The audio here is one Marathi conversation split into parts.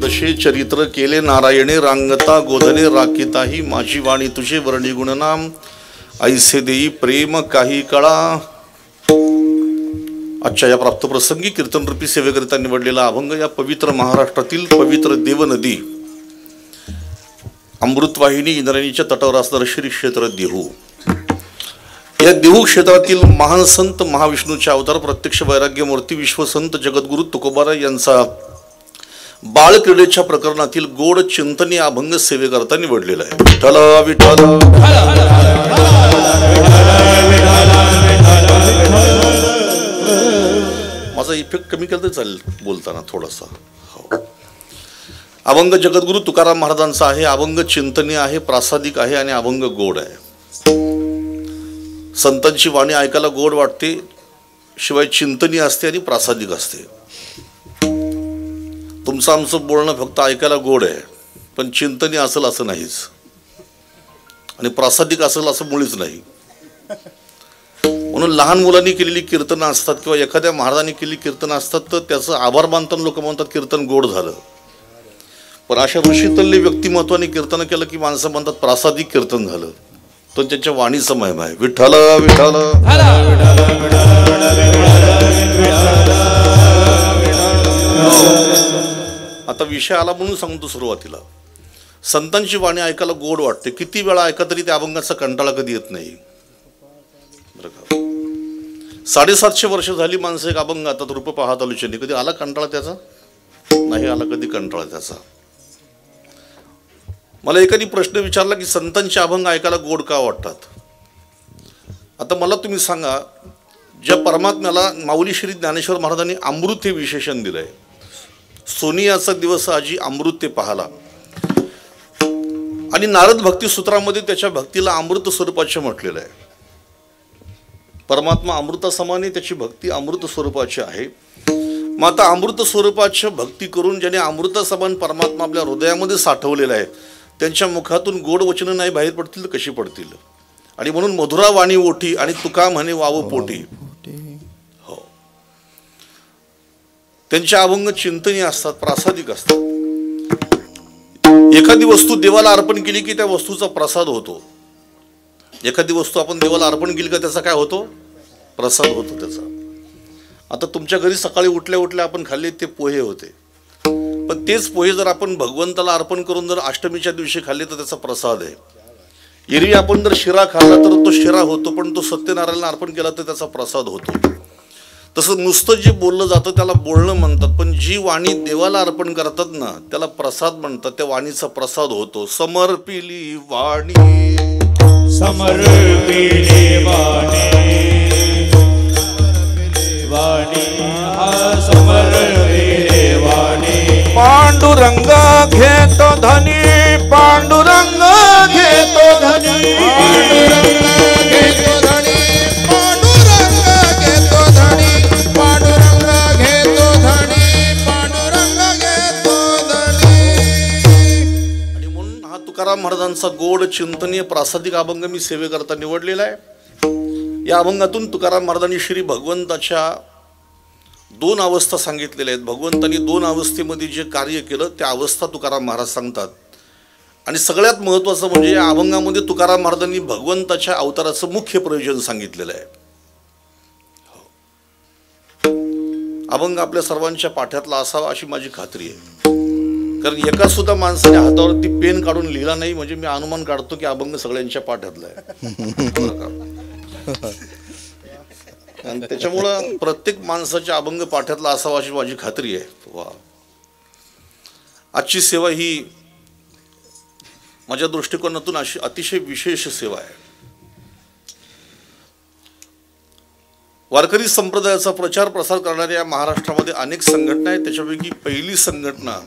तसे चरित्र केले नारायणे रांगता गोधने राखिता ही माझी वाणी तुझे वर्णी गुणनाम ऐसे देई प्रेम काही कळा। आजच्या या प्राप्त प्रसंगी कीर्तन रूपी सेवेकरिता निवडलेला अभंग या पवित्र महाराष्ट्रातील पवित्र देवनदी अमृतवाहिनी इंद्रायणीच्या तटावर असणारे श्री क्षेत्र देहू या देहू क्षेत्रातील महान संत महाविष्णूचे अवतार प्रत्यक्ष वैराग्य मूर्ती विश्वसंत जगद्गुरु तुकोबाराय यांचा बाळ क्रीडेच्या प्रकरणातील गोड चिंतनी अभंग सेवेकरता निवडलेला आहे। विठ्ठल विठ्ठल माझा इफेक्ट कमी केला तर चालेल बोलताना थोडासा। अभंग जगद्गुरु तुकाराम महाराजांचा आहे, अभंग चिंतनी आहे, प्रासादिक आहे आणि अभंग गोड आहे। संतांची वाणी ऐकायला गोड वाटते, शिवाय चिंतनी असते आणि प्रासादिक असते। तुमचं आमचं बोलणं फक्त ऐकायला गोड आहे, पण चिंतनी असेल असं नाहीच आणि प्रासादिक असेल असं मुळीच नाही। म्हणून लहान मुलांनी केलेली कीर्तनं असतात किंवा एखाद्या महाराजांनी केलेली कीर्तनं असतात तर त्याचं आभार मानताना लोक म्हणतात कीर्तन गोड झालं, पण अशा ऋषीतल्य व्यक्तिमत्वाने कीर्तन केलं की माणसं म्हणतात प्रासादिक कीर्तन झालं, तो त्यांच्या वाणीचा महिमा आहे। विठ्ठल विठ्ठल आता विषय आला म्हणून सांगतो सुरुवातीला, संतांची वाणी ऐकायला गोड वाटते, किती वेळा ऐका तरी त्या अभंगाचा कंटाळा कधी येत नाही बरं का। 750 वर्ष झाली माणसं एक अभंग आता रूप पाहत आलो, कधी आला कंटाळा त्याचा? नाही आला कधी कंटाळा त्याचा। मला एखादी प्रश्न विचारला की संतांचे अभंग ऐकायला गोड का वाटतात, आता मला तुम्ही सांगा, ज्या परमात्म्याला माऊली श्री ज्ञानेश्वर महाराजांनी अमृत हे विशेषण दिलंय, सोनियाचा दिवस आजी अमृत ते पाहाला, आणि नारद भक्ती सूत्रामध्ये त्याच्या भक्तीला अमृत स्वरूपाचे म्हटलेलं आहे। परमात्मा अमृतासमाने त्याची भक्ती अमृत स्वरूपाची आहे। मग आता अमृत स्वरूपाची भक्ती करून ज्याने अमृतासमान परमात्मा आपल्या हृदयामध्ये साठवलेला आहे, त्यांच्या मुखातून गोड वचनं नाही बाहेर पडतील तर कशी पडतील? आणि म्हणून मधुरा वाणी ओठी आणि तुका म्हणे वाव पोटी। हो, त्यांच्या अभंग चिंतनी असतात, प्रासादिक असतात। एखादी वस्तू देवाला अर्पण केली की त्या वस्तूचा प्रसाद होतो। एखादी वस्तू आपण देवाला अर्पण केली का त्याचा काय होतो? प्रसाद होतो त्याचा। आता तुमच्या घरी सकाळी उठल्या उठल्या आपण खाल्ले ते पोहे होते, पण तेच पोहे जर आपण भगवंताला अर्पण करून जर अष्टमीच्या दिवशी खाल्ले तर त्याचा प्रसाद आहे। एरवी आपण जर शिरा खाल्ला तर तो शिरा होतो, पण तो सत्यनारायणला अर्पण केला तर त्याचा प्रसाद होतो। तसं नुसतं जे बोललं जातं त्याला बोलणं म्हणतात, पण जी वाणी देवाला अर्पण करतात ना त्याला प्रसाद म्हणतात, त्या वाणीचा प्रसाद होतो। समर्पिली वाणी समर्पिली वाणी हा समर्पिली वाणी पांडुरंग घेतो धनी पांडुरंग घेतो धनी पांडुरंग घेतो धनी पांडुरंग घेतो धनी पांडुरंग घेतो धनी पांडुरंग घेतो धनी। आणि म्हणून हा तुकाराम महाराजांचा गोड चिंतनीय प्रासादिक अभंग मी सेवेकरता निवडलेला आहे। या अभंगातून तुकाराम महाराजांनी श्री भगवंताच्या दोन अवस्था सांगितलेल्या आहेत। भगवंतांनी दोन अवस्थेमध्ये जे कार्य केलं त्या अवस्था तुकाराम महाराज सांगतात, आणि सगळ्यात महत्त्वाचं म्हणजे या अभंगामध्ये तुकाराम महाराजांनी भगवंताच्या अवताराचं मुख्य प्रयोजन सांगितलेलं आहे। अभंग आपल्या सर्वांच्या पाठ्यातला असावा अशी माझी खात्री आहे, कारण एका सुद्धा माणसाने हातावरती पेन काढून लिहिला नाही म्हणजे मी अनुमान काढतो की अभंग सगळ्यांच्या पाठ्यातला आहे। आणि त्याच्यामुळं प्रत्येक माणसाच्या अभंग पाठ्यातला असावा अशी माझी खात्री आहे। वा, आजची सेवा ही माझ्या दृष्टिकोनातून अशी अतिशय विशेष सेवा आहे। वारकरी संप्रदायाचा प्रचार प्रसार करणाऱ्या या महाराष्ट्रामध्ये अनेक संघटना आहेत, त्याच्यापैकी पहिली संघटना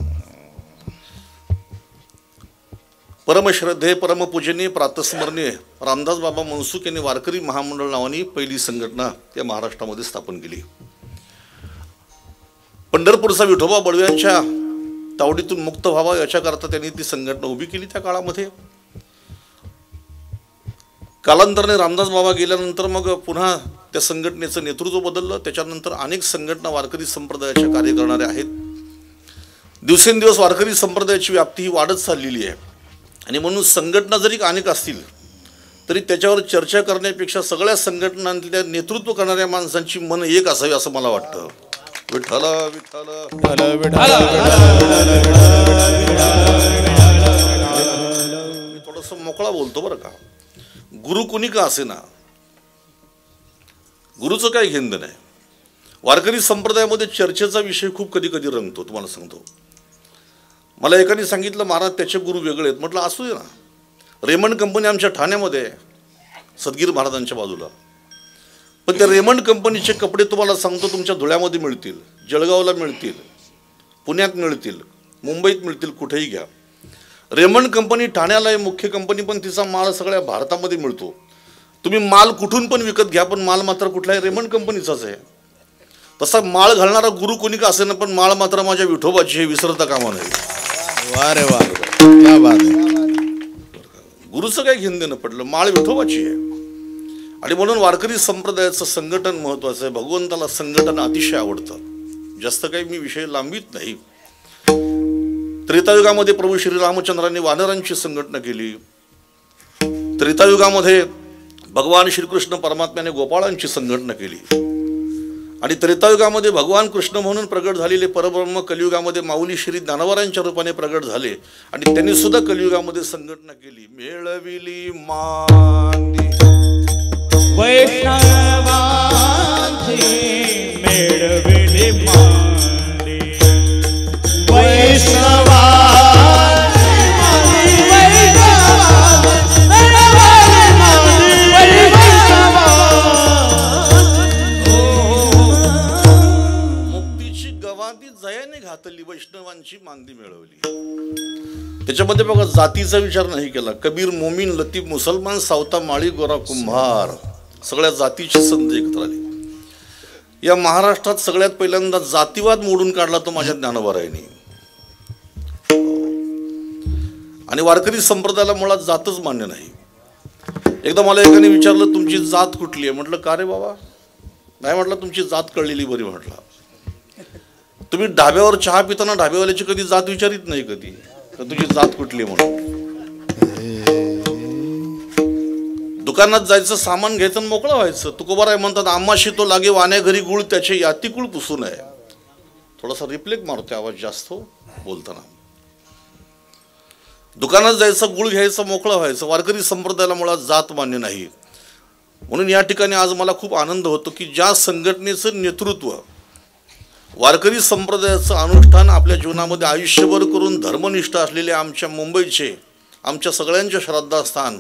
परमश्रद्धेय परमपूजनीय प्रातस्मरणीय रामदास बाबा मनसुख यांनी वारकरी महामंडळ नावाने पहिली संघटना या महाराष्ट्रामध्ये स्थापन केली। पंढरपूरचा विठोबा बडव्यांच्या तावडीतून मुक्त व्हावा याच्याकरता त्यांनी ती संघटना उभी केली त्या काळामध्ये। कालांतराने रामदास बाबा गेल्यानंतर मग पुन्हा त्या संघटनेचं नेतृत्व बदललं, त्याच्यानंतर अनेक संघटना वारकरी संप्रदायाच्या कार्य करणाऱ्या आहेत। दिवसेंदिवस वारकरी संप्रदायाची व्याप्ती ही वाढत चाललेली आहे आणि म्हणून संघटना जरी अनेक असतील तरी त्याच्यावर चर्चा करण्यापेक्षा सगळ्या संघटनांतल्या नेतृत्व करणाऱ्या माणसांची मन एक असावी असं मला वाटतं. विठ्ठल विठ्ठल मी थोडंसं मोकळा बोलतो बरं का. गुरु कुणी का असे ना, गुरुचं काय घेणं नाही. वारकरी संप्रदायामध्ये चर्चेचा विषय खूप कधी कधी रंगतो. तुम्हाला सांगतो, मला एकाने सांगितलं महाराज त्याचे गुरु वेगळे आहेत. म्हटलं असू दे ना. रेमंड कंपनी आमच्या ठाण्यामध्ये आहे, सदगीर महाराजांच्या बाजूला. पण त्या रेमंड कंपनीचे कपडे तुम्हाला सांगतो तुमच्या धुळ्यामध्ये मिळतील, जळगावला मिळतील, पुण्यात मिळतील, मुंबईत मिळतील, कुठेही घ्या. रेमंड कंपनी ठाण्याला आहे मुख्य कंपनी, पण तिचा माल सगळ्या भारतामध्ये मिळतो. तुम्ही माल कुठून पण विकत घ्या, पण माल मात्र कुठलाही रेमंड कंपनीचाच आहे. तसा माळ घालणारा गुरु कोणी का असे ना, पण माळ मात्र माझ्या विठोबाची हे विसरता कामा नये. वा रे वा, क्या बात आहे. गुरुचं काय घेणं देणं पडलं, माळ विठोबाची आहे. आणि म्हणून वारकरी संप्रदायाचं संघटन महत्वाचं आहे. भगवंताला संघटन अतिशय आवडतं. जास्त काही मी विषय लांबीत नाही. त्रेतायुगामध्ये प्रभू श्री रामचंद्रांनी वानरांची संघटना केली. त्रेतायुगामध्ये भगवान श्रीकृष्ण परमात्म्याने गोपाळांची संघटना केली. आणि त्रेतायुगामध्ये भगवान कृष्ण म्हणून प्रगट झालेले परब्रह्म कलियुगामध्ये माऊली श्री ज्ञानवरांच्या रूपाने प्रगट झाले आणि त्यांनी सुद्धा कलियुगामध्ये संघटना केली. मेळविली मांदी वैष्णवांची मेळविली मांदी, मुक्तीची गवाती जयाने घातली, वैष्णवांची मांदी मिळवली. त्याच्यामध्ये बघा जातीचा विचार नाही केला. कबीर, मोमीन, लतीफ, मुसलमान, सावता, माळी, गोरा, कुंभार, सगळ्या जातीची संत एकत्र आली. या महाराष्ट्रात सगळ्यात पहिल्यांदा जातीवाद मोडून काढला तो माझ्या ज्ञानोबारायांनी. आणि वारकरी संप्रदायाला मुळात जातच मान्य नाही. एकदा मला एकाने विचारलं तुमची जात कुठली आहे. म्हटलं का रे बाबा. नाही म्हटलं तुमची जात कळलेली बरी. म्हटलं तुम्ही ढाब्यावर चहा पिताना ढाब्यावाल्याची कधी जात विचारित नाही कधी का तुझी जात कुठली म्हणून. दुकानात जायचं, सामान घ्यायचं आणि मोकळं व्हायचं. तुकोबाराय म्हणतात आम्हाशी तो लागे वाण्या घरी गुळ, त्याचे याती कुळ पुसू नये. थोडासा रिफ्लेक्ट मारतोय आवाज जास्त बोलताना. दुकानात जायचं, गुळ घ्यायचं, मोकळं व्हायचं. वारकरी संप्रदायाला मुळात जात मान्य नाही. म्हणून या ठिकाणी आज मला खूप आनंद होतो की ज्या संघटनेचं नेतृत्व, वारकरी संप्रदायाचं अनुष्ठान आपल्या जीवनामध्ये आयुष्यभर करून धर्मनिष्ठ असलेले आमच्या मुंबईचे, आमच्या सगळ्यांचे श्रद्धास्थान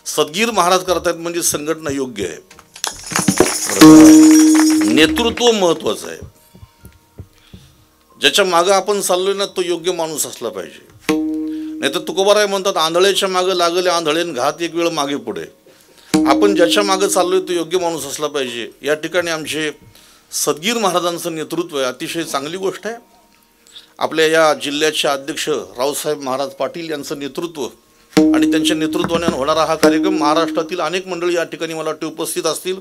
सदगीर महाराज करतायत म्हणजे संघटना योग्य आहे. नेतृत्व महत्वाचं आहे. ज्याच्या मागं आपण चाललोय ना तो योग्य माणूस असला पाहिजे. नाही तर तुकोबाराय म्हणतात आंधळेच्या मागं लागले आंधळेन घात एक वेळ मागे पुढे. आपण ज्याच्या मागं चाललोय तो योग्य माणूस असला पाहिजे. या ठिकाणी आमचे सदगीर महाराजांचं नेतृत्व आहे, अतिशय चांगली गोष्ट आहे. आपल्या या जिल्ह्याचे अध्यक्ष रावसाहेब महाराज पाटील यांचं नेतृत्व आणि त्यांच्या नेतृत्वाने होणारा हा कार्यक्रम, महाराष्ट्रातील अनेक मंडळी या ठिकाणी मला वाटते उपस्थित असतील,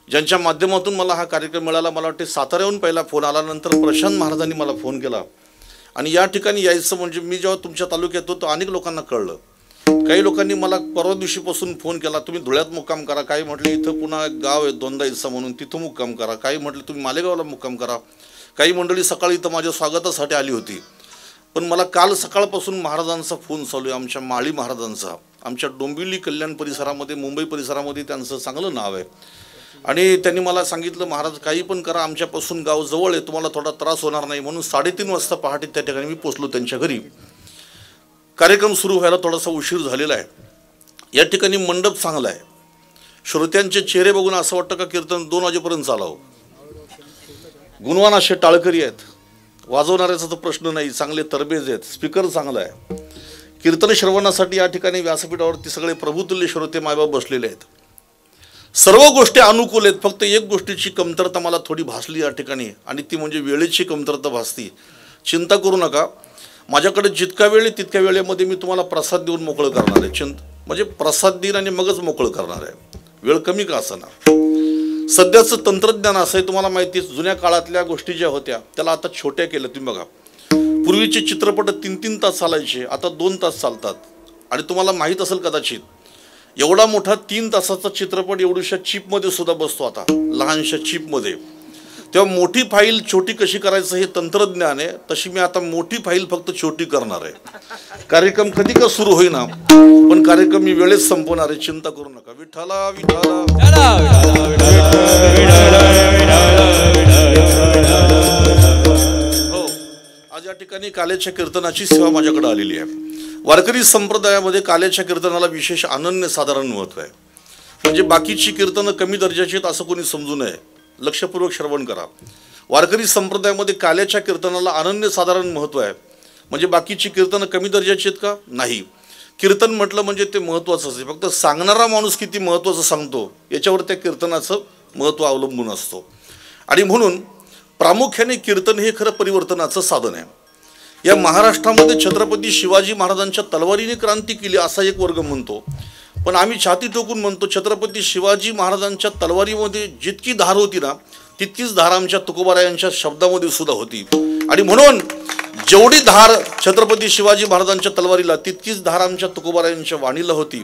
ज्यांच्या माध्यमातून मला हा कार्यक्रम मिळाला. मला वाटते साताऱ्याहून पहिला फोन आला, नंतर प्रशांत महाराजांनी मला फोन केला. आणि या ठिकाणी यायचं म्हणजे मी जेव्हा तुमच्या तालुक्यात होतो अनेक लोकांना कळलं. काही लोकांनी मला परवा दिवशीपासून फोन केला, तुम्ही धुळ्यात मुक्काम करा. काही म्हटले इथं पुन्हा एक गाव आहे दोनदा इसा म्हणून, तिथं मुक्काम करा. काही म्हटले तुम्ही मालेगावला मुक्काम करा. काही मंडळी सकाळी इथं माझ्या स्वागतासाठी आली होती. पण मला काल सकाळपासून महाराजांचा फोन चालू आहे, आमच्या माळी महाराजांचा. आमच्या डोंबिवली कल्याण परिसरामध्ये, मुंबई परिसरामध्ये त्यांचं चांगलं नाव आहे. आणि त्यांनी मला सांगितलं महाराज काही पण करा, आमच्यापासून गाव जवळ आहे, तुम्हाला थोडा त्रास होणार नाही. म्हणून 3:30 वाजता पहाटे त्या ठिकाणी मी पोचलो त्यांच्या घरी. कार्यक्रम सुरू व्हायला थोडासा उशीर झालेला आहे. या ठिकाणी मंडप चांगला आहे. श्रोत्यांचे चेहरे बघून असं वाटतं का कीर्तन 2 वाजेपर्यंत चालावं. गुणवान असे टाळकरी आहेत, वाजवणाऱ्याचा तर प्रश्न नाही, चांगले तरबेज आहेत, स्पीकर चांगला आहे. कीर्तन श्रवणासाठी या ठिकाणी व्यासपीठावरती सगळे प्रभुतुल्य श्रोते मायबाप बसलेले आहेत. सर्व गोष्टी अनुकूल आहेत. फक्त एक गोष्टीची कमतरता मला थोडी भासली या ठिकाणी, आणि ती म्हणजे वेळेची कमतरता भासती. चिंता करू नका, माझ्याकडे जितका वेळ आहे तितक्या वेळेमध्ये मी तुम्हाला प्रसाद देऊन मोकळं करणार आहे. म्हणजे प्रसाद देईन आणि मगच मोकळं करणार आहे. वेळ कमी का असणार. सध्याचं तंत्रज्ञान असं आहे, तुम्हाला माहिती आहे, जुन्या काळातल्या गोष्टी ज्या होत्या त्याला आता छोट्या केल्या. तुम्ही बघा पूर्वीचे चित्रपट 3-3 तास चालायचे, आता 2 तास चालतात. आणि तुम्हाला माहीत असेल कदाचित, एवढा मोठा 3 तासाचा चित्रपट एवढ्याशा चिपमध्ये सुद्धा बसतो आता, लहानशा चिपमध्ये. तेव्हा मोठी फाईल छोटी कशी करायचं हे तंत्रज्ञान आहे. तशी मी आता मोठी फाईल फक्त छोटी करणार आहे. कार्यक्रम कधी का सुरू होईना, पण कार्यक्रम मी वेळेत संपवणार आहे, चिंता करू नका. विठ्ठला विठ्ठला. हो, आज या ठिकाणी काल्याच्या कीर्तनाची सेवा माझ्याकडे आलेली आहे. वारकरी संप्रदायामध्ये काल्याच्या कीर्तनाला विशेष अनन्यसाधारण महत्त्व आहे. म्हणजे बाकीची कीर्तनं कमी दर्जाची आहेत असं कोणी समजू नये. लक्षपूर्वक श्रवण करा. वारकरी संप्रदायामध्ये काल्याच्या कीर्तनाला अनन्यसाधारण महत्त्व आहे. म्हणजे बाकीची कीर्तनं कमी दर्जाची आहेत का? नाही. कीर्तन म्हटलं म्हणजे ते महत्त्वाचंच आहे. फक्त सांगणारा माणूस किती महत्त्वाचं सांगतो याच्यावर त्या कीर्तनाचं महत्त्व अवलंबून असतो. आणि म्हणून प्रामुख्याने कीर्तन हे खरं परिवर्तनाचं साधन आहे. या महाराष्ट्रामध्ये छत्रपती शिवाजी महाराजांच्या तलवारीने क्रांती केली असा एक वर्ग म्हणतो, पण आम्ही छाती ठोकून म्हणतो छत्रपती शिवाजी महाराजांच्या तलवारीमध्ये जितकी धार होती ना, तितकीच धार आमच्या तुकोबारायांच्या शब्दामध्ये सुद्धा होती. आणि म्हणून जेवढी धार छत्रपती शिवाजी महाराजांच्या तलवारीला, तितकीच धार आमच्या तुकोबारायांच्या वाणीला होती.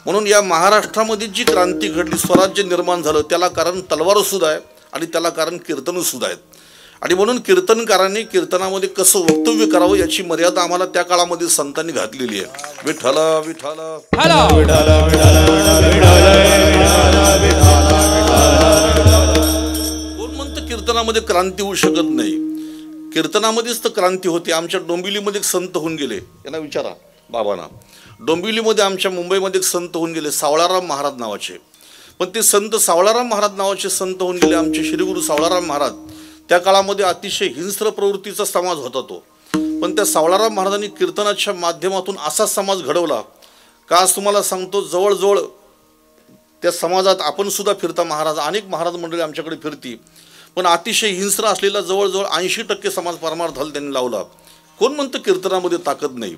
म्हणून या महाराष्ट्रामध्ये जी क्रांती घडली, स्वराज्य निर्माण झालं, त्याला कारण तलवार सुद्धा आहे आणि त्याला कारण कीर्तन सुद्धा आहेत. आणि म्हणून कीर्तनकारांनी कीर्तनामध्ये कसं वक्तव्य करावं याची मर्यादा आम्हाला त्या काळामध्ये संतांनी घातलेली आहे. विठ्ठला विठ्ठला. कोण म्हणतं कीर्तनामध्ये क्रांती होऊ शकत नाही? कीर्तनामध्येच तर क्रांती होती. आमच्या डोंबिवलीमध्ये एक संत होऊन गेले, यांना विचारा बाबांना. डोंबिवलीमध्ये आमच्या मुंबईमध्ये एक संत होऊन गेले, सावळाराम महाराज नावाचे. पण ते संत सावळाराम महाराज नावाचे संत होऊन गेले आमचे श्रीगुरु सावळाराम महाराज. त्या काळामध्ये अतिशय हिंस्र प्रवृत्तीचा समाज होता तो. पण त्या सावळाराम महाराजांनी कीर्तनाच्या माध्यमातून असा समाज घडवला का आज तुम्हाला सांगतो, जवळजवळ त्या समाजात आपण सुद्धा फिरता, महाराज अनेक महाराज मंडळी आमच्याकडे फिरती, पण अतिशय हिंस्र असलेला जवळजवळ 80% समाज परमार्थाला त्यांनी लावला. कोण म्हणतं कीर्तनामध्ये ताकद नाही?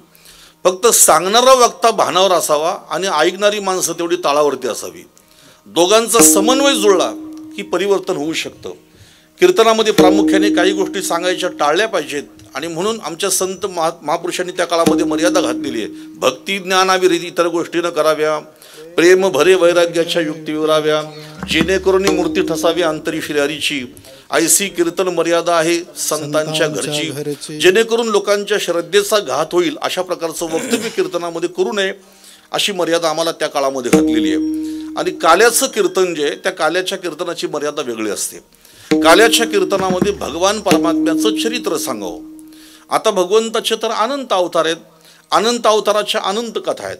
फक्त सांगणारा वक्ता भानावर असावा आणि ऐकणारी माणसं तेवढी ताळावरती असावी. दोघांचा समन्वय जुळला की परिवर्तन होऊ शकतं. कीर्तनामध्ये प्रामुख्याने काही गोष्टी सांगायच्या टाळल्या पाहिजेत. आणि म्हणून आमच्या संत महापुरुषांनी त्या काळामध्ये मर्यादा घातलेली आहे. भक्ती ज्ञानाविरहित इतर गोष्टी न कराव्या, प्रेम भरे वैराग्याच्या युक्ती विराव्या, जेणेकरून मूर्ती ठसावी अंतरी श्रीहरीची, ऐसी कीर्तन मर्यादा आहे संतांच्या घरची, जेणेकरून लोकांच्या श्रद्धेचा घात होईल अशा प्रकारचं वक्तव्य कीर्तनामध्ये करू नये अशी मर्यादा आम्हाला त्या काळामध्ये घातलेली आहे. आणि काल्याचं कीर्तन जे आहे, त्या काल्याच्या कीर्तनाची मर्यादा वेगळी असते. काल्याच्या कीर्तनामध्ये भगवान परमात्म्याचं चरित्र सांगावं. आता भगवंताचे तर अनंत अवतार आहेत, अनंत अवताराच्या अनंत कथा आहेत.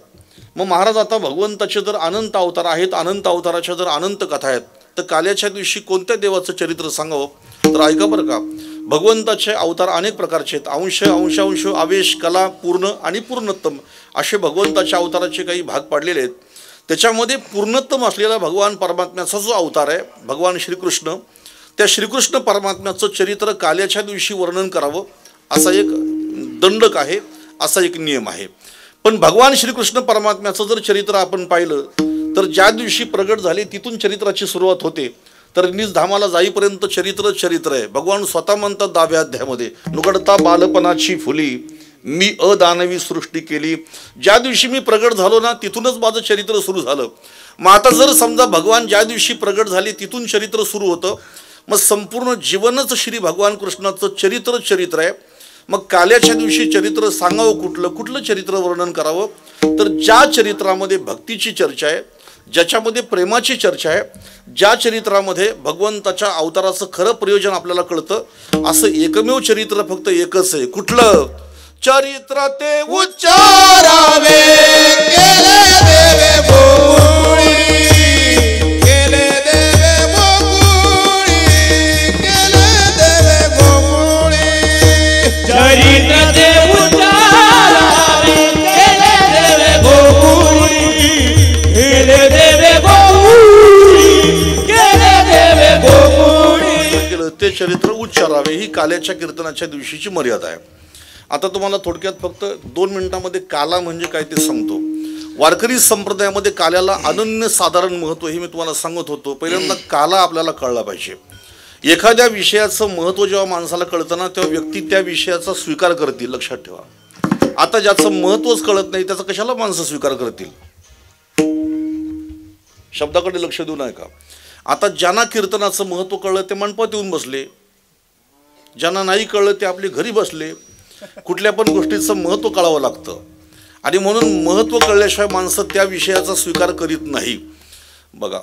मग महाराज आता भगवंताचे जर अनंत अवतार आहेत, अनंत अवताराच्या जर अनंत कथा आहेत, तर काल्याच्या दिवशी कोणत्या देवाचं चरित्र सांगावं? तर ऐका बरं का, भगवंताचे अवतार अनेक प्रकारचे आहेत. अंश, अंशांश, आवेश, कला, पूर्ण आणि पूर्णोत्तम असे भगवंताच्या अवताराचे काही भाग पाडलेले आहेत. त्याच्यामध्ये पूर्णोत्तम असलेला भगवान परमात्म्याचा जो अवतार आहे भगवान श्रीकृष्ण, त्या श्रीकृष्ण परमात्म्याचं चरित्र काल्याच्या दिवशी वर्णन करावं असा एक दंडक आहे, असा एक नियम आहे. पण भगवान श्रीकृष्ण परमात्म्याचं जर चरित्र आपण पाहिलं तर ज्या दिवशी प्रगट झाले तिथून चरित्राची सुरुवात होते. तर निजधामाला जाईपर्यंत चरित्र आहे. भगवान स्वतः म्हणतात 10व्या अध्यायामध्ये, नुगडता बालपणाची फुली मी अदानवी सृष्टी केली. ज्या दिवशी मी प्रगट झालो ना तिथूनच माझं चरित्र सुरू झालं. मग आता जर समजा भगवान ज्या दिवशी प्रगट झाले तिथून चरित्र सुरू होतं, मग संपूर्ण जीवनच श्री भगवान कृष्णाचं चरित्र आहे. मग काल्याच्या दिवशी चरित्र सांगावं कुठलं चरित्र वर्णन करावं? तर ज्या चरित्रामध्ये भक्तीची चर्चा आहे, ज्याच्यामध्ये प्रेमाची चर्चा आहे, ज्या चरित्रामध्ये भगवंताच्या अवताराचं खरं प्रयोजन आपल्याला कळतं, असं एकमेव चरित्र फक्त एकच आहे. कुठलं? चरित्र ते उच्चारावे केले देवे भोळी, केले देवे गोकुळी, केले देवे गोकुळी. चरित्र ते उच्चारावे केले देवे गोकुळी, केले देवे गोकुळी, केले देवे गोकुळी. ते चरित्र उच्चारावे ही काल्याच्या कीर्तनाच्या दिवशीची मर्यादा आहे. आता तुम्हाला थोडक्यात फक्त 2 मिनिटांमध्ये काला म्हणजे काय ते सांगतो. वारकरी संप्रदायामध्ये काल्याला अनन्यसाधारण महत्त्व हे मी तुम्हाला सांगत होतो. पहिल्यांदा काला आपल्याला कळला पाहिजे. एखाद्या विषयाचं महत्त्व जेव्हा माणसाला कळतं ना तेव्हा व्यक्ती त्या विषयाचा स्वीकार करतील. लक्षात ठेवा. आता ज्याचं महत्त्वच कळत नाही त्याचा कशाला माणसं स्वीकार करतील? शब्दाकडे लक्ष देऊ नये का? आता ज्यांना कीर्तनाचं महत्त्व कळलं ते मंडपात येऊन बसले, ज्यांना नाही कळलं ते आपले घरी बसले. कुठल्या पण गोष्टीचं महत्त्व कळावं लागतं आणि म्हणून महत्त्व कळल्याशिवाय माणसं त्या विषयाचा स्वीकार करीत नाही. बघा,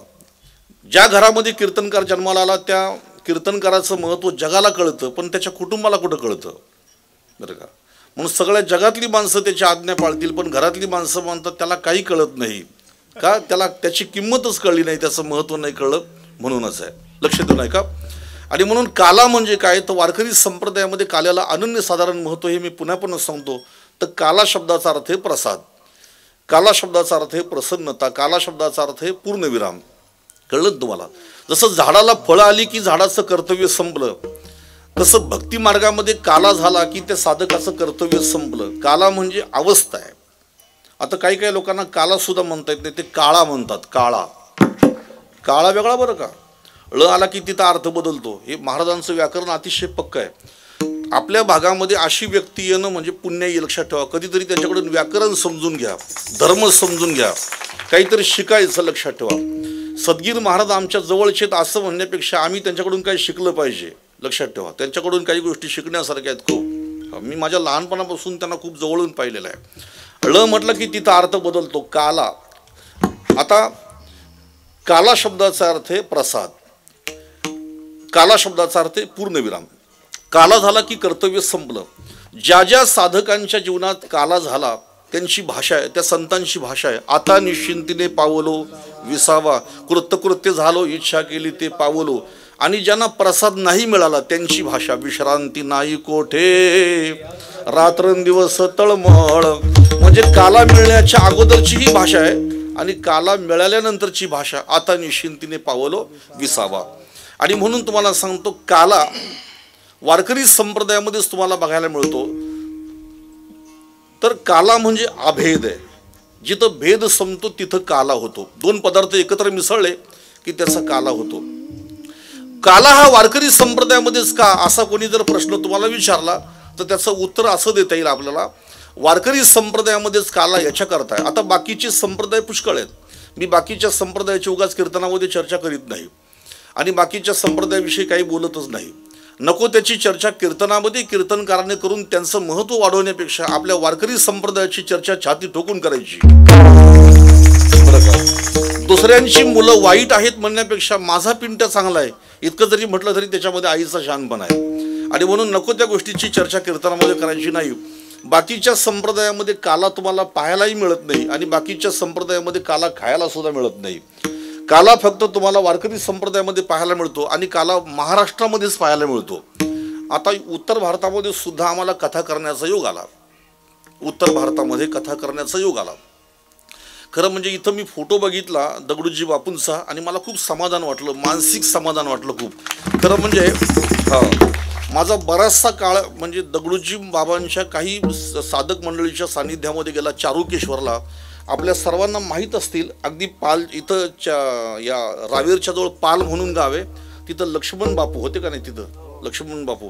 ज्या घरामध्ये कीर्तनकार जन्माला आला त्या कीर्तनकाराचं महत्त्व जगाला कळतं पण त्याच्या कुटुंबाला कुठं कळतं? बरं का? म्हणून सगळ्या जगातली माणसं त्याची आज्ञा पाळतील पण घरातली माणसं म्हणतात त्याला काही कळत नाही. का? त्याला त्याची किंमतच कळली नाही, त्याचं महत्त्व नाही कळलं म्हणूनच आहे. लक्ष देऊ नाही का? आणि म्हणून काला म्हणजे काय तर वारकरी संप्रदायामध्ये काल्याला अनन्यसाधारण महत्त्व हे मी पुन्हा सांगतो. तर काला शब्दाचा अर्थ आहे प्रसाद, काला शब्दाचा अर्थ आहे प्रसन्नता, काला शब्दाचा अर्थ आहे पूर्णविराम. कळलं तुम्हाला? जसं झाडाला फळं आली की झाडाचं कर्तव्य संपलं तसं भक्ती मार्गामध्ये काला झाला की त्या साधकाचं कर्तव्य संपलं. काला म्हणजे अवस्था आहे. आता काही काही लोकांना काला सुद्धा म्हणता येत नाही, ते काळा म्हणतात. काळा, काळा वेगळा बरं का. ळ आला की तिथं अर्थ बदलतो. हे महाराजांचं व्याकरण अतिशय पक्क आहे. आपल्या भागामध्ये अशी व्यक्ती येणं म्हणजे पुण्य. लक्षात ठेवा. कधीतरी त्यांच्याकडून व्याकरण समजून घ्या, धर्म समजून घ्या, काहीतरी शिकायचं. लक्षात ठेवा. सद्गीर महाराज आमच्या जवळचे असं म्हणण्यापेक्षा आम्ही त्यांच्याकडून काही शिकलं पाहिजे. लक्षात ठेवा. त्यांच्याकडून काही गोष्टी शिकण्यासारख्या आहेत खूप. मी माझ्या लहानपणापासून त्यांना खूप जवळून पाहिलेलं आहे. ळ म्हटलं की तिथं अर्थ बदलतो. काला, आता काला शब्दाचा अर्थ आहे प्रसाद, काला शब्दाचा अर्थ आहे पूर्णविराम. काला झाला की कर्तव्य संपलं. ज्या ज्या साधकांच्या जीवनात काला झाला त्यांची भाषा आहे, त्या संतांची भाषा आहे. आता निश्चिंतीने पावलो विसावा, कृत्यकृत्य झालो, इच्छा केली ते पावलो. आणि ज्यांना प्रसाद नाही मिळाला त्यांची भाषा विश्रांती नाही कोठे, रात्रंदिवस तळमळ. म्हणजे काला मिळण्याच्या अगोदरची ही भाषा आहे आणि काला मिळाल्यानंतरची भाषा आता निश्चिंतीने पावलो विसावा. आणि म्हणून तुम्हाला सांगतो काला वारकरी संप्रदायामध्येच तुम्हाला बघायला मिळतो. तर काला म्हणजे अभेद आहे. जिथं भेद संपतो तिथं काला होतो. दोन पदार्थ एकत्र मिसळले की त्याचा काला होतो. काला हा वारकरी संप्रदायामध्येच का असा कोणी जर प्रश्न तुम्हाला विचारला तर त्याचं उत्तर असं देता येईल आपल्याला, वारकरी संप्रदायामध्येच काला याच्या करता आहे. आता बाकीचे संप्रदाय पुष्कळ आहेत. मी बाकीच्या संप्रदायाची उगाच कीर्तनामध्ये चर्चा करीत नाही आणि बाकीच्या संप्रदायाविषयी काही बोलतच नाही. नको त्याची चर्चा कीर्तनामध्ये कीर्तनकाराने करून त्यांचं महत्त्व वाढवण्यापेक्षा आपल्या वारकरी संप्रदायाची चर्चा छाती ठोकून करायची. बरं का? दुसऱ्यांची मुलं वाईट आहेत म्हणण्यापेक्षा माझा पिंट्या चांगला आहे इतकं जरी म्हटलं तरी त्याच्यामध्ये आईचा शहाणपणा आहे. आणि म्हणून नको त्या गोष्टीची चर्चा कीर्तनामध्ये करायची नाही. बाकीच्या संप्रदायामध्ये काला तुम्हाला पाहायलाही मिळत नाही आणि बाकीच्या संप्रदायामध्ये काला खायला सुद्धा मिळत नाही. काला फक्त तुम्हाला वारकरी संप्रदायामध्ये पाहायला मिळतो आणि काला महाराष्ट्रामध्येच पाहायला मिळतो. आता उत्तर भारतामध्ये सुद्धा आम्हाला कथा करण्याचा योग आला. उत्तर भारतामध्ये कथा करण्याचा योग आला. खरं म्हणजे इथं मी फोटो बघितला दगडूजी बापूंचा आणि मला खूप समाधान वाटलं, मानसिक समाधान वाटलं खूप. खरं म्हणजे माझा बराचसा काळ म्हणजे दगडूजी बाबांच्या काही साधक मंडळीच्या सानिध्यामध्ये गेला. चारुकेश्वरला आपल्या सर्वांना माहीत असतील, अगदी पाल इथं या रावेरच्या जवळ पाल म्हणून गाव आहे, तिथं लक्ष्मण बापू होते का नाही? तिथं लक्ष्मण बापू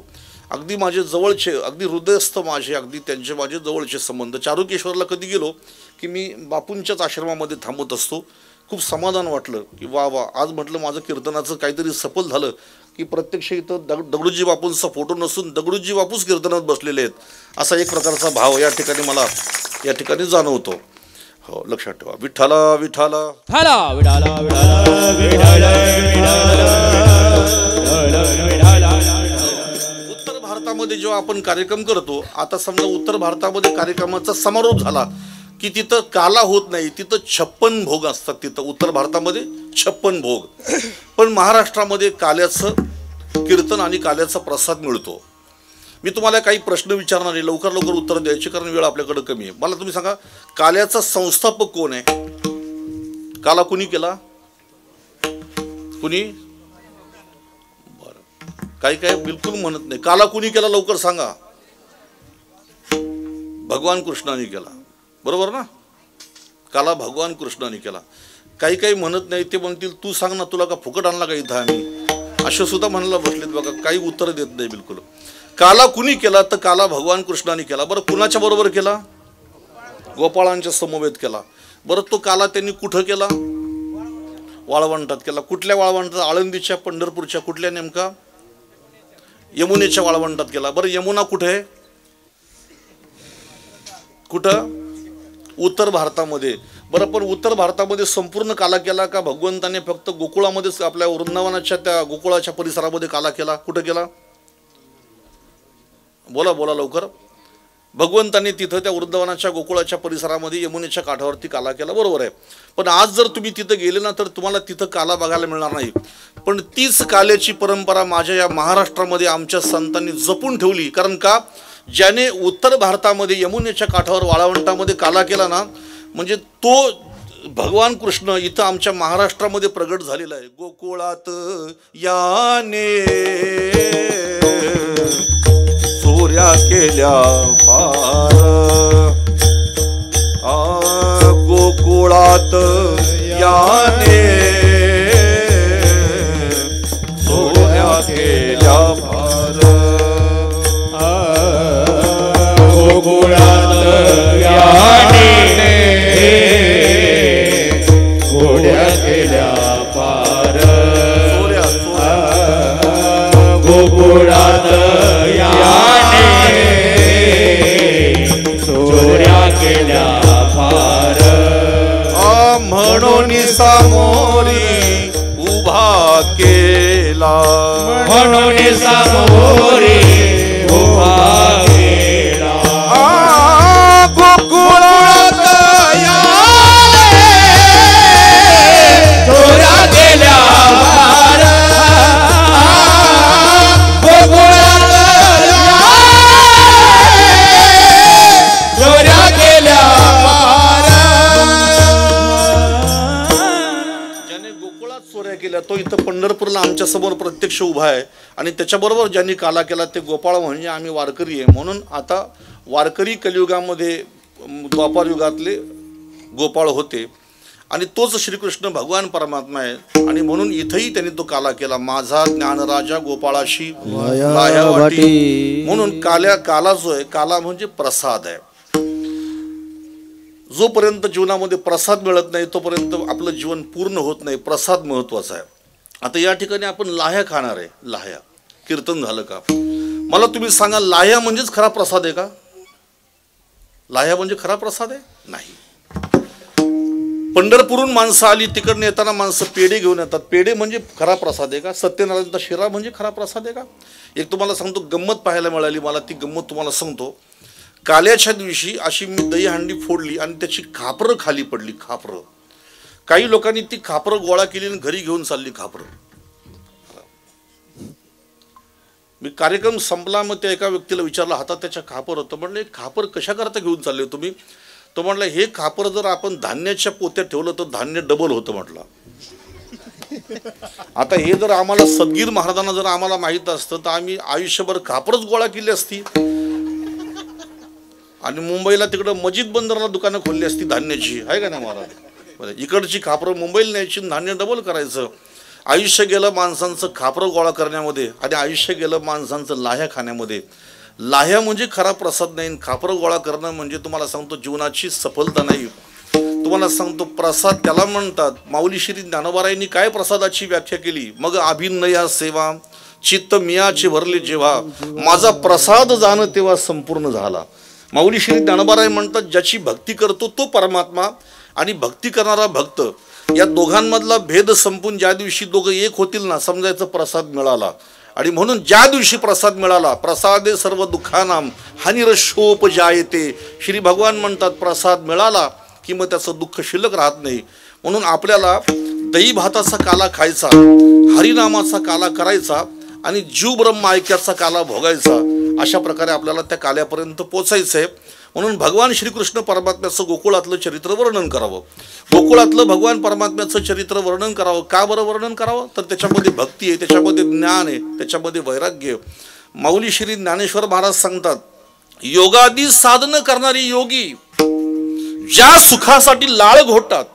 अगदी माझे जवळचे, अगदी हृदयस्थ माझे, अगदी त्यांचे माझे जवळचे संबंध. चारुकेश्वरला कधी गेलो की मी बापूंच्याच आश्रमामध्ये थांबत असतो. खूप समाधान वाटलं की वा वा, आज म्हटलं माझं कीर्तनाचं काहीतरी सफल झालं की प्रत्यक्ष इथं दगडूजी बापूंचा फोटो नसून दगडूजी बापूच कीर्तनात बसलेले आहेत असा एक प्रकारचा भाव या ठिकाणी मला या ठिकाणी जाणवतो. हो, लक्षात ठेवा. विठ्ठला विठ्ठला हला विठाला विठाला विठाला विठाला. उत्तर भारतामध्ये जेव्हा आपण कार्यक्रम करतो, आता समजा उत्तर भारतामध्ये कार्यक्रमाचा समारोप झाला की तिथं काला होत नाही, तिथं 56 भोग असतात. तिथं उत्तर भारतामध्ये 56 भोग. पण महाराष्ट्रामध्ये काल्याचं कीर्तन आणि काल्याचा प्रसाद मिळतो. मी तुम्हाला काही प्रश्न विचारणार आहे, लवकर लवकर उत्तर द्यायचे कारण वेळ आपल्याकडे कमी आहे. मला तुम्ही सांगा, काल्याचा संस्थापक कोण आहे? काला कुणी केला? कुणी? बरं, काही काय बिलकुल म्हणत नाही. काला कुणी केला लवकर सांगा? भगवान कृष्णाने केला. बरोबर ना? काला भगवान कृष्णाने केला. काही काही म्हणत नाही, ते म्हणतील तू सांग ना, तुला का फुकट आणला का इथं आम्ही? असे सुद्धा म्हणायला बसलेत बघा, काही उत्तर देत नाही बिलकुल. काला कुणी केला तर काला भगवान कृष्णाने केला. बरं कुणाच्या बरोबर केला? गोपाळांच्या समवेत केला. बरं तो काला त्यांनी कुठं केला? वाळवंटात केला. कुठल्या वाळवंटात? आळंदीच्या, पंढरपूरच्या, कुठल्या नेमका? यमुनेच्या वाळवंटात केला. बरं यमुना कुठे आहे? कुठं? उत्तर भारतामध्ये. बरं पण उत्तर भारतामध्ये संपूर्ण काला केला का भगवंताने फक्त गोकुळामध्येच, आपल्या वृंदावनाच्या त्या गोकुळाच्या परिसरामध्ये काला केला? कुठं केला? बोला बोला लवकर. भगवंताने तिथं त्या वृंदावनाच्या गोकुळाच्या परिसरामध्ये यमुनेच्या काठावरती काला केला, बरोबर आहे. पण आज जर तुम्ही तिथं गेले ना तर तुम्हाला तिथं काला बघायला मिळणार नाही. पण तीच काल्याची परंपरा माझ्या या महाराष्ट्रामध्ये आमच्या संतांनी जपून ठेवली. कारण का? ज्याने उत्तर भारतामध्ये यमुनेच्या काठावर वाळवंटामध्ये काला केला ना, म्हणजे तो भगवान कृष्ण इथं आमच्या महाराष्ट्रामध्ये प्रगट झालेला आहे. गोकुळात याने चोऱ्या केल्या फार, गोकुळात याने चोऱ्या केल्या फार, गोकुळात याने चोऱ्या केल्या फार, गोकुळात याने चोऱ्या केल्या फार, म्हणून सामोरी उभा केला, म्हणून सामोरी उभा केला, गोकुळात याने चोऱ्या केल्या फार, गोकुळात चोऱ्या केल्या फार. ज्याने गोकुळात चोऱ्या केल्या तो इथं पंढरपूरला आमच्या समोर प्रत्यक्ष उभा आहे. आणि त्याच्याबरोबर ज्यांनी काला केला ते गोपाळ म्हणजे आम्ही वारकरी आहे. म्हणून आता वारकरी कलियुगामध्ये द्वापार युगातले गोपाळ होते आणि तोच श्रीकृष्ण भगवान परमात्मा आहे. आणि म्हणून इथंही त्यांनी तो काला केला. माझा ज्ञानराजा गोपाळाशी लाह्या वाटी. म्हणून काला जो आहे, काला म्हणजे प्रसाद आहे. जोपर्यंत जीवनामध्ये प्रसाद मिळत नाही तोपर्यंत आपलं जीवन पूर्ण होत नाही. प्रसाद महत्वाचा आहे. आता या ठिकाणी आपण लाह्या खाणार आहे. लाह्या कीर्तन झालं का? मला तुम्ही सांगा, लाह्या म्हणजेच खरा प्रसाद आहे का? लाह्या म्हणजे खरा प्रसाद आहे? नाही. पंढरपूरहून माणसं आली, तिकडनं येताना माणसं पेढे घेऊन येतात. पेढे म्हणजे खरा प्रसाद आहे का? सत्यनारायणचा शिरा म्हणजे खरा प्रसाद आहे का? एक तुम्हाला सांगतो, गंमत पाहायला मिळाली मला. ती गंमत तुम्हाला सांगतो. काल्याच्या दिवशी अशी मी दहीहंडी फोडली आणि त्याची खापरं खाली पडली. खापरं, काही लोकांनी ती खापरं गोळा केली आणि घरी घेऊन चालली खापरं. मी कार्यक्रम संपला, मग त्या एका व्यक्तीला विचारलं, हातात त्याच्या खापर होतं. म्हणलं खापर कशा करता घेऊन चालले तुम्ही? तो म्हटलं, हे खापर जर आपण धान्याच्या पोत्यात ठेवलं तर धान्य डबल होतं म्हटलं. आता हे जर आम्हाला सदगीर महाराजांना जर आम्हाला माहीत असतं तर आम्ही आयुष्यभर खापरच गोळा केली असती आणि मुंबईला तिकडं मजीद बंदरला दुकानं खोलली असती धान्याची, आहे का नाही महाराज? इकडची खापरं मुंबईला न्यायची, धान्य डबल करायचं. आयुष्य गेलं माणसांचं खापरं गोळा करण्यामध्ये आणि आयुष्य गेलं माणसांचं लाह्या खाण्यामध्ये. लाह्या म्हणजे खरा प्रसाद नाही. खापरं गोळा करणं म्हणजे तुम्हाला सांगतो जीवनाची सफलता नाही. तुम्हाला सांगतो प्रसाद त्याला म्हणतात. माऊली श्री ज्ञानोबारायांनी काय प्रसादाची व्याख्या केली? मग अभिनया सेवा चित्त मियाचे भरले जेव्हा, माझा प्रसाद जाणं तेव्हा संपूर्ण झाला. माऊली श्री ज्ञानोबाराय म्हणतात, ज्याची भक्ती करतो तो परमात्मा आणि भक्ती करणारा भक्त, या दोघांमधला भेद संपून ज्या दिवशी दोघं एक होतील ना, समजायचं प्रसाद मिळाला. आणि म्हणून ज्या दिवशी प्रसाद मिळाला, प्रसादे सर्व दुःखानाम हानिरशोपजायते, श्री भगवान म्हणतात प्रसाद मिळाला की मग त्याचं दुःख शिल्लक राहत नाही. म्हणून आपल्याला दही भाताचा काला खायचा, हरिनामाचा काला करायचा आणि जीव ब्रह्म ऐक्याचा काला भोगायचा. अशा प्रकारे आपल्याला त्या काल्यापर्यंत पोचायचं आहे. म्हणून भगवान श्रीकृष्ण परमात्म्याचं गोकुळातलं चरित्र वर्णन करावं. गोकुळातलं भगवान परमात्म्याचं चरित्र वर्णन करावं. का बरं वर्णन करावं? तर त्याच्यामध्ये भक्ती आहे, त्याच्यामध्ये ज्ञान आहे, त्याच्यामध्ये वैराग्य. माऊली श्री ज्ञानेश्वर महाराज सांगतात, योगादी साधन करणारी योगी ज्या सुखासाठी लाळ घोटतात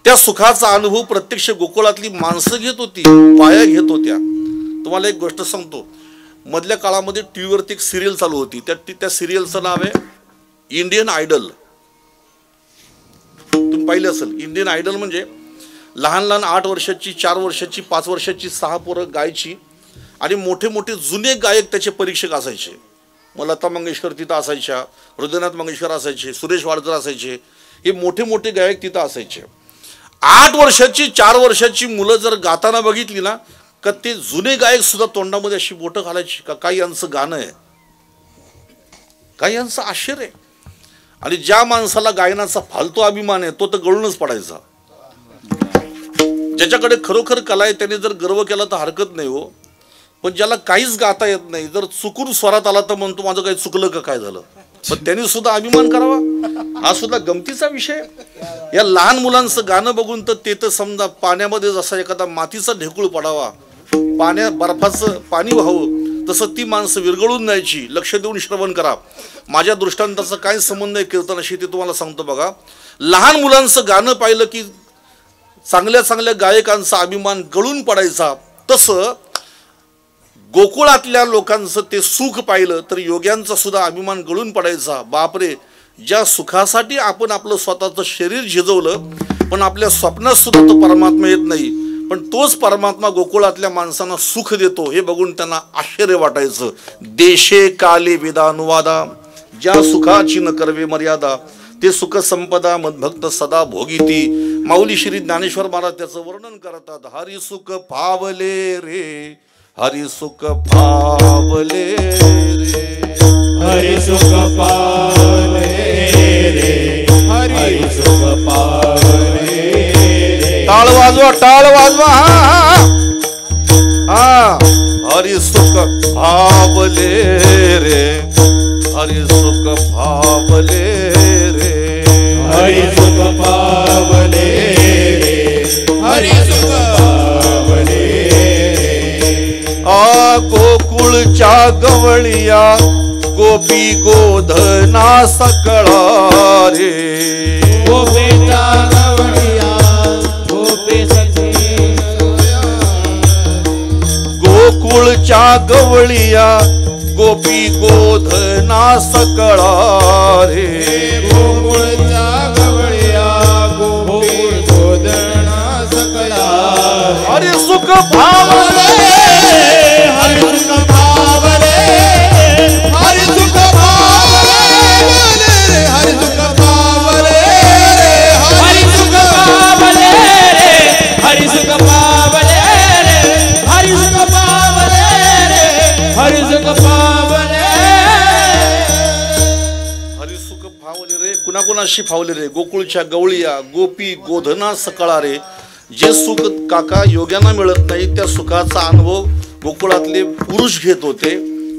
त्या सुखाचा अनुभव प्रत्यक्ष गोकुळातली माणसं घेत होती, पाया घेत होत्या. तुम्हाला एक गोष्ट सांगतो, मधल्या काळामध्ये टी व्हीवरती एक सिरियल चालू होती, त्या सिरियलचं नाव आहे इंडियन आयडल. तुम्ही पाहिले असेल. इंडियन आयडल म्हणजे लहान लहान 8 वर्षाची, 4 वर्षाची, 5 वर्षाची 6 पोरं गायची आणि मोठे मोठे जुने गायक त्याचे परीक्षक असायचे. मग लता मंगेशकर तिथं असायच्या, हृदयनाथ मंगेशकर असायचे, सुरेश वाडकर असायचे. हे मोठे मोठे गायक तिथं असायचे. 8 वर्षाची, 4 वर्षाची मुलं जर गाताना बघितली ना, का ते जुने गायक सुद्धा तोंडामध्ये अशी बोटं घालायची. का काही यांचं गाणं आहे, काही यांचं आश्चर्य आहे. आणि ज्या माणसाला गायनाचा फालतू अभिमान आहे तो तर गळूनच पडायचा. ज्याच्याकडे खरोखर कला आहे त्याने जर गर्व केला तर हरकत नाही हो. पण ज्याला काहीच गाता येत नाही, जर चुकून स्वरात आला तर म्हणतो माझं काही चुकलं का काय झालं. पण त्यांनी सुद्धा अभिमान करावा, हा सुद्धा गमतीचा विषय. या लहान मुलांचं गाणं बघून तर ते तर समजा पाण्यामध्ये जसा एखादा मातीचा ढेकूळ पडावा, बर्फाचं पाणी व्हावं, तसं ती माणसं विरघळून जायची. लक्ष देऊन श्रवण करा. माझ्या दृष्टांताचा काय संबंध आहे कीर्तनाशी ते तुम्हाला सांगतो बघा. लहान मुलांचं गाणं पाहिलं की चांगल्या चांगल्या गायकांचा अभिमान गळून पडायचा. तसं गोकुळातल्या लोकांचं ते सुख पाहिलं तर योग्यांचा सुद्धा अभिमान गळून पडायचा. बापरे, ज्या सुखासाठी आपण आपलं स्वतःचं शरीर झिजवलं, पण आपल्या स्वप्नात सुद्धा तो परमात्मा येत नाही, पण तोच परमात्मा गोकुळातल्या माणसांना सुख देतो हे बघून त्यांना आश्चर्य वाटायचं. देशे काले वेदानुवादा, ज्या सुखाची न करवे मर्यादा, ते सुख संपदा मदभक्त सदा भोगीती. माऊली श्री ज्ञानेश्वर महाराज त्याचं वर्णन करतात. हरी सुख पावले रे, हरी सुख पावले रे, हरी सुख पावले रे, हरी सुख पावले रे. टाळ वाजवा, टाळ वाजवा. हा, हरी सुख पावले रे, हरी सुख पावले रे, हरी सुख पावले रे, हरी सुख पावले रे. गोकुळच्या गवळिया गोपी गोधना सकळा रे, गोपेचा गवळिया गोपे सखी. गोकुळच्या गवळिया गोपी गोधना सकळा रे, गोकुळचा गवळिया गोपी गोधना सकळा. हरी सुख पावले, हरी सुख पावले, हरी सुख पावले, हरी सुख पावले, हरी सुख पावले, हरी सुख पावले, हरी सुख पावले, हरी सुख पावले. हरी सुख फावले रे. कुणाकुणाशी फावले रे? गोकुळच्या गवळिया गोपी गोधना सकळा रे. जे सुख काका योग्यांना मिळत नाही त्या सुखाचा अनुभव गोकुळातले पुरुष घेत होते,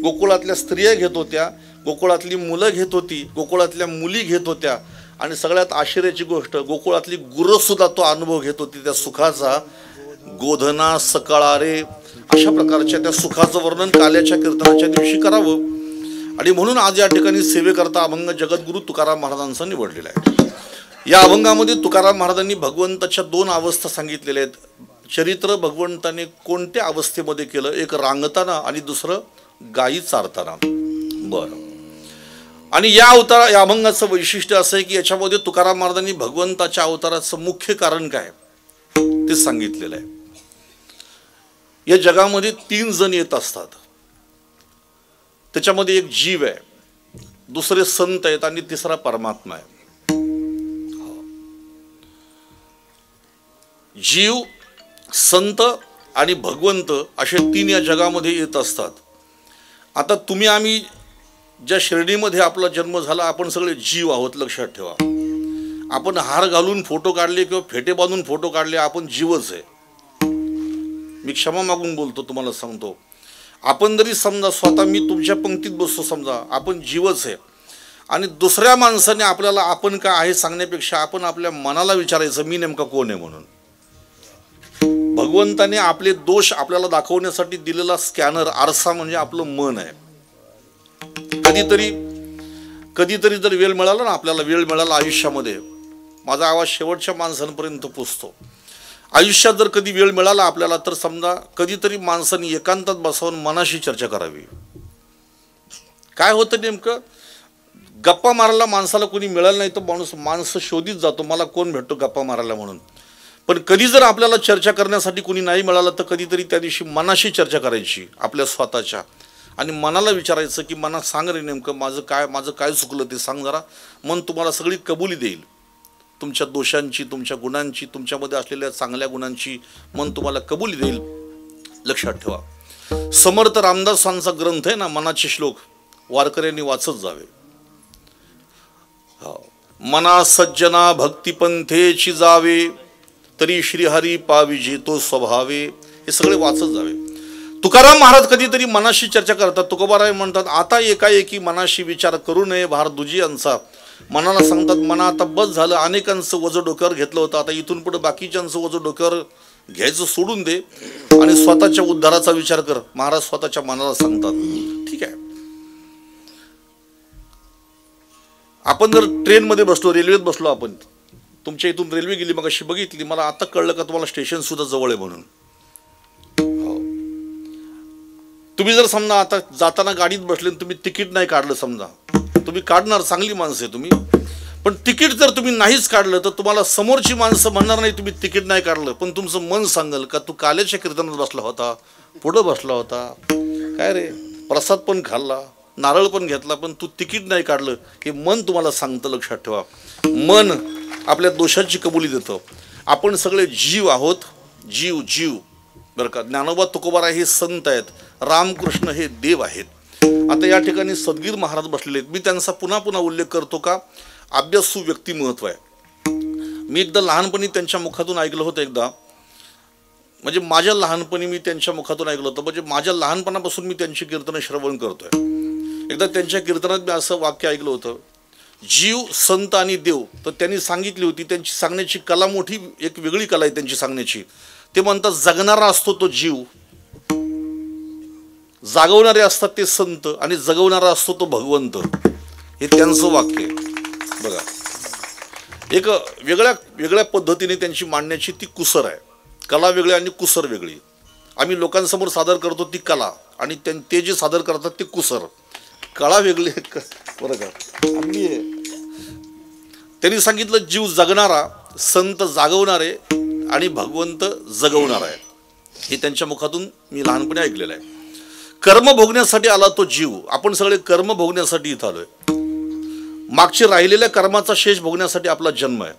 गोकुळातल्या स्त्रिया घेत होत्या, गोकुळातली मुलं घेत होती, गोकुळातल्या मुली घेत होत्या. आणि सगळ्यात आश्चर्याची गोष्ट, गोकुळातली गुरं सुद्धा तो अनुभव घेत होती त्या सुखाचा. गोधना सकळा रे, अशा प्रकारच्या त्या सुखाचं वर्णन काल्याच्या कीर्तनाच्या दिवशी करावं. आणि म्हणून आज या ठिकाणी सेवेकरता अभंग जगद्गुरू तुकाराम महाराजांचा निवडलेला आहे. या अभंगामध्ये तुकाराम महाराजांनी भगवंताच्या 2 अवस्था सांगितलेल्या आहेत. चरित्र भगवंताने कोणत्या अवस्थेमध्ये केलं, एक रांगताना आणि दुसरं गायी चारताना. बरं. आणि या अभंगाचं वैशिष्ट्य असं आहे की याच्यामध्ये तुकाराम महाराजांनी भगवंताच्या अवताराचं मुख्य कारण काय ते सांगितलेलं आहे. या जगामध्ये 3 जण येत असतात. त्याच्यामध्ये एक जीव आहे, दुसरे संत आहेत आणि तिसरा परमात्मा आहे. जीव, संत आणि भगवंत असे 3 या जगामध्ये येत असतात. आता तुम्ही आम्ही ज्या श्रेणीमध्ये आपला जन्म झाला आपण सगळे जीव आहोत, लक्षात ठेवा. आपण हार घालून फोटो काढले किंवा फेटे बांधून फोटो काढले, आपण जीवच आहे. मी क्षमा मागून बोलतो, तुम्हाला सांगतो. आपण जरी समजा स्वतः मी तुमच्या पंक्तीत बसतो, समजा आपण जीवच आहे. आणि दुसऱ्या माणसाने आपल्याला आपण काय आहे सांगण्यापेक्षा आपण आपल्या मनाला विचारायचं मी नेमका कोण आहे म्हणून. भगवंताने आपले दोष आपल्याला दाखवण्यासाठी दिलेला स्कॅनर, आरसा म्हणजे आपलं मन आहे. कधीतरी जर वेळ मिळाला ना, आपल्याला वेळ मिळाला आयुष्यामध्ये, माझा आवाज शेवटच्या माणसांपर्यंत पोचतो. आयुष्यात जर कधी वेळ मिळाला आपल्याला तर समजा कधीतरी माणसाने एकांतात बसावून मनाशी चर्चा करावी. काय होतं नेमकं, गप्पा मारायला माणसाला कोणी मिळालं नाही तर माणसं शोधित जातो, मला कोण भेटतो गप्पा मारायला म्हणून. पण कधी जर आपल्याला चर्चा करण्यासाठी कोणी नाही मिळालं तर कधीतरी त्या दिवशी मनाशी चर्चा करायची आपल्या स्वतःच्या, आणि मनाला विचारायचं की मना सांग रे नेमकं माझं काय चुकलं ते सांग जरा. मन तुम्हाला सगळी कबुली देईल, तुमच्या दोषांची, तुमच्या गुणांची, तुमच्यामध्ये असलेल्या चांगल्या गुणांची मन तुम्हाला कबुली देईल. लक्षात ठेवा, समर्थ रामदासांचा ग्रंथ आहे ना मनाचे श्लोक, वारकऱ्यांनी वाचत जावे. मना सज्जना भक्तिपंथेची जावे, तरी श्रीहरी पाविजे तो स्वभावे. हे सगळे वाचत जावे. तुकाराम महाराज कधीतरी मनाशी चर्चा करतात. तुकोबाराय म्हणतात, आता एकाएकी मनाशी विचार करू नये भार दुजी यांचा. मनाला सांगतात, मना आता बस झालं, अनेकांचं वजं डोक्यावर घेतलं होतं, आता इथून पुढे बाकीच्यांचं वजं डोक्यावर घ्यायचं सोडून दे आणि स्वतःच्या उद्धाराचा विचार कर. महाराज स्वतःच्या मनाला सांगतात. ठीक आहे, आपण जर ट्रेनमध्ये बसलो, रेल्वेत बसलो, आपण तुमच्या इथून रेल्वे गेली मग अशी बघितली, मला आता कळलं का तुम्हाला स्टेशन सुद्धा जवळ आहे म्हणून. तुम्ही जर समजा आता जाताना गाडीत बसले तुम्ही तिकीट नाही काढलं, समजा तुम्ही काढणार, चांगली माणसं आहे तुम्ही, पण तिकीट जर तुम्ही नाहीच काढलं तर तुम्हाला समोरची माणसं म्हणणार नाही तुम्ही तिकीट नाही काढलं, पण तुमचं मन सांगेल का तू काल्याच्या कीर्तनात बसला होता, पुढं बसला होता, काय रे प्रसाद पण खाल्ला, नारळ पण घेतला, पण तू तिकीट नाही काढलं. हे मन तुम्हाला सांगतं. लक्षात ठेवा, मन आपल्या दोषांची कबुली देतं. आपण सगळे जीव आहोत, जीव बरं का. ज्ञानोबा तुकोबाराय हे संत आहेत, रामकृष्ण हे देव आहेत. आता या ठिकाणी सद्गीर महाराज बसलेले आहेत. मी त्यांचा पुन्हा उल्लेख करतो का अभ्यासू व्यक्तिमत्व आहे. मी एकदा लहानपणी त्यांच्या मुखातून ऐकलं होतं, एकदा म्हणजे माझ्या लहानपणी मी त्यांच्या मुखातून ऐकलं होतं, म्हणजे माझ्या लहानपणापासून मी त्यांची कीर्तनं श्रवण करतोय. एकदा त्यांच्या कीर्तनात मी असं वाक्य ऐकलं होतं, जीव, संत आणि देव. तर त्यांनी सांगितली होती, त्यांची सांगण्याची कला मोठी, एक वेगळी कला आहे त्यांची सांगण्याची. ते म्हणतात, जगणारा असतो तो जीव, जागवणारे असतात ते संत, आणि जगवणारा असतो तो भगवंत. हे त्यांचं वाक्य आहे बघा. एक वेगळ्या पद्धतीने त्यांची मांडण्याची ती कुसर आहे. कला वेगळी आणि कुसर वेगळी. आम्ही लोकांसमोर सादर करतो ती कला, आणि ते जे सादर करतात ते कुसर. कला वेगळी बरं का. त्यांनी सांगितलं, जीव जगणारा, संत जागवणारे आणि भगवंत जगवणारा आहे. हे त्यांच्या मुखातून मी लहानपणी ऐकलेलं आहे. कर्म भोगण्यासाठी आला तो जीव. आपण सगळे कर्म भोगण्यासाठी इथं आलोय. मागचे राहिलेल्या कर्माचा शेष भोगण्यासाठी आपला जन्म आहे.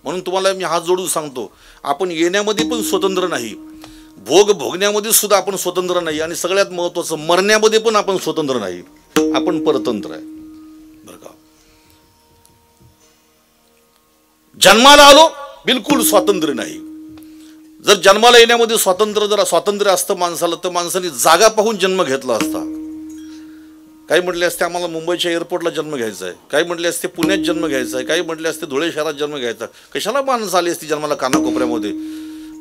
म्हणून तुम्हाला मी हात जोडून सांगतो, आपण येण्यामध्ये पण स्वतंत्र नाही, भोग भोगण्यामध्ये सुद्धा आपण स्वतंत्र नाही, आणि सगळ्यात महत्त्वाचं मरण्यामध्ये पण आपण स्वतंत्र नाही, आपण परतंत्र आहे बरं का. जन्माला आलो बिलकुल स्वातंत्र्य नाही. जर जन्माला येण्यामध्ये स्वातंत्र्य असतं माणसाला, तर माणसाने जागा पाहून जन्म घेतला असता. काही म्हटले असते आम्हाला मुंबईच्या एअरपोर्टला जन्म घ्यायचा आहे, काही म्हटले असते पुण्यात जन्म घ्यायचा आहे, काही म्हटले असते धुळे शहरात जन्म घ्यायचा. कशाला माणसं आली असती जन्माला कानाकोपऱ्यामध्ये.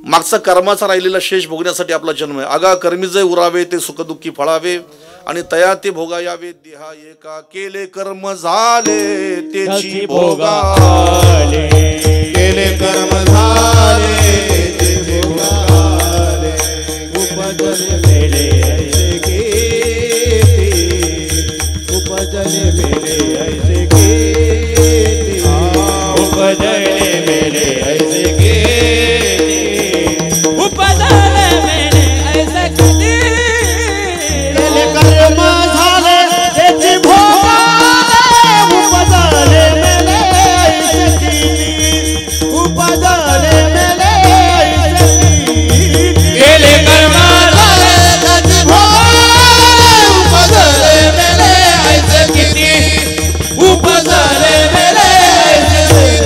मागचा कर्माचा राहिलेला शेष भोगण्यासाठी आपला जन्म आहे. आगा कर्मीजय उरावे ते सुखदुःखी फळावे, आणि तया ते भोगा यावे देहा एका. केले कर्म झाले तेची भोगाले, केले कर्म झाले तेचे भोगाले. उपजन मेले ऐसे केले, उपजन मेले ऐसे केले, उपजन मेले ऐसे केले, उपजन मेले ऐसे केले. केले कर्म झाले तेचे भोगाले, उपजन मेले ऐसे केले, उपजन मेले ऐसे केले. केले कर्म झाले तेचे भोगाले, उपजन मेले ऐसे केले, उपजन मेले ऐसे केले.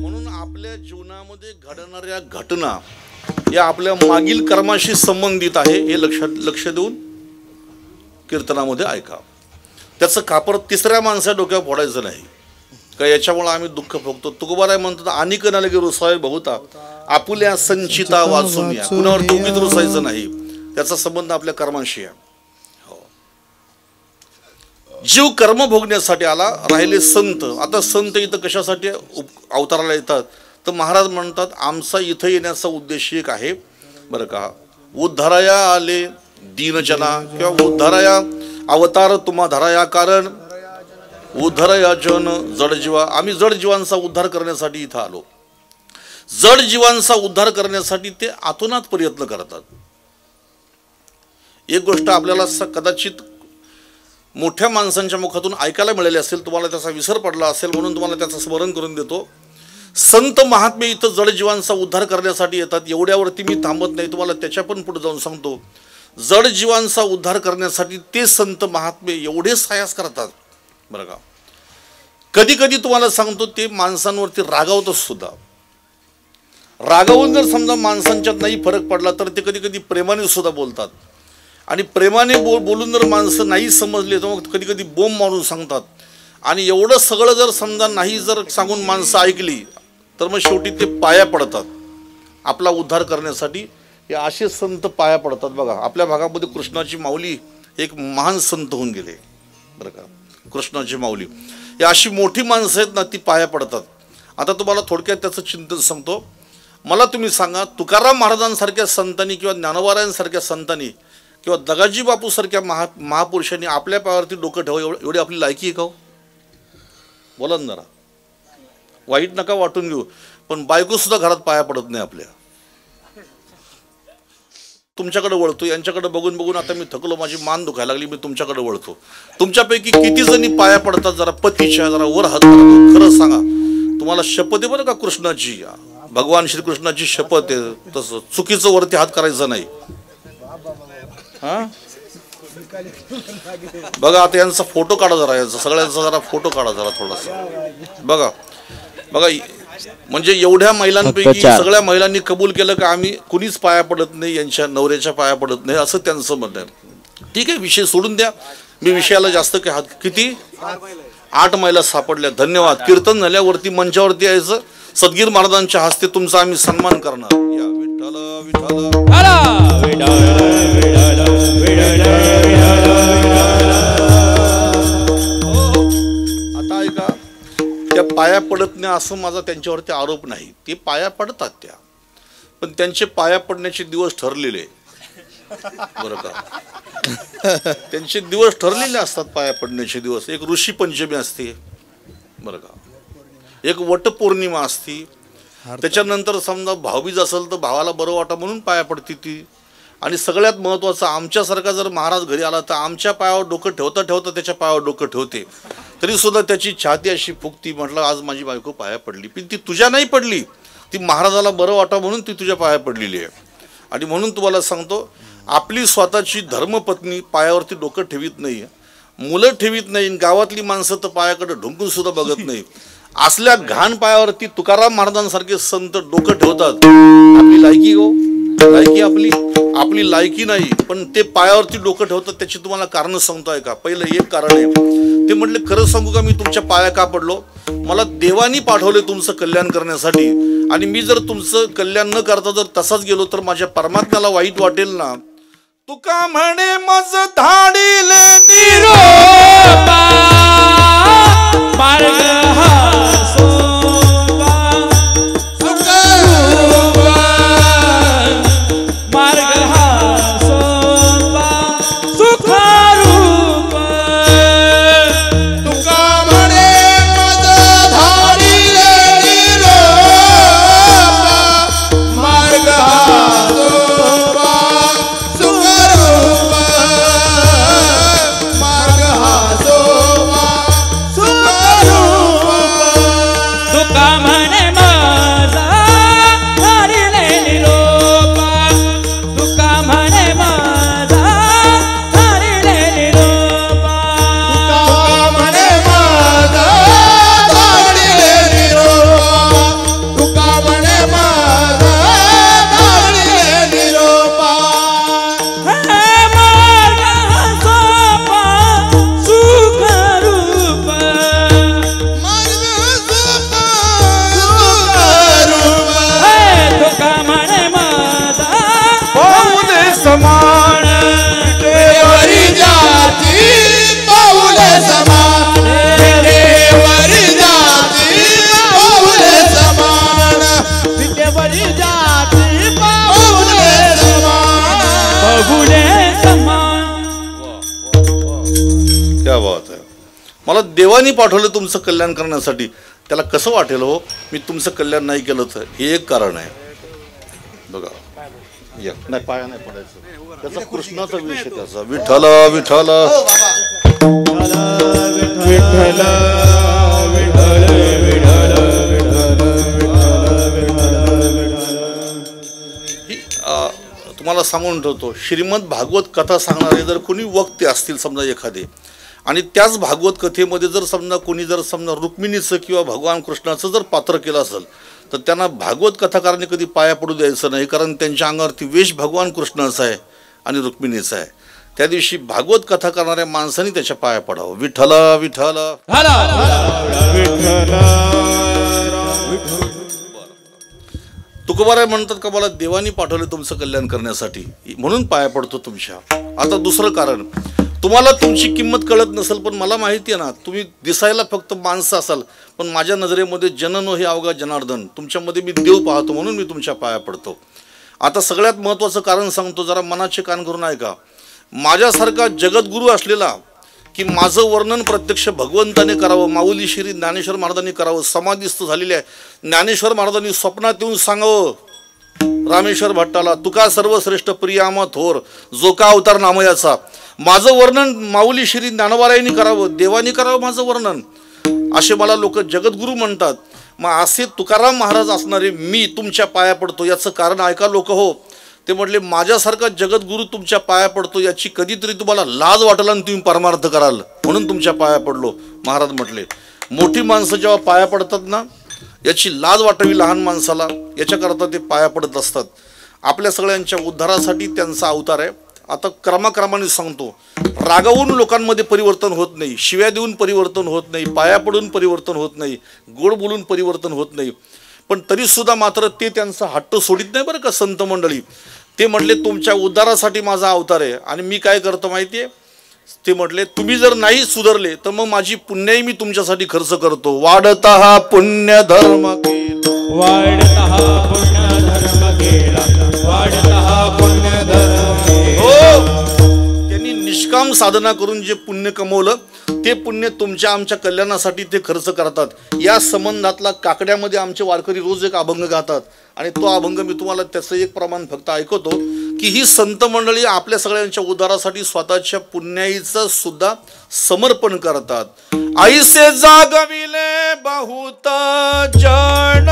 म्हणून आपल्या जीवनामध्ये घडणाऱ्या घटना या आपल्या मागील कर्माशी संबंधित आहे, हे लक्ष देऊन कीर्तनामध्ये ऐका. त्याचं कापड तिसऱ्या माणसा डोक्यावर फोडायचं नाही का याच्यामुळे आम्ही दुःख भोगतो. तुकोबाराय म्हणतात, अनिक न लगे रुसावे बहुता, आपुल्या संचिता वाचून या. कुणावर उगीच रुसायचं नाही, त्याचा संबंध आपल्या कर्माशी आहे. जीव कर्म भोगण्यासाठी आला. राहिले संत. आता संत इथं कशासाठी अवताराला येतात तर महाराज म्हणतात आमचा इथं येण्याचा उद्देश एक आहे बरं का. उद्धाराया आले दीनजना किंवा उद्धाराया अवतार तुम्हा धराया कारण उद्धाराया जन जडजीवा. आम्ही जडजीवांचा उद्धार करण्यासाठी इथं आलो. जड जीवांचा उद्धार करण्यासाठी ते आतोनात प्रयत्न करतात. एक गोष्ट आपल्याला कदाचित मोठ्या माणसांच्या मुखातून ऐकायला मिळाली असेल, तुम्हाला त्याचा विसर पडला असेल म्हणून तुम्हाला त्याचं स्मरण करून देतो. संत महात्मे इथं जड जीवांचा उद्धार करण्यासाठी येतात. एवढ्यावरती मी थांबत नाही, तुम्हाला त्याच्या पण पुढे जाऊन सांगतो. जड जीवांचा उद्धार करण्यासाठी ते संत महात्मे एवढे सायास करतात बरं का. कधी कधी तुम्हाला सांगतो ते माणसांवरती रागावतच सुद्धा. रागावून जर समजा माणसांच्यात नाही फरक पडला तर ते कधी कधी प्रेमाने सुद्धा बोलतात. आणि प्रेमाने बोलून जर माणसं नाही समजले तर मग कधी कधी बोंब मारून सांगतात. आणि एवढं सगळं जर समजा नाही जर सांगून माणसं ऐकली तर मग शेवटी ते पाया पडतात आपला उद्धार करण्यासाठी. हे असे संत पाया पडतात बघा. आपल्या भागामध्ये कृष्णाची माऊली एक महान संत होऊन गेले बरं का. कृष्णाची माऊली ही अशी मोठी माणसं आहेत ना, ती पाया पडतात. आता तुम्हाला थोडक्यात त्याचं चिंतन सांगतो. मला तुम्ही सांगा, तुकाराम महाराजांसारख्या संतांनी किंवा ज्ञानोबारायांसारख्या संतांनी किंवा दगाजी बापूसारख्या महापुरुषांनी आपल्या पायावरती डोकं ठेवा एवढी आपली लायकी आहे का? बोला ना जरा. वाईट नका वाटून घेऊ, पण बायको सुद्धा घरात पाया पडत नाही आपल्या. तुमच्याकडे वळतो. यांच्याकडे बघून बघून आता मी थकलो, माझी मान दुखायला लागली. मी तुमच्याकडे वळतो. तुमच्यापैकी किती जणी पाया पडतात जरा पतीच्या, जरा वर हात करा. खरं सांगा, तुम्हाला शपथ आहे बरं का कृष्णाची, भगवान श्रीकृष्णाची शपथ आहे. तसं चुकीचं वरती हात करायचं नाही. हा बघा आता यांचा फोटो काढा जरा, यांचा सगळ्यांचा जरा फोटो काढा जरा थोडासा. बघा बघा, म्हणजे एवढ्या महिलांपैकी सगळ्या महिलांनी कबूल केलं का आम्ही कुणीच पाया पडत नाही, यांच्या नवऱ्याच्या पाया पडत नाही, असं त्यांचं म्हणणं आहे. ठीक आहे, विषय सोडून द्या. मी विषयाला जास्त काय हात. किती 8 महिला सापडल्या. धन्यवाद. कीर्तन झाल्यावरती मंचावरती यायचं. सद्गीर महाराजांच्या हस्ते तुमचा आम्ही सन्मान करणार. या विठ्ठल विठ्ठल आता ऐका, त्या पाया पडत नाही असं माझा त्यांच्यावरती आरोप नाही. ते पाया पडतात त्या, पण त्यांचे पाया पडण्याचे दिवस ठरलेले बरं का. त्यांचे दिवस ठरलेले असतात पाया पडण्याचे दिवस. एक ऋषी पंचमी असते बरं का, एक वटपौर्णिमा असती. त्याच्यानंतर समजा भाऊबीज असेल तर भावाला बरं वाटा म्हणून पाया पडती ती. आणि सगळ्यात महत्त्वाचं, आमच्यासारखा जर महाराज घरी आला तर आमच्या पायावर डोकं ठेवता ठेवता त्याच्या पायावर डोकं ठेवते, तरीसुद्धा त्याची छाती अशी फुगती. म्हटलं आज माझी बायको पाया पडली, पण ती तुझ्या नाही पडली, ती महाराजाला बरं वाटा म्हणून ती तुझ्या पाया पडलेली आहे. आणि म्हणून तुम्हाला सांगतो, आपली स्वतःची धर्मपत्नी पायावरती डोकं ठेवीत नाही, मुलं ठेवीत नाही, गावातली माणसं तर पायाकडे ढुंकून सुद्धा बघत नाही. असल्या घाण पायावरती तुकाराम महाराजांसारखे संत डोकं ठेवतात. आपली लायकी हो, लायकी आपली लायकी नाही, पण ते पायावरती डोकं ठेवतात. त्याची तुम्हाला कारण सांगतोय का? पहिलं एक कारण आहे, ते म्हटले खरं सांगू का, मी तुमच्या पाया का पडलो? मला देवानी पाठवले तुमचं कल्याण करण्यासाठी, आणि मी जर तुमचं कल्याण न करता जर तसाच गेलो तर माझ्या परमात्म्याला वाईट वाटेल ना. तुका म्हणे मज धाडिले निरोपा मार्ग हा सोपा सुखरूपा, मार्ग हा सोपा सुखरूपा. तुका म्हणे मज धाडिले निरोपा, मार्ग हा सोपा सुखरूपा, मार्ग हा सोपा सुखरूपा. मला देवानी पाठवलं तुमचं कल्याण करण्यासाठी, त्याला कसं वाटेल हो मी तुमचं कल्याण नाही केलं तर? हे एक कारण आहे बघा. या नाही, पाया नाही पडायचं, त्याचा कृष्णाचा विषय त्याचा. विठ्ठल विठ्ठल तुम्हाला सांगून ठेवतो, श्रीमद भागवत कथा सांगणारे जर कोणी वक्ते असतील समजा एखादे, आणि त्याच भागवत कथेमध्ये जर समजा रुक्मिणीचं किंवा भगवान कृष्णाचं जर पात्र केलं असेल तर त्यांना भागवत कथाकारांनी कधी पाया पडू द्यायचं नाही, कारण त्यांच्या अंगावरती वेश भगवान कृष्णाचा आहे आणि रुक्मिणीचा आहे. त्या दिवशी भागवत कथा करणाऱ्या माणसांनी त्याच्या पाया पडावं. विठ्ठल विठ्ठल. तुकोबाराय म्हणतात का मला देवानी पाठवले तुमचं कल्याण करण्यासाठी, म्हणून पाया पडतो तुमच्या. आता दुसरं कारण, तुम्हाला तुमची किंमत कळत नसेल, पण मला माहिती आहे ना, तुम्ही दिसायला फक्त माणसं असाल, पण माझ्या नजरेमध्ये जननो हे अवघा जनार्दन, तुमच्यामध्ये मी देव पाहतो, म्हणून मी तुमच्या पाया पडतो. आता सगळ्यात महत्त्वाचं कारण सांगतो, जरा मनाचे कान करून ऐका. माझ्यासारखा जगद्गुरू असलेला की माझं वर्णन प्रत्यक्ष भगवंताने करावं, माऊली श्री ज्ञानेश्वर महाराजांनी करावं, समाधीस्थ झालेले आहे ज्ञानेश्वर महाराजांनी स्वप्नात येऊन सांगावं रामेश्वर भट्टाला, तुका सर्वश्रेष्ठ प्रियामा थोर जो का अवतार नामयाचा. माझं वर्णन माऊली श्री ज्ञानोबारायांनी करावं, देवानी करावं माझं वर्णन, असे मला लोक जगद्गुरू म्हणतात. मग असे तुकाराम महाराज असणारे मी तुमच्या पाया पडतो, याचं कारण ऐका लोक हो. ते म्हटले माझ्यासारखा जगद्गुरू तुमच्या पाया पडतो, याची कधीतरी तुम्हाला लाज वाटेल आणि तुम्ही परमार्थ कराल, म्हणून तुमच्या पाया पडलो. महाराज म्हटले मोठी माणसं जेव्हा पाया पडतात ना, याची लाज वाटावी लहान माणसाला, याच्याकरता ते पाया पडत असतात. आपल्या सगळ्यांच्या उद्धारासाठी त्यांचा अवतार आहे. आता क्रमाक्रमाने सांगतो, रागावून लोकांमध्ये परिवर्तन होत नाही, शिव्या देऊन परिवर्तन होत नाही, पाया पडून परिवर्तन होत नाही, गोड बोलून परिवर्तन होत नाही. पण तरीसुद्धा मात्र ते त्यांचा हट्ट सोडित नाही बरं का संत मंडळी. ते म्हटले तुमच्या उद्धारासाठी माझा अवतार आहे, आणि मी काय करतो माहिती आहे, ते म्हटले तुम्ही जर नाही सुधारले तर मग माझी पुण्याई मी तुमच्यासाठी खर्च करतो. वाढता हा पुण्य धर्म वाढता पुण्य धर्म केला, वाढता पुण्य धर्म. त्यांनी निष्काम साधना करून जे पुण्य कमवलं ते पुण्य तुमच्या आमच्या कल्याणासाठी ते खर्च करतात. या संबंधातला काकड्यामध्ये आमचे वारकरी रोज एक अभंग गातात, आणि तो अभंग मी तुम्हाला त्याचं एक प्रमाण फक्त ऐकवतो की ही संत मंडळी आपल्या सगळ्यांच्या उद्धारासाठी स्वतःच्या पुण्याईचं सुद्धा समर्पण करतात. ऐसे जागविले बहुत जन,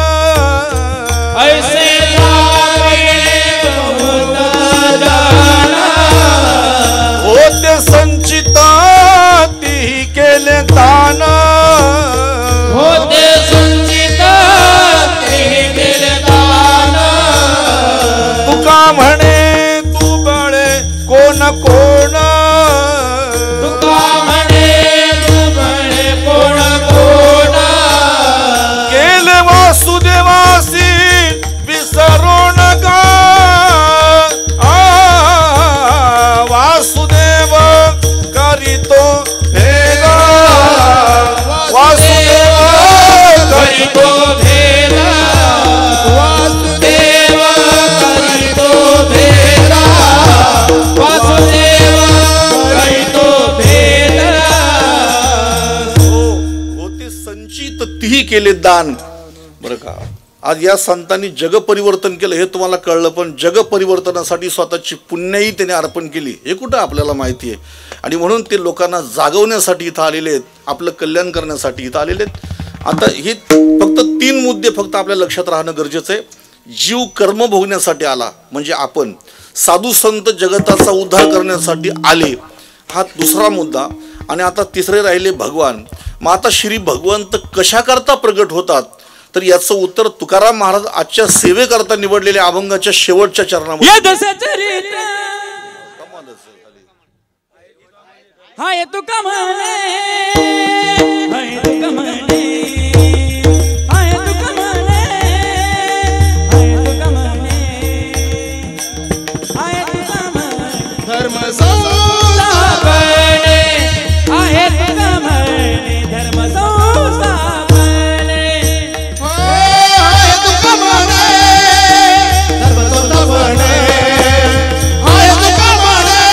ऐसे जागविले बहुत जन, होते संचिता ती केले दान, होते संचिता ती केले दान. तुका म्हणे तू बळे कोण कोण, तुका म्हणे तू बळे कोण कोण, केले वासुदेवासी विसरून गा. वासुदेव करीतो भेदा, वासुदेव करीतो भेदा, वासुदेव करीतो भेदा, वासुदेव करीतो भेदा. होते संचित तीही केले दान. बरं का, आज या संतांनी जग परिवर्तन केलं हे तुम्हाला कळलं, पण जग परिवर्तनासाठी स्वतःची पुण्याई त्याने अर्पण केली हे कुठं आपल्याला माहिती आहे. आणि म्हणून ते लोकांना जागवण्यासाठी इथं आलेले आहेत, आपलं कल्याण करण्यासाठी इथं आलेले आहेत. आता हे फक्त 3 मुद्दे फक्त आपल्या लक्षात राहणं गरजेचं आहे. जीव कर्म भोगण्यासाठी आला म्हणजे आपण, साधू संत जगताचा उद्धार करण्यासाठी आले, हा दुसरा मुद्दा. आणि आता तिसरे राहिले भगवान. मग आता श्री भगवंत कशाकरता प्रगट होतात, तर याचं उत्तर तुकाराम महाराज आजच्या सेवेकरता निवडलेल्या अभंगाच्या शेवटच्या चरणामध्ये. हाय तुका म्हणे, हाय तुका म्हणे, हाय तुका म्हणे, हाय तुका म्हणे, हाय तुका म्हणे, धर्म संस्थापने, हाय तुका म्हणे, धर्म संस्थापने, हाय तुका म्हणे, धर्म संस्थापने, हाय तुका म्हणे,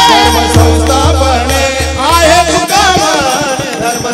धर्म संस्थापने, आहे तुका म्हणे, धर्म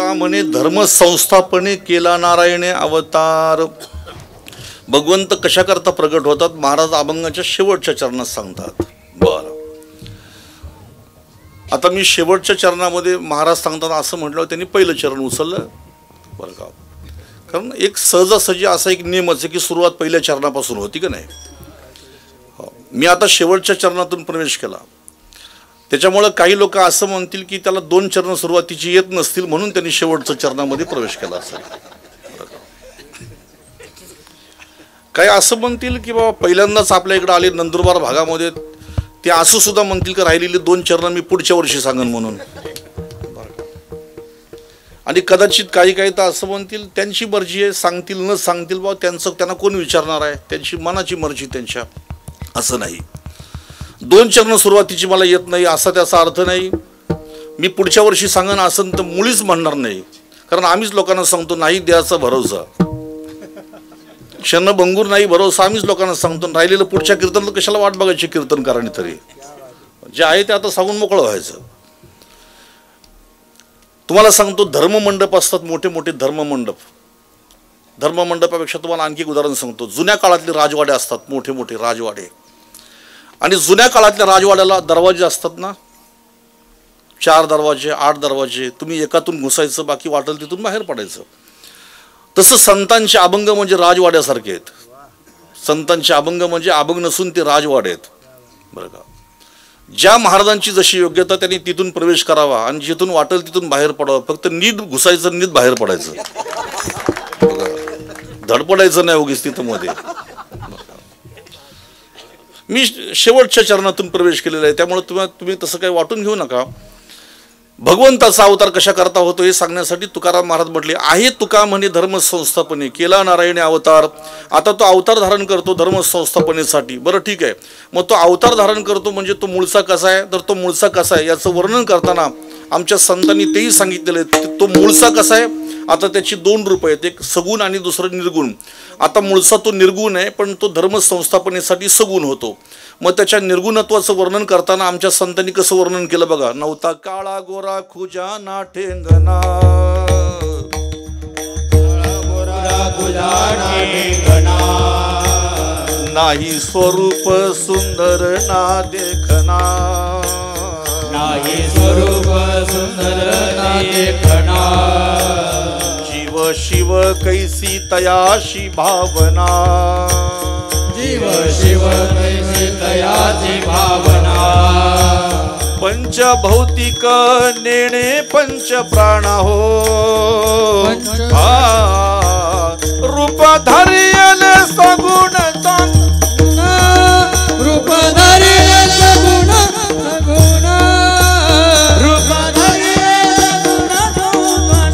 तुका म्हणे धर्म संस्थापने केला नारायणे अवतार. भगवंत कशा करता प्रगट होतात महाराज अभंगाच्या शेवटच्या चरणात सांगतात. बरं, आता मी शेवटच्या चरणामध्ये महाराज सांगताना असं म्हटलं त्यांनी पहिलं चरण उचललं बरं का. कारण एक सहजासहजी असा एक नियमच आहे की सुरुवात पहिल्या चरणापासून होती का नाही. मी आता शेवटच्या चरणातून प्रवेश केला, त्याच्यामुळं काही लोक असं म्हणतील की त्याला 2 चरण सुरुवातीची येत नसतील म्हणून त्यांनी शेवटच्या चरणामध्ये प्रवेश केला असेल. काही असं म्हणतील की बाबा पहिल्यांदाच आपल्या इकडे आले नंदुरबार भागामध्ये, ते असं सुद्धा म्हणतील की राहिलेली 2 चरण मी पुढच्या वर्षी सांगेन म्हणून. आणि कदाचित काही तर असं म्हणतील त्यांची मर्जी आहे, सांगतील न सांगतील बाबा त्यांना कोण विचारणार आहे, त्यांची मनाची मर्जी त्यांच्या. असं नाही 2 चरण सुरुवातीची मला येत नाही असा त्याचा अर्थ नाही. मी पुढच्या वर्षी सांगन असं तर मुळीच म्हणणार नाही, कारण आम्हीच लोकांना सांगतो नाही द्यायचा भरोसा, क्षणभंगूर नाही भरोसा आम्हीच लोकांना सांगतो. राहिलेलं पुढच्या कीर्तनाला कशाला वाट बघायची कीर्तनकारांनी, तरी जे आहे ते आता सांगून मोकळं व्हायचं. तुम्हाला सांगतो धर्ममंडप असतात, मोठे मोठे धर्ममंडप. धर्ममंडपापेक्षा तुम्हाला आणखी एक उदाहरण सांगतो. जुन्या काळातले राजवाडे असतात, मोठे मोठे राजवाडे. आणि जुन्या काळातल्या राजवाड्याला दरवाजे असतात ना, 4 दरवाजे 8 दरवाजे, तुम्ही एकातून घुसायचं बाकी वाटेल तिथून बाहेर पडायचं. तसं संतांचे अभंग म्हणजे राजवाड्यासारखे आहेत. संतांचे अभंग म्हणजे अभंग नसून ते राजवाडे आहेत बरं का. ज्या महाराजांची जशी योग्यता त्यांनी तिथून प्रवेश करावा आणि जिथून वाटेल तिथून बाहेर पडावं. फक्त नीट घुसायचं नीट बाहेर पडायचं, धडपडायचं नाही उगीच तिथं मध्ये. मी शेवटच्या चरणातून प्रवेश केलेला आहे, त्यामुळे तुम्ही तसं काही वाटून घेऊ नका. भगवंताचा अवतार कशा करता होतो हे सांगण्यासाठी तुकाराम महाराज म्हटले आहे तुका म्हणे धर्म संस्थापने केला नारायणे अवतार. आता तो अवतार धारण करतो धर्म संस्थापनेसाठी. बरं ठीक आहे, मग तो अवतार धारण करतो म्हणजे तो मूळचा कसा आहे, तर तो मूळचा कसा आहे याचं वर्णन करताना आमच्या संतांनी तेही सांगितलेलं आहे. तो मूळचा कसा आहे, आता त्याची 2 रूप आहेत, एक सगुण आणि दुसरं निर्गुण. आता मूळचा तो निर्गुण आहे, पण तो धर्म संस्थापनेसाठी सगुण होतो. मग त्याच्या निर्गुणत्वाचं वर्णन करताना आमच्या संतांनी कसं वर्णन केलं बघा. नव्हता काळा गोरा खुजा ना ठेंगणा, नाही स्वरूप सुंदर ना देखना, नाही स्वरूप सुंदर ना देखना, जीव शिव कैसी तयाशी भावना, जीव शिव कैसी तयाची भावना, पंचभौतिक नेणे पंच प्राण हो, रूप धरियल सगुण रूप धरियल सगुण रूप धरियल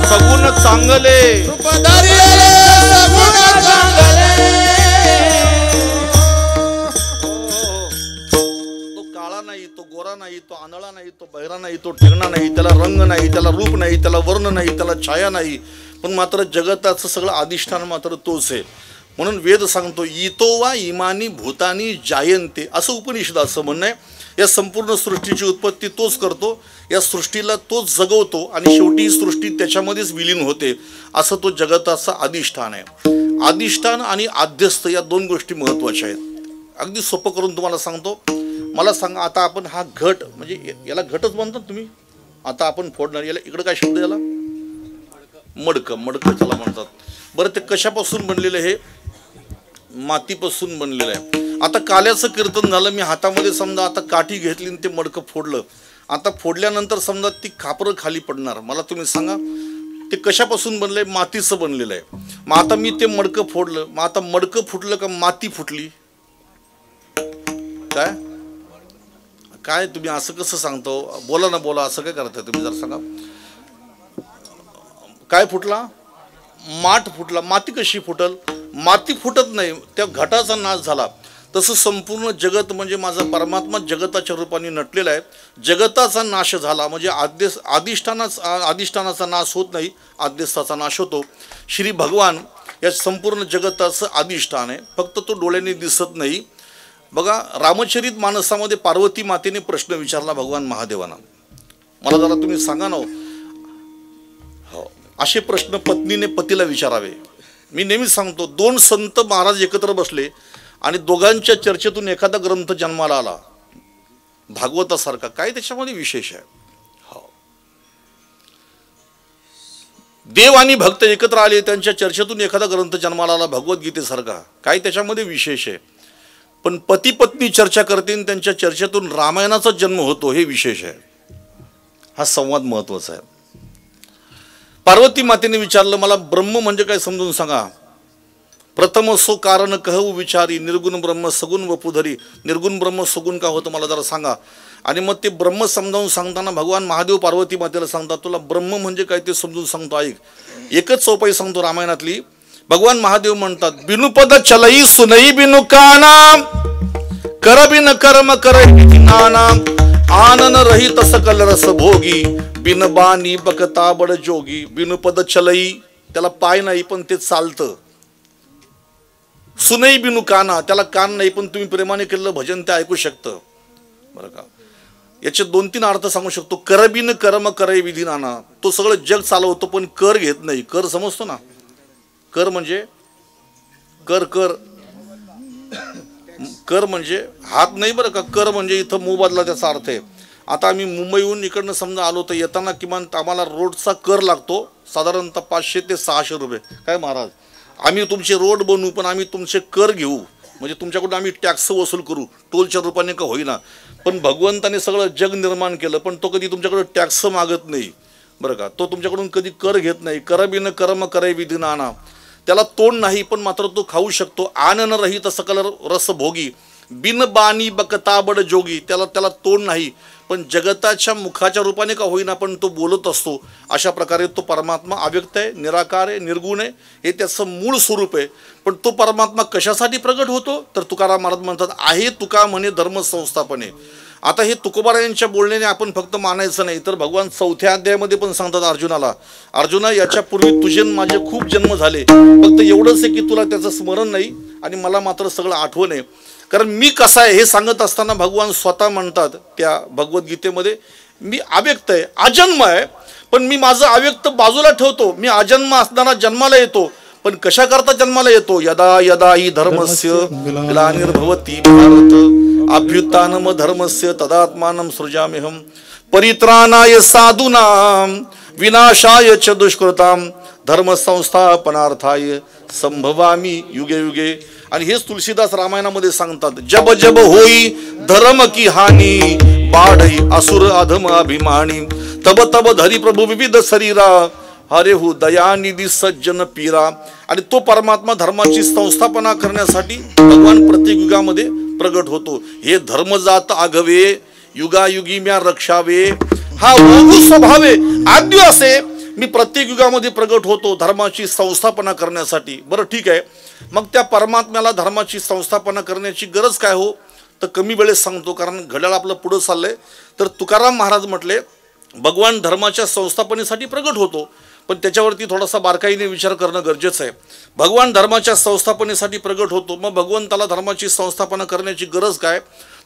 सगुण चांगले, रूप धरियल सगुण चांगले. तो काळा नाही, तो गोरा नाही, तो आंधळा नाही, तो बहिरा नाही, तो ठेंगणा नाही, त्याला रंग नाही, त्याला रूप नाही, त्याला वर्ण नाही, त्याला छाया नाही, पण मात्र जगताचं सगळं अधिष्ठान मात्र तोच आहे. म्हणून वेद सांगतो इतो वा इमानी भूतानी जायंते, असं उपनिषदाचं म्हणणं आहे. या संपूर्ण सृष्टीची उत्पत्ती तोच करतो, या सृष्टीला तोच जगवतो आणि शेवटी ही सृष्टी त्याच्यामध्येच विलीन होते. असं तो जगताचा अधिष्ठान आहे. अधिष्ठान आणि आद्यस्थ या 2 गोष्टी महत्त्वाच्या आहेत. अगदी सोपं करून तुम्हाला सांगतो. मला सांगा आता आपण हा घट म्हणजे याला घटच म्हणतात तुम्ही, आता आपण फोडणार याला इकडं काय शब्द याला मडकं, मडकं त्याला म्हणतात. बरं ते कशापासून बनलेलं आहे, मातीपासून बनलेलं आहे. आता काल्याचं कीर्तन झालं, मी हातामध्ये समजा आता काठी घेतली आणि ते मडकं फोडलं. आता फोडल्यानंतर समजा ती खापरं खाली पडणार. मला तुम्ही सांगा ते कशापासून बनलं आहे, मातीचं बनलेलं आहे. मग आता मी ते मडकं फोडलं, मग आता मडकं फुटलं का माती फुटली, काय काय तुम्ही असं कसं सांगतो, बोला ना बोला, असं काय करताय तुम्ही जरा सांगा. काय फुटला, माठ फुटला. माती कशी फुटल, माती फुटत नाही, त्या घटाचा नाश झाला. तसं संपूर्ण जगत म्हणजे माझा परमात्मा जगताच्या रूपाने नटलेला आहे. जगताचा नाश झाला म्हणजे अधिष्ठानाचा नाश होत नाही, आद्यस्थाचा नाश होतो. श्री भगवान या संपूर्ण जगताचं अधिष्ठान आहे, फक्त तो डोळ्याने दिसत नाही. बघा रामचरित मानसामध्ये पार्वती मातेने प्रश्न विचारला भगवान महादेवांना. मला जरा तुम्ही सांगा ना हो, असे प्रश्न पत्नीने पतीला विचारावे. मी नेहमीच सांगतो, दोन संत महाराज एकत्र बसले आणि दोघांच्या चर्चेतून एखादा ग्रंथ जन्माला आला भागवतासारखा, काय त्याच्यामध्ये विशेष आहे? हो, देव आणि भक्त एकत्र आले, त्यांच्या चर्चेतून एखादा ग्रंथ जन्माला आला भगवद्गीतेसारखा, काय त्याच्यामध्ये विशेष आहे? पण पती पत्नी चर्चा करतील, त्यांच्या चर्चेतून रामायणाचा जन्म होतो, हे विशेष आहे. हा संवाद महत्वाचा आहे. पार्वती मातेने विचारलं, मला ब्रह्म म्हणजे काय समजून सांगा. प्रथम सो कारण कहू विचारी, निर्गुण ब्रह्म सगुण वपुधरी. निर्गुण ब्रह्म सगुण का होतं मला जरा सांगा. आणि मग ते ब्रह्म समजावून सांगताना भगवान महादेव पार्वती मातेला सांगतात, तुला ब्रह्म म्हणजे काय ते समजून सांगतो, ऐक. एकच चौपाई सांगतो रामायणातली. भगवान महादेव म्हणतात, बिनुपद चलई सुनई बिनु काना, कर बिन कर्म कर नाना, आनन रहित सकल रस भोगी, बिन बानी बकता बड जोगी. बिनुपद चलई, त्याला पाय नाही पण ते चालतं. सुनई बिनु काना, त्याला कान नाही पण तुम्ही प्रेमाने केलेलं भजन ते ऐकू शकतं, बरं का. याचे 2-3 अर्थ सांगू शकतो. करबिन कर्म करे विधी नाना, तो सगळं जग चालवतो पण कर घेत नाही. कर समजतो ना, कर म्हणजे कर कर कर म्हणजे हात नाही बरं का. कर म्हणजे इथं मोबदला त्याचा अर्थ आहे. आता आम्ही मुंबईहून इकडनं समजा आलो तर येताना किमान आम्हाला रोडचा कर लागतो साधारणतः 500 ते 600 रुपये. काय महाराज, आम्ही तुमचे रोड बनवू पण आम्ही तुमचे कर घेऊ, म्हणजे तुमच्याकडून आम्ही टॅक्स वसूल करू, टोलच्या रूपाने का होईना. पण भगवंताने सगळं जग निर्माण केलं पण तो कधी तुमच्याकडे टॅक्स मागत नाही, बरं का. तो तुमच्याकडून कधी कर घेत नाही. करबिन कर्म करे विधी नाना, त्याला तोंड नाही पण मात्र तो खाऊ शकतो. आनन रहित सकल रस भोगी, बिन बानी बकता बड जोगी, त्याला तोंड नाही पण जगताच्या मुखाच्या रूपाने का होईना पण तो बोलत असतो. अशा प्रकारे तो परमात्मा अव्यक्त आहे, निराकार आहे, निर्गुण आहे, हे त्याचं मूळ स्वरूप आहे. पण तो परमात्मा कशासाठी प्रगट होतो तर तुकाराम महाराज म्हणतात, आहे तुका म्हणे धर्म संस्थापने. आता हे तुकोबारायांच्या बोलण्याने आपण फक्त मानायचं नाही, तर भगवान 4थ्या अध्यायामध्ये पण सांगतात अर्जुनाला, अर्जुना याच्यापूर्वी तुझे माझे खूप जन्म झाले, फक्त एवढंच आहे की तुला त्याचं स्मरण नाही आणि मला मात्र सगळं आठवण आहे. कारण मी कसा आहे हे सांगत असताना भगवान स्वतः म्हणतात त्या भगवद्गीतेमध्ये, मी अव्यक्त आहे, अजन्म आहे, पण मी माझं अव्यक्त बाजूला ठेवतो. मी अजन्म असताना जन्माला येतो, पण कशा करता जन्माला येतो? यदा यदा हि धर्मस्य ग्लानिर्भवति भारत अभ्युत्थानम धर्मस्य तदात्मानं सृजाम्यहं परित्राणाय साधूनां विनाशाय च दुष्कृतां धर्म संस्थापनार्थाय संभवामी युगे युगे. आणि हेच तुलसीदास रामायणामध्ये सांगतात, जब जब होई धर्म की हानी बाढई असुर अधम अभिमानी तब तब धरी प्रभु विविध शरीरा हरे हो दयानिधी सज्जन पीरा. आणि तो परमात्मा धर्माची संस्थापना करण्यासाठी भगवान प्रत्येक युगामध्ये प्रगट होतो. हे धर्मजात आघवे युगायुगी म्या रक्षावे, हा ओघू स्वभावे आद्य असे मी प्रत्येक युगामध्ये प्रगट होतो धर्माची संस्थापना करण्यासाठी. बरं ठीक आहे, मग त्या परमात्म्याला धर्माची संस्थापना करण्याची गरज काय हो? तर कमी वेळेत सांगतो कारण घड्याळ आपलं पुढं चाललंय. तर तुकाराम महाराज म्हटले, भगवान धर्माच्या संस्थापनेसाठी प्रगट होतो, पण त्याच्यावरती थोडासा बारकाईने विचार करणं गरजेचं आहे. भगवान धर्माच्या संस्थापनेसाठी प्रगट होतो, मग भगवंताला धर्माची संस्थापना करण्याची गरज काय?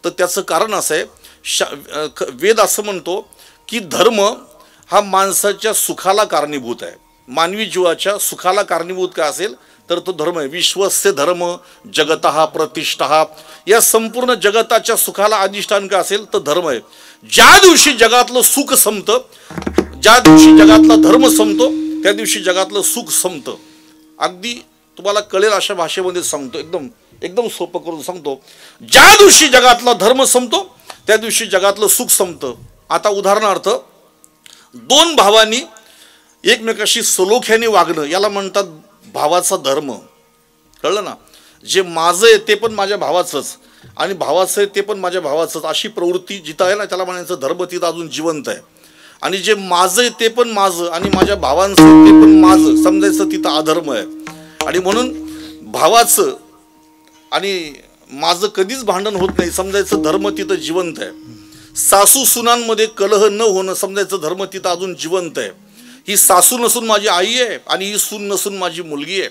तर त्याचं कारण असं आहे, वेद असं म्हणतो की धर्म हा माणसाच्या सुखाला कारणीभूत आहे. मानवी जीवाच्या सुखाला कारणीभूत काय असेल तर तो धर्म आहे. विश्वस्य धर्म जगतः प्रतिष्ठा, या संपूर्ण जगताच्या सुखाला अधिष्ठान काय असेल तर धर्म आहे. ज्या दिवशी जगातलं सुख संपतं, ज्या दिवशी जगातला धर्म संपतो त्या दिवशी जगातलं सुख संपतं. अगदी तुम्हाला कळेल अशा भाषेमध्ये सांगतो, एकदम एकदम सोपं करून सांगतो. ज्या दिवशी जगातला धर्म संपतो त्या दिवशी जगातलं सुख संपतं. आता उदाहरणार्थ, 2 भावांनी एकमेकाशी सलोख्याने वागणं याला म्हणतात भावाचा धर्म. कळलं ना? जे माझं आहे ते पण माझ्या भावाचंच आणि भावाचं आहे ते पण माझ्या भावाचंच, अशी प्रवृत्ती जिथं आहे ना त्याला म्हणायचं धर्म, तिथं अजून जिवंत आहे. आणि जे माझं आहे ते पण माझं आणि माझ्या भावांचं ते पण माझं समजायचं तिथं अधर्म आहे. आणि म्हणून भावाचं आणि माझं कधीच भांडण होत नाही समजायचं धर्म तिथं जिवंत आहे. सासू सुनांमध्ये कलह न होणं समजायचं धर्म तिथं अजून जिवंत आहे. ही सासू नसून माझी आई आहे आणि ही सून नसून माझी मुलगी आहे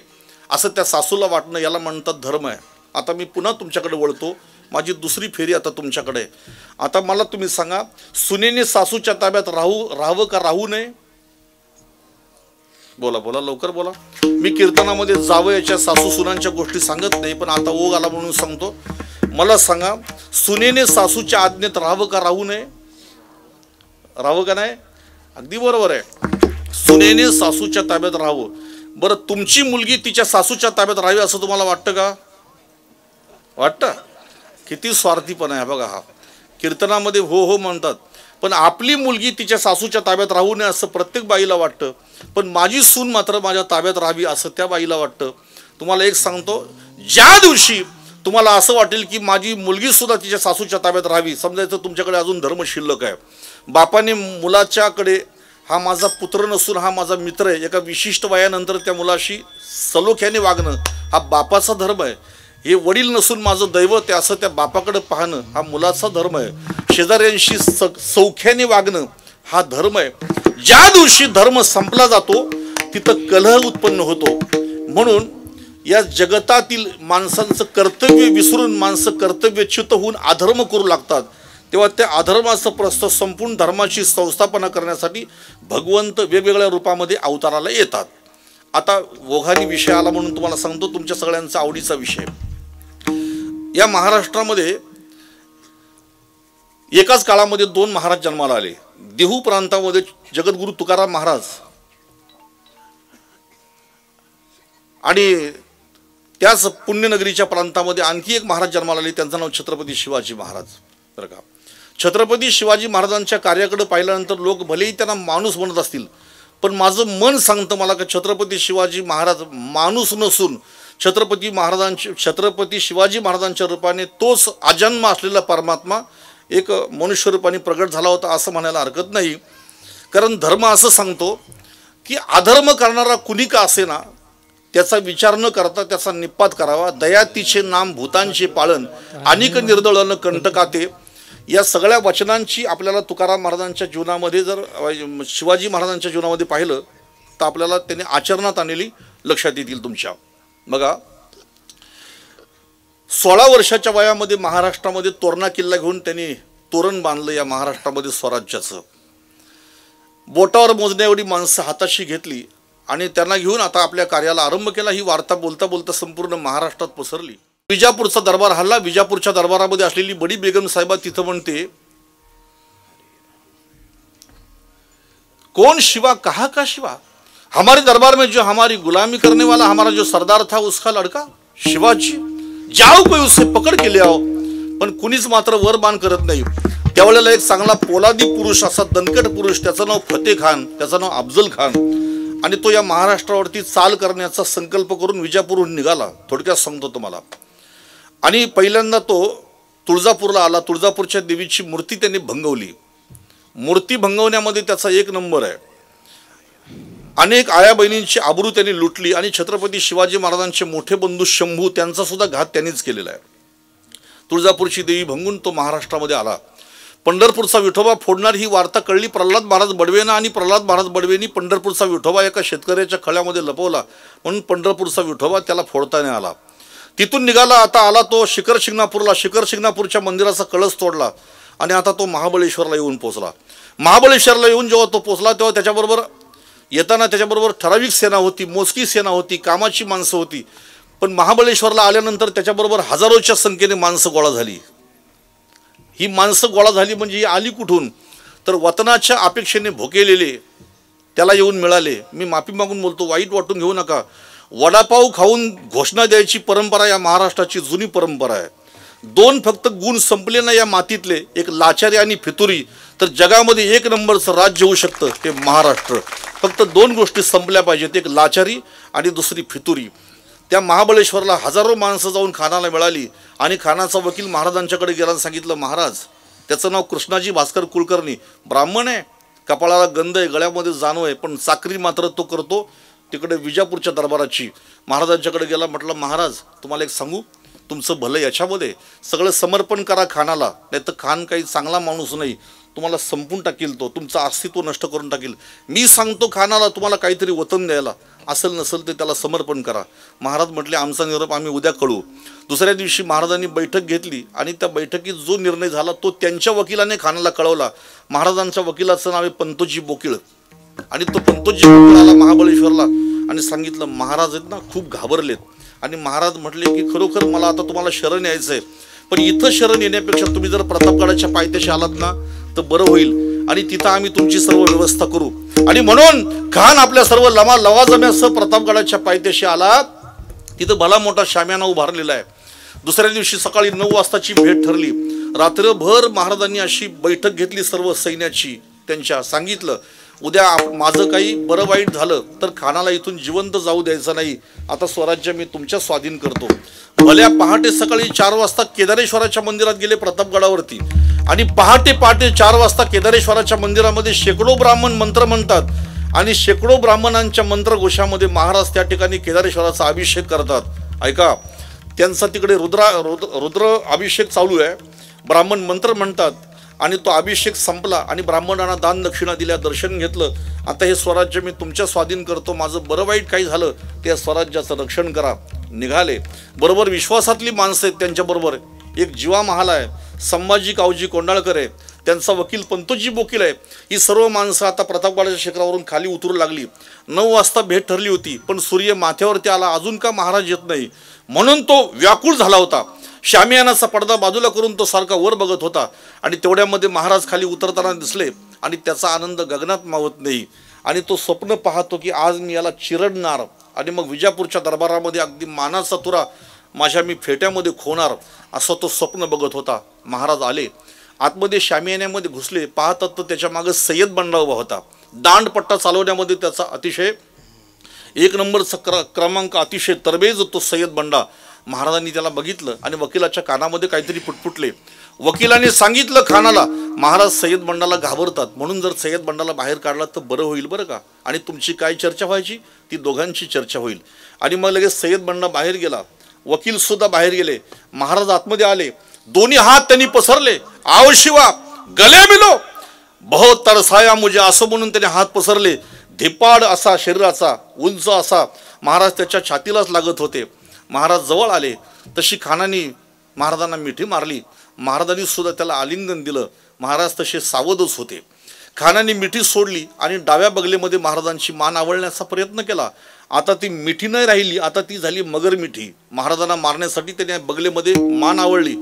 असं त्या सासूला वाटणं याला म्हणतात धर्म आहे. आता मी पुन्हा तुमच्याकडे वळतो, माझी दुसरी फेरी आता तुमच्याकडे. आता मला तुम्ही सांगा, सुनेने सासूच्या ताब्यात राहावं का राहू नये? बोला बोला लवकर बोला. मी कीर्तनामध्ये जावयाच्या सासू सुनांच्या गोष्टी सांगत नाही, पण आता ओघ आला म्हणून सांगतो. मला सांगा, सुनेने सासूच्या आज्ञेत राहावं का राहू नये? राहावं का नाही? अगदी बरोबर आहे. सुनेने सासूच्या ताब्यात राहावं. बरं, तुमची मुलगी तिच्या सासूच्या ताब्यात राहावी असं तुम्हाला वाटतं का? वाटतं? किती स्वार्थीपणा आहे बघा हा. कीर्तनामध्ये हो हो म्हणतात, पण आपली मुलगी तिच्या सासूच्या ताब्यात राहू नये असं प्रत्येक बाईला वाटतं, पण माझी सून मात्र माझ्या ताब्यात राहावी असं त्या बाईला वाटतं. तुम्हाला एक सांगतो, ज्या दिवशी तुम्हाला असं वाटेल की माझी मुलगी सुद्धा तिच्या सासूच्या ताब्यात राहावी, समजायचं तुमच्याकडे अजून धर्म शिल्लक आहे. बापाने मुलाच्याकडे हा माझा पुत्र नसून हा माझा मित्र आहे, एका विशिष्ट वयानंतर त्या मुलाशी सलोख्याने वागणं हा बापाचा धर्म आहे. हे वडील नसून माझं दैवत आहे असं त्या बापाकडे पाहणं हा मुलाचा धर्म आहे. शेजाऱ्यांशी सौख्याने वागणं हा धर्म आहे. ज्या दिवशी धर्म संपला जातो तिथं कलह उत्पन्न होतो. म्हणून या जगतातील माणसांचं कर्तव्य विसरून माणसं कर्तव्यच्युत होऊन अधर्म करू लागतात. तेव्हा त्या अधर्माचं प्रस्थ संपूर्ण धर्माची संस्थापना करण्यासाठी भगवंत वेगवेगळ्या रूपामध्ये अवताराला येतात. आता ओघानी विषय आला म्हणून तुम्हाला सांगतो, तुमच्या सगळ्यांचा आवडीचा विषय. या महाराष्ट्रामध्ये एकाच काळामध्ये 2 महाराज जन्माला आले. देहू प्रांतामध्ये जगद्गुरु तुकाराम महाराज आणि त्याच पुण्यनगरीच्या प्रांतामध्ये आणखी एक महाराज जन्माला आले, त्यांचं नाव छत्रपती शिवाजी महाराज. बरं का, छत्रपती शिवाजी महाराजांच्या कार्याकडे पाहिल्यानंतर लोक भलेही त्यांना माणूस म्हणत असतील, पण माझं मन सांगतं मला की छत्रपती शिवाजी महाराज माणूस नसून छत्रपती शिवाजी महाराजांच्या रूपाने तोच अजन्म असलेला परमात्मा एक मनुष्य रूपाने प्रगट झाला होता असं म्हणायला हरकत नाही. कारण धर्म असं सांगतो की अधर्म करणारा कुणी का असेना त्याचा विचार न करता त्याचा निपात करावा. दया तिचे नाम भूतांचे पालन, अनिक निर्दळन कंटकाते. या सगळ्या वचनांची आपल्याला तुकाराम महाराजांच्या जीवनामध्ये जर शिवाजी महाराजांच्या जीवनामध्ये पाहिलं तर आपल्याला त्यांनी आचरणात आणलेली लक्षात येतील तुमच्या. बघा, 16 वर्षाच्या वयामध्ये महाराष्ट्रामध्ये तोरणा किल्ला घेऊन त्यांनी तोरण बांधलं या महाराष्ट्रामध्ये स्वराज्याचं. बोटावर मोजण्या एवढी माणसं हाताशी घेतली आणि त्यांना घेऊन आता आपल्या कार्याला आरंभ केला. ही वार्ता बोलता बोलता संपूर्ण महाराष्ट्रात पसरली. विजापूरचा दरबार हल्ला. विजापूरच्या दरबारामध्ये असलेली बडी बेगम साहेबा तिथं म्हणते, कौन शिवा कहा का शिवा, हमारे दरबार में जो हमारी गुलामी करने वाला हमारा जो सरदार था उसका लड़का शिवाजी, जाओ कोई उसे पकड़ के ले आओ. पण कुणीच मात्र वरबान करत नाही. त्यावेळेला एक चांगला पोलादी पुरुष असा दणकट पुरुष, त्याचं नाव फतेह खान, त्याचं नाव अफजल खान, आणि तो या महाराष्ट्रावरती चाल करण्याचा संकल्प करून विजापूरहून निघाला. थोडक्यात सांगतो तुम्हाला. आणि पहिल्यांदा तो तुळजापूरला आला. तुळजापूरच्या देवीची मूर्ती त्यांनी भंगवली. मूर्ती भंगवण्यामध्ये त्याचा 1 नंबर आहे. अनेक आया बहिणींची आबरू त्यांनी लुटली आणि छत्रपती शिवाजी महाराजांचे मोठे बंधू शंभू त्यांचा सुद्धा घात त्यांनीच केलेला आहे. तुळजापूरची देवी भंगून तो महाराष्ट्रामध्ये आला. पंढरपूरचा विठोबा फोडणार ही वार्ता कळली प्रल्हाद महाराज बडवेंना, आणि प्रल्हाद महाराज बडवेंनी पंढरपूरचा विठोबा एका शेतकऱ्याच्या खळ्यामध्ये लपवला. म्हणून पंढरपूरचा विठोबा त्याला फोडता नाही आला. तिथून निघाला. आता आला तो शिखर शिंगणापूरला. शिखर शिंगणापूरच्या मंदिराचा कळस तोडला आणि आता तो महाबळेश्वरला येऊन पोचला. महाबळेश्वरला येऊन जेव्हा तो पोचला तेव्हा त्याच्याबरोबर येताना त्याच्याबरोबर ठराविक सेना होती, मोजकी सेना होती, कामाची माणसं होती. पण महाबळेश्वरला आल्यानंतर त्याच्याबरोबर हजारोच्या संख्येने माणसं गोळा झाली. ही माणसं गोळा झाली म्हणजे ही आली कुठून, तर वतनाच्या अपेक्षेने भोकेलेले त्याला येऊन मिळाले. मी माफी मागून बोलतो, वाईट वाटून घेऊ नका. वडापाव खाऊन घोषणा द्यायची परंपरा या महाराष्ट्राची जुनी परंपरा आहे. 2 फक्त गुण संपले ना या मातीतले, एक लाचारी आणि फितुरी, तर जगामध्ये 1 नंबरचं राज्य होऊ शकतं हे महाराष्ट्र. फक्त 2 गोष्टी संपल्या पाहिजेत, एक लाचारी आणि दुसरी फितुरी. त्या महाबळेश्वरला हजारो माणसं जाऊन खानाला मिळाली आणि खानाचा वकील महाराजांच्याकडे गेला आणि सांगितलं, महाराज, त्याचं नाव कृष्णाजी भास्कर कुलकर्णी, ब्राह्मण आहे, कपाळाला गंध आहे, गळ्यामध्ये जाणव आहे, पण चाकरी मात्र तो करतो तिकडे विजापूरच्या दरबाराची. महाराजांच्याकडे गेला, म्हटलं, महाराज, तुम्हाला एक सांगू, तुमचं भलं याच्यामध्ये, सगळं समर्पण करा खानाला, नाही तर खान काही चांगला माणूस नाही, तुम्हाला संपून टाकील, तो तुमचं अस्तित्व नष्ट करून टाकील. मी सांगतो खानाला तुम्हाला काहीतरी वतन द्यायला, असेल नसेल ते त्याला समर्पण करा. महाराज म्हटले, आमचा निरोप आम्ही उद्या कळू. दुसऱ्या दिवशी महाराजांनी बैठक घेतली आणि त्या बैठकीत जो निर्णय झाला तो त्यांच्या वकिलाने खानाला कळवला. महाराजांच्या वकिलाचं नाव आहे पंतोजी बोकीळ. आणि तो पंतोजी आला महाबळेश्वरला आणि सांगितलं महाराज आहेत ना खूप घाबरलेत. आणि महाराज म्हटले की खरोखर मला आता तुम्हाला शरण यायचंय, पण इथं शरण येण्यापेक्षा तुम्ही जर प्रतापगडाच्या पायथ्याशी आलात ना तर बरं होईल आणि तिथं आम्ही तुमची सर्व व्यवस्था करू. आणि म्हणून खान आपल्या सर्व लवाजम्यासह प्रतापगडाच्या पायथ्याशी आला. तिथं भला मोठा शामियाना उभारलेला आहे. दुसऱ्या दिवशी सकाळी 9 वाजताची भेट ठरली. रात्रभर महाराजांनी अशी बैठक घेतली सर्व सैन्याची. त्यांच्या सांगितलं उद्या माझं काही बरं वाईट झालं तर खानाला इथून जिवंत जाऊ द्यायचं नाही. आता स्वराज्य मी तुमच्या स्वाधीन करतो. भल्या पहाटे सकाळी 4 वाजता केदारेश्वराच्या मंदिरात गेले प्रतापगडावरती. आणि पहाटे 4 वाजता केदारेश्वराच्या मंदिरामध्ये शेकडो ब्राह्मण मंत्र म्हणतात आणि शेकडो ब्राह्मणांच्या मंत्रघोषामध्ये महाराज त्या ठिकाणी केदारेश्वराचा अभिषेक करतात. ऐका, त्यांचा तिकडे रुद्र अभिषेक चालू आहे. ब्राह्मण मंत्र म्हणतात आणि तो अभिषेक संपला आणि ब्राह्मणांना दान दक्षिणा दिल्या, दर्शन घेतलं. आता हे स्वराज्य मी तुमच्या स्वाधीन करतो, माझं बरं वाईट काही झालं त्या स्वराज्याचं रक्षण करा. निघाले. बरोबर विश्वासातली माणसं आहेत त्यांच्याबरोबर. एक जीवा महाल आहे, संभाजी कावजी कोंडाळकर आहे, त्यांचा वकील पंतोजी बोकील आहे. ही सर्व माणसं आता प्रतापगडाच्या शिखरावरून खाली उतरू लागली. 9 वाजता भेट ठरली होती, पण सूर्य माथ्यावरती आला, अजून का महाराज येत नाही म्हणून तो व्याकुळ झाला होता. शामियानाचा पडदा बाजूला करून तो सारखा वर बघत होता आणि तेवढ्यामध्ये महाराज खाली उतरताना दिसले आणि त्याचा आनंद गगनात मावत नाही. आणि तो स्वप्न पाहतो की आज मी याला चिरडणार आणि मग विजापूरच्या दरबारामध्ये अगदी मानाचा तुरा माझ्या मी फेट्यामध्ये खोणार, असं तो स्वप्न बघत होता. महाराज आले, आतमध्ये शामियान्यामध्ये घुसले. पाहतात तर त्याच्या मागे सय्यद बंडा उभा होता. दांडपट्टा चालवण्यामध्ये त्याचा अतिशय 1 नंबरचा क्रमांक, अतिशय तरबेज तो सय्यद बंडा. महाराजांनी त्याला बघितलं आणि वकिलाच्या कानामध्ये काहीतरी पुटपुटले. वकिलाने सांगितलं खानाला महाराज सय्यद बंडाला घाबरतात, म्हणून जर सय्यद बंडाला बाहेर काढला तर बरं होईल बरं का. आणि तुमची काय चर्चा व्हायची ती दोघांची चर्चा होईल. आणि मग लगेच सय्यद बंडा बाहेर गेला, वकील सुद्धा बाहेर गेले. महाराज आतमध्ये आले, दोन्ही हात त्यांनी पसरले. आओ शिवा गले मिलो बहुत तरसाया मुझे, असं म्हणून त्याने हात पसरले. धिप्पाड असा शरीराचा, उंच असा. महाराज त्याच्या छातीलाच लागत होते. महाराज जवळ आले तशी खानाने महाराजांना मिठी मारली. महाराजांनी सुद्धा त्याला आलिंगन दिलं. महाराज तसे सावधच होते. खानाने मिठी सोडली आणि डाव्या बगलेमध्ये महाराजांची मान आवळण्याचा प्रयत्न केला. आता ती मिठी नाही राहिली, आता ती झाली मगर मिठी. महाराजांना मारण्यासाठी त्याने बगलेमध्ये मान आवळली,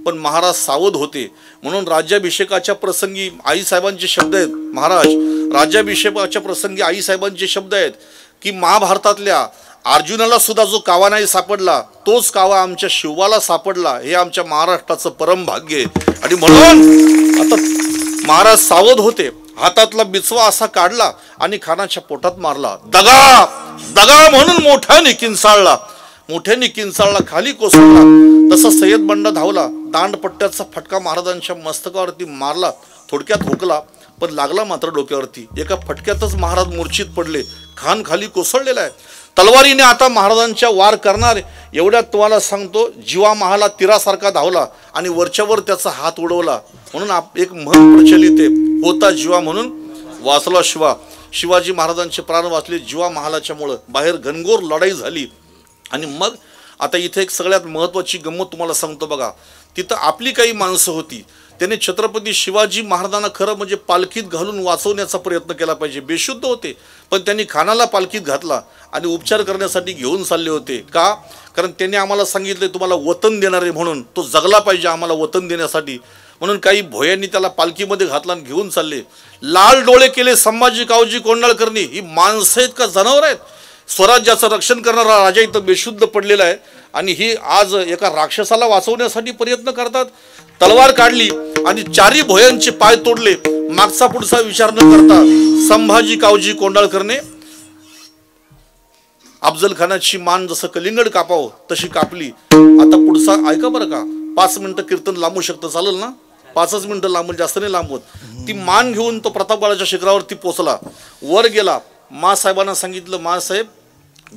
पण महाराज सावध होते. म्हणून राज्याभिषेकाच्या प्रसंगी आईसाहेबांचे शब्द आहेत. महाराज राज्याभिषेकाच्या प्रसंगी आईसाहेबांचे शब्द आहेत की महाभारतातल्या अर्जुनाला सुद्धा जो कावा नाही सापडला तोच कावा आमच्या शिवाला सापडला, हे आमच्या महाराष्ट्राचं परम भाग्य आहे. आणि म्हणून आता महाराज सावध होते. हातातला बिचवा असा काढला आणि खानाच्या पोटात मारला. दगा दगा म्हणून मोठ्याने किंचाळला, खाली कोसळला. तसा सय्यद बंडा धावला. दांडपट्ट्याचा फटका महाराजांच्या मस्तकावरती मारला. थोडक्यात हुकला, पण लागला मात्र डोक्यावरती. एका फटक्यातच महाराज मूर्छित पडले. खान खाली कोसळलेला आहे. तलवारीने आता महाराजांच्या वार करणार एवढ्यात तुम्हाला सांगतो जीवा महाला तीरासारखा धावला आणि वरच्यावर त्याचा हात उडवला. म्हणून एक म्हण प्रचलित आहे, होता जीवा म्हणून वाचला शिवा. शिवाजी महाराजांचे प्राण वाचले जीवा महालाच्यामुळं. बाहेर घनघोर लढाई झाली. आणि मग आता इथे एक सगळ्यात महत्त्वाची गंमत तुम्हाला सांगतो बघा. तिथं आपली काही माणसं होती, त्याने छत्रपती शिवाजी महाराजांना खरं म्हणजे पालखीत घालून वाचवण्याचा प्रयत्न केला पाहिजे. बेशुद्ध होते, पण त्यांनी खानाला पालखीत घातला आणि उपचार करण्यासाठी घेऊन चालले होते. का? कारण त्यांनी आम्हाला सांगितले तुम्हाला वतन देणार आहे, म्हणून तो जगला पाहिजे आम्हाला वतन देण्यासाठी. म्हणून काही भोयांनी त्याला पालखीमध्ये घातला आणि घेऊन चालले. लाल डोळे केले संभाजी कावजी कोंडाळकरनी. ही माणसं आहेत का जनावर आहेत? स्वराज्याचं रक्षण करणारा राजा इथं बेशुद्ध पडलेला आहे आणि ही आज एका राक्षसाला वाचवण्यासाठी प्रयत्न करतात. तलवार काढली आणि 4 भोयांचे पाय तोडले. मागचा पुढचा विचार न करता संभाजी कावजी कोंडाळकरने अफजल खानाची मान जसं कलिंगड कापावं तशी कापली. आता पुढचा ऐका बरं का, 5 मिनिटं कीर्तन लांबू शकतं, चालेल ना? 5च मिनिटं लांबून, जास्त नाही लांबवत. ती मान घेऊन तो प्रतापगडाच्या शिखरावरती पोचला. वर गेला. मासाहेबांना सांगितलं, मासाहेब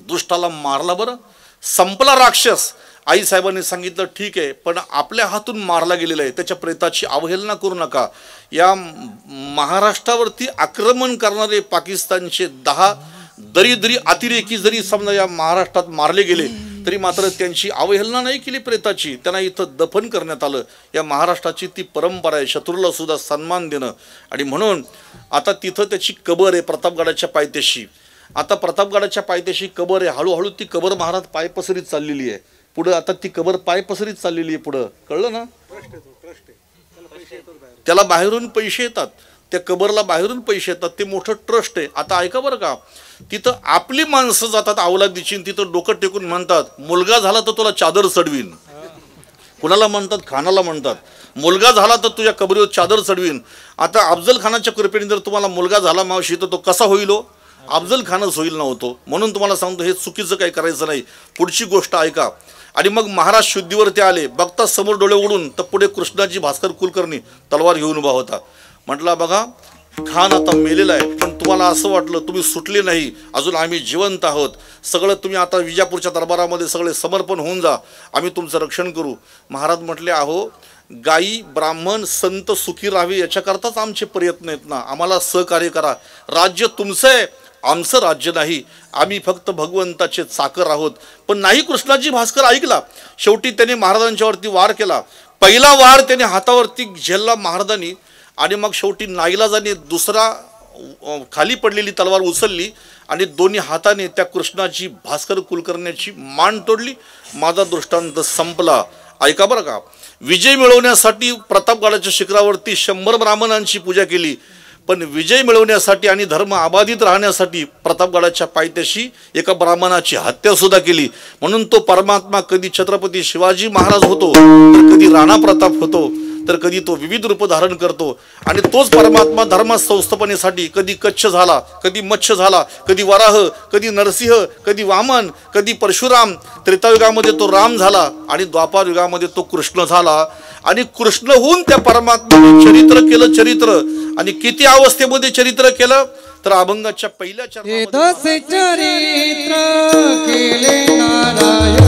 दुष्टाला मारला बरं, संपला राक्षस. आईसाहेबांनी सांगितलं ठीक आहे, पण आपल्या हातून मारला गेलेला आहे, त्याच्या प्रेताची अवहेलना करू नका. या महाराष्ट्रावरती आक्रमण करणारे पाकिस्तानचे 10 दरिद्री अतिरेकी जरी समजा या महाराष्ट्रात मारले गेले तरी मात्र त्यांची अवहेलना नाही केली प्रेताची, त्यांना इथं दफन करण्यात आलं. या महाराष्ट्राची ती परंपरा आहे, शत्रूला सुद्धा सन्मान देणं. आणि म्हणून आता तिथं त्याची कबर आहे प्रतापगडाच्या पायथ्याशी. आता प्रतापगडाच्या पायथ्याशी कबर आहे. हळूहळू ती कबर महाराज पाय पसरीत चाललेली आहे पुढं. आता ती कबर पाय पसरीत चाललेली आहे पुढं, कळलं ना? त्याला बाहेरून पैसे येतात, त्या कबरला बाहेरून पैसे येतात, ते मोठं ट्रस्ट आहे. आता ऐका बरं का, तिथं आपली माणसं जातात अवलादीची, तिथं डोकं टेकून म्हणतात मुलगा झाला तर तुला चादर चढवीन. कुणाला म्हणतात? खानाला म्हणतात. मुलगा झाला तर तुझ्या कबरीवर चादर चढवीन. आता अफजल खानाच्या कृपेने जर तुम्हाला मुलगा झाला मावशी तर तो कसा होईल हो? अफजल खानच होईल नव्हतो. म्हणून तुम्हाला सांगतो हे चुकीचं काही करायचं नाही. पुढची गोष्ट ऐका. आणि मग महाराज शुद्धीवरती आले, बघता समोर डोळे उडून तर पुढे कृष्णाजी भास्कर कुलकर्णी तलवार घेऊन उभा होता. म्हटला बघा खान आता मेलेला आहे, पण तुम्हाला असं वाटलं तुम्ही सुटले नाही, अजून आम्ही जिवंत आहोत. सगळं तुम्ही आता विजापूरच्या दरबारामध्ये सगळे समर्पण होऊन जा, आम्ही तुमचं रक्षण करू. महाराज म्हटले अहो गायी ब्राह्मण संत सुखी राहावे याच्याकरताच आमचे प्रयत्न आहेत ना, आम्हाला सहकार्य करा. राज्य तुमचं आहे, आमचं राज्य नाही, आम्ही फक्त भगवंताचे चाकर आहोत. पण नाही कृष्णाजी भास्कर ऐकला. शेवटी त्याने महाराजांच्यावरती वार केला. पहिला वार त्याने हातावरती झेलला महाराजांनी, आणि मग शेवटी नाईलाजाने दुसरा खाली पडलेली तलवार उचलली आणि दोन्ही हाताने त्या कृष्णाची भास्कर कुलकर्ण्याची मान तोडली. माझा दृष्टांत संपला. ऐका बरं का, विजय मिळवण्यासाठी प्रतापगडाच्या शिखरावरती 100 ब्राह्मणांची पूजा केली, पण विजय मिळवण्यासाठी आणि धर्म अबाधित राहण्यासाठी प्रतापगडाच्या पायथ्याशी एका ब्राह्मणाची हत्या सुद्धा केली. म्हणून तो परमात्मा कधी छत्रपती शिवाजी महाराज होतो, तर कधी राणा प्रताप होतो, तर कधी तो विविध रूप धारण करतो. आणि तोच परमात्मा धर्म संस्थापनेसाठी कधी कच्छ झाला, कधी मत्स्य झाला, कधी वराह, कधी नरसिंह, कधी वामन, कधी परशुराम. त्रेतायुगामध्ये तो राम झाला आणि द्वापार युगामध्ये तो कृष्ण झाला. आणि कृष्ण होऊन त्या परमात्म्याने चरित्र केलं. चरित्र आणि किती अवस्थेमध्ये चरित्र केलं तर अभंगाच्या पहिल्या चरित्र केले नारायण.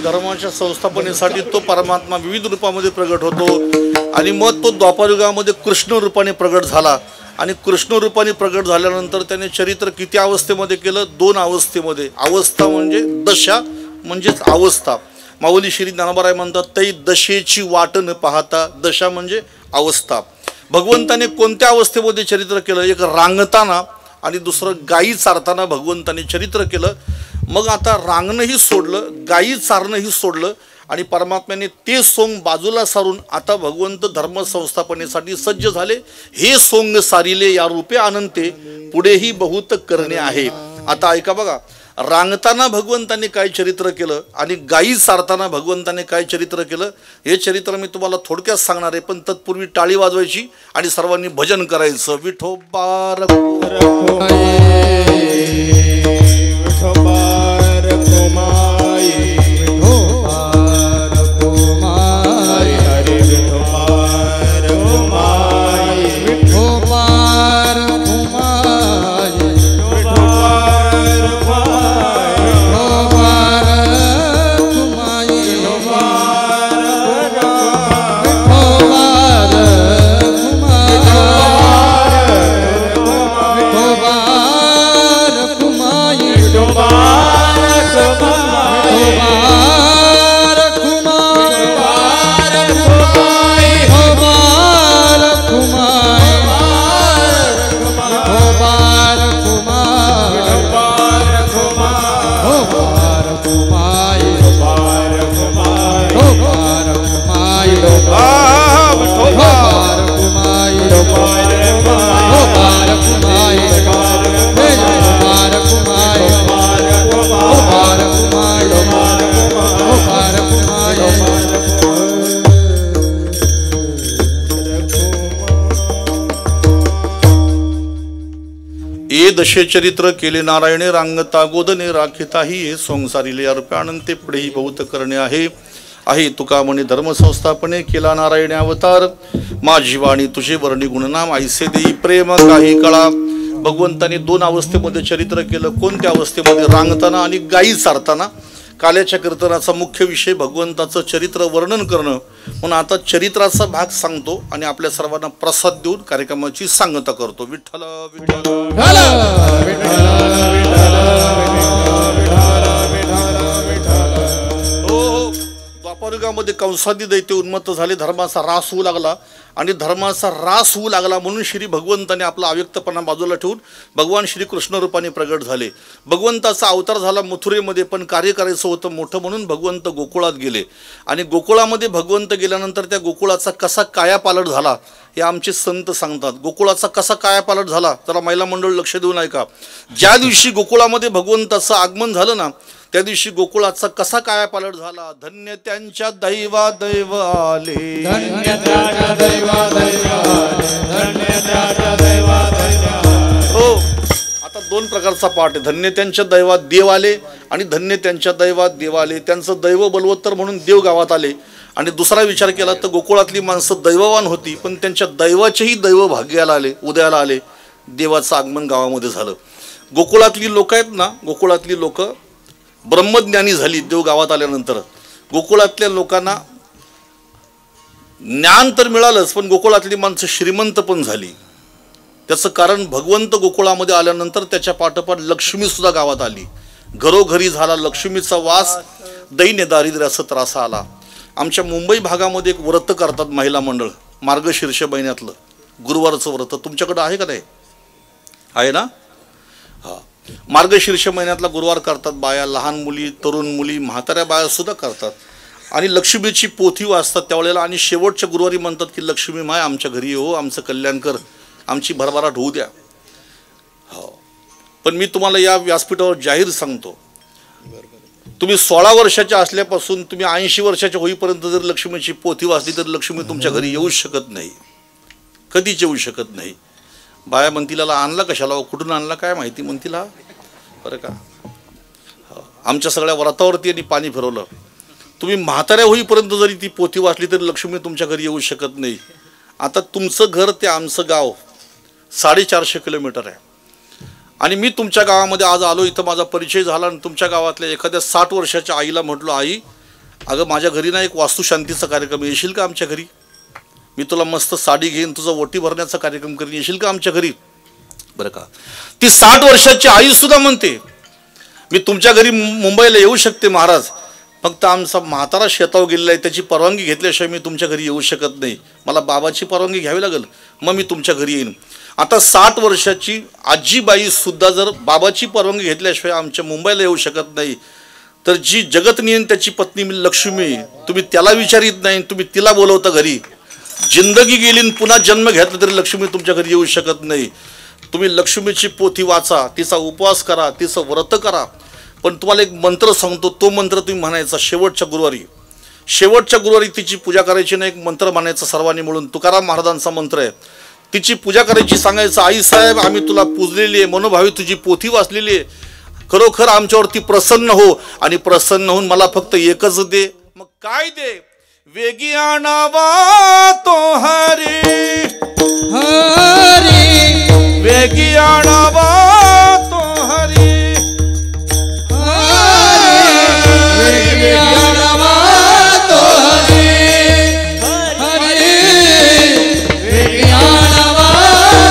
धर्माच्या संस्थापनेसाठी तो परमात्मा विविध रूपामध्ये प्रगट होतो. आणि मग तो द्वापारयुगामध्ये कृष्ण रूपाने प्रगट झाला. आणि कृष्ण रूपाने प्रगट झाल्यानंतर त्याने चरित्र किती अवस्थेमध्ये केलं? 2 अवस्थेमध्ये. अवस्था म्हणजे दशा म्हणजेच अवस्था. माऊली श्री ज्ञानोबा म्हणतात तै दशेची वाट न पाहता. दशा म्हणजे अवस्था. भगवंताने कोणत्या अवस्थेमध्ये चरित्र केलं? एक रांगताना आणि दुसरं गायी चारताना भगवंताने चरित्र केलं. मग आता रांगणंही सोडलं, गायी चारणंही सोडलं आणि परमात्म्याने ते सोंग बाजूला सारून आता भगवंत धर्म संस्थापनेसाठी सज्ज झाले. हे सोंग सारिले या रूपे अनंते, पुढेही बहुत करणे आहे. आता ऐका बघा, रांगताना भगवंताने काय चरित्र केलं आणि गायी चारताना भगवंताने काय चरित्र केलं हे चरित्र मी तुम्हाला थोडक्यात सांगणार आहे. पण तत्पूर्वी टाळी वाजवायची आणि सर्वांनी भजन करायचं. विठोबा ए दशे चरित्र केले नारायणे रांगता गोदने राखिताही हे संसारिले अर्पे अनंते पुढेही बहुत करणे आहे तुका म्हणे धर्मसंस्थापने केला नारायणे अवतार माझी वाणी तुझे वर्णी गुणनाम ऐसे देई प्रेम काही कळा. भगवंताने दोन अवस्थेमध्ये चरित्र केलं. कोणत्या अवस्थेमध्ये? रांगताना आणि गायी चारताना. काल्याच्या कीर्तनाचा मुख्य विषय भगवंताचं चरित्र वर्णन करणं. म्हणून आता चरित्राचा भाग सांगतो आणि आपल्या सर्वांना प्रसाद देऊन कार्यक्रमाची सांगता करतो. विठ्ठल द्वापरयुगामध्ये कंसादी दैत्य उन्मत्त झाले. धर्माचा ऱ्हास होऊ लागला आणि धर्माचा ऱ्हास होऊ लागला म्हणून श्री भगवंताने आपला अव्यक्तपणा बाजूला ठेवून भगवान श्री कृष्ण रूपाने प्रगट झाले. भगवंताचा अवतार झाला मथुरेमध्ये, पण कार्य करायचं होतं मोठं म्हणून भगवंत गोकुळात गेले. आणि गोकुळामध्ये भगवंत गेल्यानंतर त्या गोकुळाचा कसा कायापालट झाला हे आमचे संत सांगतात. गोकुळाचा कसा कायापालट झाला जरा महिला मंडळ लक्ष देऊन ऐका. ज्या दिवशी गोकुळामध्ये भगवंताचं आगमन झालं ना त्या दिवशी गोकुळाचा कसा कायापालट झाला. धन्य त्यांच्या दैवा दैव आले, धन्य त्याच्या दैवा दैव आले, धन्य त्याच्या दैवा दैव आले. हो, आता दोन प्रकारचा पाठ आहे. धन्य त्यांच्या दैवात देव आले आणि धन्य त्यांच्या दैवात देव आले. त्यांचं दैव बलवत्तर म्हणून देव गावात आले. आणि दुसरा विचार केला तर गोकुळातली माणसं दैववान होती, पण त्यांच्या दैवाचेही दैव भाग्याला आले, उदयाला आले. देवाचं आगमन गावामध्ये झालं. गोकुळातली लोक आहेत ना, गोकुळातली लोक ब्रह्मज्ञानी झाली देव गावात आल्यानंतर. गोकुळातल्या लोकांना ज्ञान तर मिळालंच, पण गोकुळातली माणसं श्रीमंत पण झाली. त्याचं कारण भगवंत गोकुळामध्ये आल्यानंतर त्याच्या पाठोपाठ लक्ष्मी सुद्धा गावात आली. घरोघरी झाला लक्ष्मीचा वास, दैन्य दारिद्र्याचा त्रास आला. आमच्या मुंबई भागामध्ये एक व्रत करतात महिला मंडळ, मार्गशीर्ष महिन्यातलं गुरुवारचं व्रत. तुमच्याकडं आहे का? नाही आहे ना? हां, मार्गशीर्ष महिन्यातला गुरुवार करतात बाया, लहान मुली, तरुण मुली, म्हाताऱ्या बाया सुद्धा करतात. आणि लक्ष्मीची पोथी वाचतात त्यावेळेला. आणि शेवटच्या गुरुवारी म्हणतात की लक्ष्मी माय आमच्या घरी हो, आमचं कल्याण कर, आमची भरभराट होऊ द्या. हो, पण मी तुम्हाला या व्यासपीठावर जाहीर सांगतो, तुम्ही 16 वर्षाच्या असल्यापासून तुम्ही 80 वर्षाच्या होईपर्यंत जर लक्ष्मीची पोथी वाचली तर लक्ष्मी तुमच्या घरी येऊ शकत नाही, कधीच येऊ शकत नाही. बाया म्हणतील आणला कशाला, कुठून आणला काय माहिती म्हणतील. हा बरं का, आमच्या सगळ्या व्रतावरती यांनी पाणी फिरवलं. तुम्ही म्हाताऱ्या होईपर्यंत जरी ती पोथी वाचली तरी लक्ष्मी तुमच्या घरी येऊ शकत नाही. आता तुमचं घर ते आमचं गाव 450 किलोमीटर आहे. आणि मी तुमच्या गावामध्ये आज आलो, इथं माझा परिचय झाला. आणि तुमच्या गावातल्या एखाद्या 60 वर्षाच्या आईला म्हटलो, आई अगं माझ्या घरी ना एक वास्तुशांतीचा कार्यक्रम, येशील का आमच्या घरी? मी तुला मस्त साडी घेईन, तुझा ओटी भरण्याचा कार्यक्रम करीन, येशील का आमच्या घरी? बरं का, ती 60 वर्षाची आई सुद्धा म्हणते मी तुमच्या घरी मुंबईला येऊ शकते महाराज, फक्त आमचा म्हातारा शेतावर गेलेला आहे, त्याची परवानगी घेतल्याशिवाय मी तुमच्या घरी येऊ शकत नाही, मला बाबाची परवानगी घ्यावी लागेल, मग मी तुमच्या घरी येईन. आता 60 वर्षाची आजीबाई सुद्धा जर बाबाची परवानगी घेतल्याशिवाय आमच्या मुंबईला येऊ शकत नाही, तर जी जगतनियन त्याची पत्नी लक्ष्मी, तुम्ही त्याला विचारित नाही, तुम्ही तिला बोलवता घरी. जिंदगी गेली पुन्हा जन्म घेतला तरी लक्ष्मी तुमच्या घरी येऊ शकत नाही. तुम्ही लक्ष्मीची पोथी वाचा, तिचा उपवास करा, तिचं व्रत करा. पण तुम्हाला एक मंत्र सांगतो, तो मंत्र तुम्ही म्हणायचा शेवटच्या गुरुवारी तिची पूजा करायची नाही, एक मंत्र म्हणायचा सर्वांनी मिळून. तुकाराम महाराजांचा मंत्र आहे, तिची पूजा करायची, सांगायचं आई साहेब आम्ही तुला पूजलेली आहे, मनोभावी तुझी पोथी वाचलेली आहे, खरोखर आमच्यावरती प्रसन्न हो, आणि प्रसन्न होऊन मला फक्त एकच दे. मग काय दे? वेगी आणावा तो हरी हरी, वेगी आणावा तो हरी वेगी आणावा तो हरी हरी, वेगी आणावा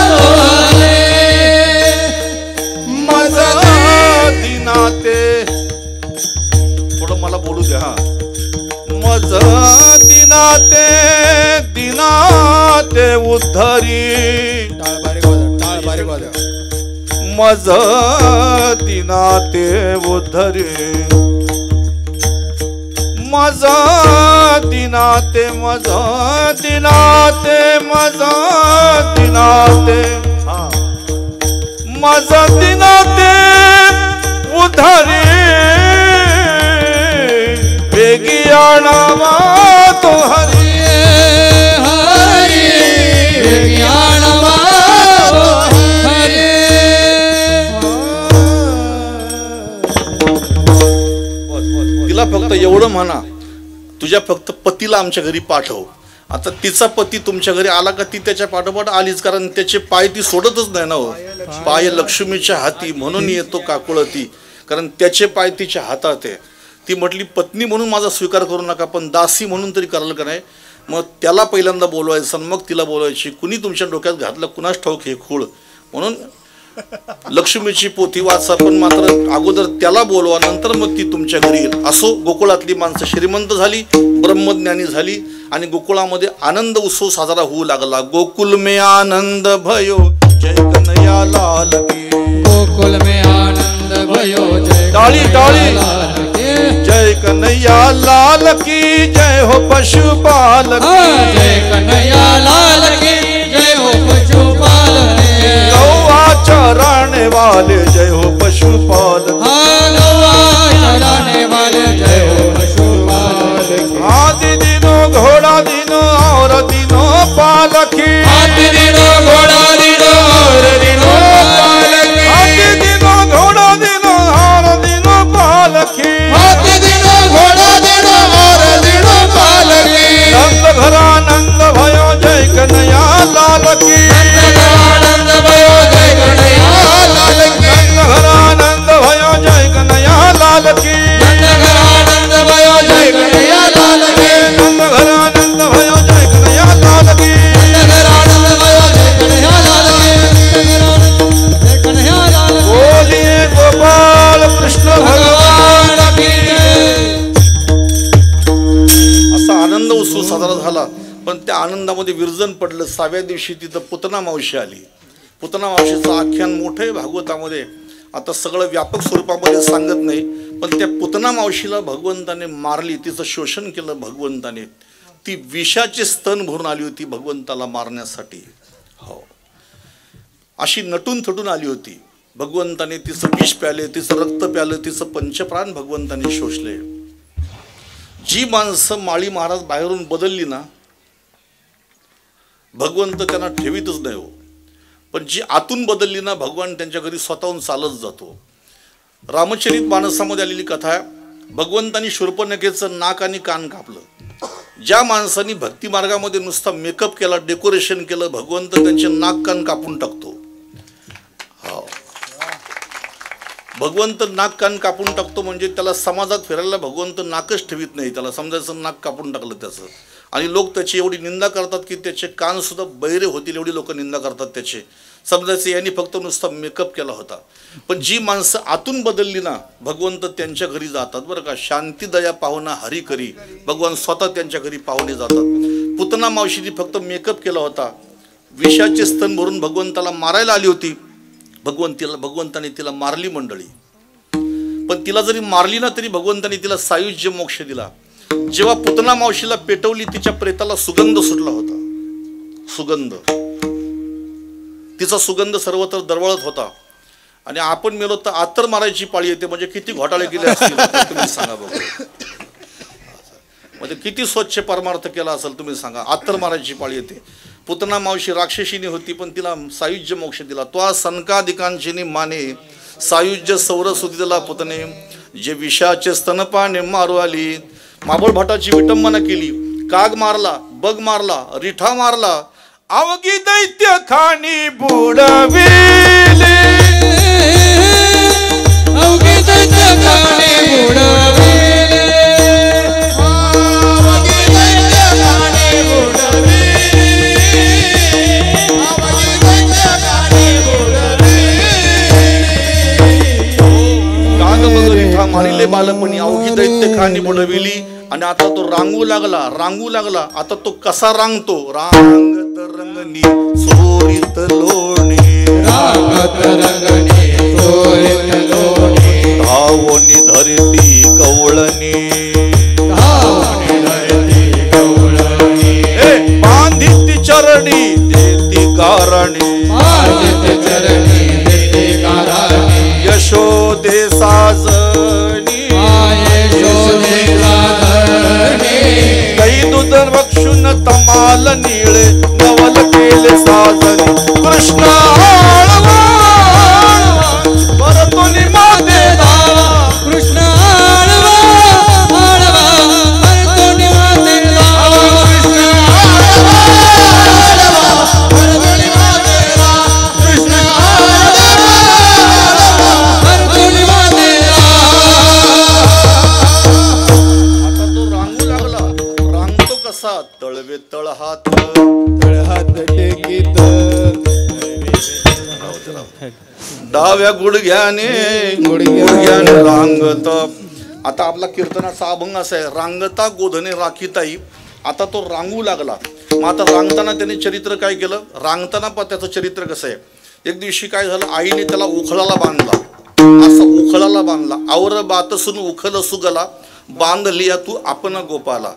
तो हरी. माझा दिनाते, थोडं मला बोलू द्या. हा, माझा दिनाते दिनाते उद्धरी, माझा दिनाते उद्धरी, माझा दिनाते, माझा दिनाते, माझा दिनाते, माझा दिनाते उद्धरी, वेगी आणावा तो हरी हरी, वेगी आणावा तो हरी. म्हणा तुझ्या फक्त पतीला आमच्या घरी पाठव. आता तिचा पती तुमच्या घरी आला का ती त्याच्या पाठोपाठ आलीच, कारण त्याचे पाय ती सोडतच नाही ना हो. पाय लक्ष्मीच्या हाती म्हणून येतो काकुळती, कारण त्याचे पाय तिच्या हातात आहे. ती म्हटली पत्नी म्हणून माझा स्वीकार करू नका, पण दासी म्हणून तरी कराल का नाही. मग त्याला पहिल्यांदा बोलवायचं मग तिला बोलवायची. कुणी तुमच्या डोक्यात घातलं कुणाच ठाऊक हे खूळ. म्हणून लक्ष्मीची पोथी वाचा, पण मात्र अगोदर त्याला बोलवा, नंतर मग ती तुमच्या घरी येईल. असो गोकुळातली माणसं श्रीमंत झाली, ब्रह्मज्ञानी झाली आणि गोकुळामध्ये आनंद उत्सव साजरा होऊ लागला. गोकुल में आनंद भयो जय कन्हैया लाल की. गोकुल में आनंद भयो जय टाळी टाळी लाल की. जय कन्हैया लाल की जय हो पशुपाल की. जय कन्हैया लाल की जय हो पशुपाल की. गौआ चराने वाले जय हो पशुपाल की. गौआ चराने वाले जय हो पशुपाल की. आदि दिनो घोड़ा दिनो और दिनो पालकी. आदि दिनो घोड़ा दिनो और दिनो पालकी. आदि दिनो घोड़ा दिनो और दिनो पालकी. आदि दिनो घोड़ा दिनो और दिनो पालकी. नंद घरानंद भयो जय कन्हैया लाल की. आनंद भयो जय कन्हैया लाल की. नंद घरानंद भयो जय कन्हैया लाल की. आनंद भयो जय कन्हैया लाल की. नंद घरानंद भयो जय कन्हैया लाल की. आनंद भयो जय कन्हैया लाल की. जय कन्हैया लाल की. बोलिए गोपाल कृष्ण भगवान की. असा आनंद उत्सव साजरा झाला, पण त्या आनंदामध्ये विरजन पडलं. 6व्या दिवशी तिथं पुतना मावशी आली. पुतना मावशीचं आख्यान मोठं आहे भागवतामध्ये. आता सगळं व्यापक स्वरूपामध्ये सांगत नाही, पण त्या पुतना मावशीला भगवंताने मारली, तिचं शोषण केलं भगवंताने. ती विषाचे स्तन भरून आली होती भगवंताला मारण्यासाठी. हो, अशी नटून थटून आली होती. भगवंताने तिचं विष प्याले, तिचं रक्त प्यालं, तिचं पंचप्राण भगवंताने शोषले. जी माणसं माळी महाराज बाहेरून बदलली ना, भगवंत त्यांना ठेवीतच नाही हो. पण जी आतून बदलली ना, भगवान त्यांच्या घरी स्वतःहून चालत जातो. रामचरित मानसामध्ये आलेली कथा आहे. भगवंतानी शूर्पणखेचं नाक आणि कान कापलं. ज्या माणसांनी भक्ती मार्गामध्ये नुसता मेकअप केला, डेकोरेशन केलं, भगवंत त्यांचे नाक कान कापून टाकतो. हो, भगवंत नाक कान कापून टाकतो म्हणजे त्याला समाजात फिरायला भगवंत नाकच ठेवीत नाही. त्याला समजायचं नाक कापून टाकलं त्याचं. आणि लोक त्याची एवढी निंदा करतात की त्याचे कान सुद्धा बहिरे होतील एवढी लोक निंदा करतात त्याचे. समजायचं यांनी फक्त नुसता मेकअप केला होता. पण जी माणसं आतून बदलली ना, भगवंत त्यांच्या घरी जातात बरं का. शांती दया पाहुणा हरी करी, भगवान स्वतः त्यांच्या घरी पाहुणे जातात. पुतना मावशीने फक्त मेकअप केला होता. विषाचे स्तन भरून भगवंताला मारायला आली होती. भगवंताने तिला मारली मंडळी. पण तिला जरी मारली ना तरी भगवंताने तिला सायुज्य मोक्ष दिला. जेव्हा पुतना मावशीला पेटवली, तिच्या प्रेताला सुगंध सुटला होता. सुगंध, तिचा सुगंध सर्वत्र दरवळत होता. आणि आपण मेलो तर आतर मारायची पाळी येते. म्हणजे किती घोटाळे केले असतील तुम्ही सांगा बघा. म्हणजे किती स्वच्छ परमार्थ केला असेल तुम्ही सांगा. आतर मारायची पाळी येते. पुतना मावशी राक्षसीने होती, पण तिला सायुज्य मोक्ष दिला. तो सनकादिकांची माने सायुज्य सौरसुदिला पुतने, जे विषाचे स्तनपाने मारू आली. माबळ भटाची विटंबना केली. काग मारला, बग मारला, रिठा मारला, अवघी दैत्य खाणी बुडविले. अवघी दैत्य खाणी बुडविले. अवघी दैत्य खाणी बुडविले. अवघी दैत्य खाणी बुडविले. काग बग रिठा मारिले बालपणी, अवघी दैत्य खाणी बुडविली. आणि आता तो रांगू लागला. आता तो कसा रांगतो. रांगत रंगनी सोरीत लोणी, रांगत रंगनी सोरीत लोणी. धावोनी धरती कवळणी, धावोनी धरती कवळणी. बांधित चरणी देती कारणी, बांधित चरणी देती कारणी. यशोदे साजणी, यशोदे साजणी. कै दूध बक्षून तमाल निळे, नवल केले साजणी. कृष्ण आळवा परतोनी माते धावा. कृष्ण आळवा आळवा डाव्या गुडघ्याने गुडघ्याने रांगत. आता आपला कीर्तनाचा अभंग असा आहे, रांगता गोधने राखीताई. आता तो रांगू लागला. मग आता रांगताना त्याने चरित्र काय केलं, रांगताना पण त्याचं चरित्र कसं आहे. एक दिवशी काय झालं, आईने त्याला उखळाला बांधला, असा उखळाला बांधला. आवर बातसून उखल सुगला, बांधलिया तू आपण गोपाला.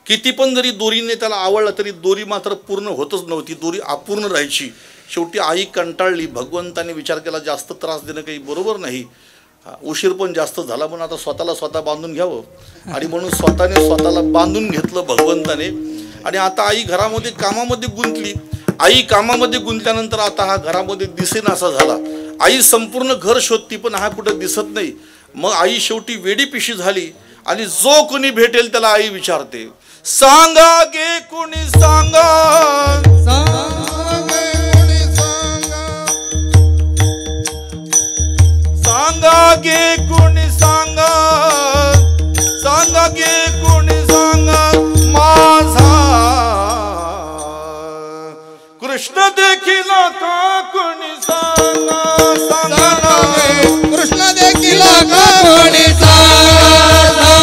किती पण जरी दोरीने त्याला आवडलं तरी दोरी मात्र पूर्ण होतच नव्हती, दोरी अपूर्ण राहायची. शेवटी आई कंटाळली. भगवंताने विचार केला जास्त त्रास देणं काही बरोबर नाही, उशीर पण जास्त झाला, म्हणून आता स्वतःला स्वतः बांधून घ्यावं. आणि म्हणून स्वतःला बांधून घेतलं भगवंताने. आणि आता आई घरामध्ये कामामध्ये गुंतली. आई कामामध्ये गुंतल्यानंतर आता हा घरामध्ये दिसेनासा झाला. आई संपूर्ण घर शोधती पण हा कुठं दिसत नाही. मग आई शेवटी वेडीपिशी झाली आणि जो कोणी भेटेल त्याला आई विचारते, सांगा गे कुणी सांगा, सांगा गे कुणी सांगा, सांगा गे कुणी सांगा, माझा कृष्ण देखील का कुणी सांगा, सांगा कृष्ण देखील का कोणी सांगा,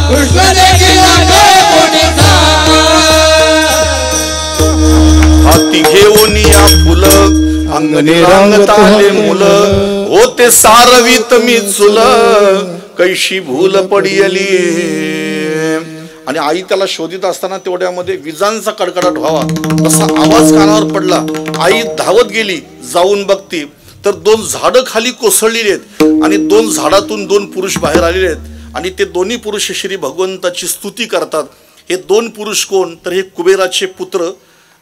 कृष्ण देखील का कोणी सांगा. हाती घेऊन या फुलं अंगणी रंगत आले मुलं, होते सारवीत मी चुल, कैशी भूल पडियली. आणि आई त्याला शोधित असताना तेवढ्यामध्ये विजांचा कडकडाट व्हावा तसा आवाज कानावर पडला. आई धावत गेली. जाऊन बघते तर 2 झाडं खाली कोसळलेली आहेत आणि 2 झाडातून 2 पुरुष बाहेर आलेले आहेत आणि ते दोन्ही पुरुष श्री भगवंताची स्तुती करतात. हे 2 पुरुष कोण तर हे कुबेराचे पुत्र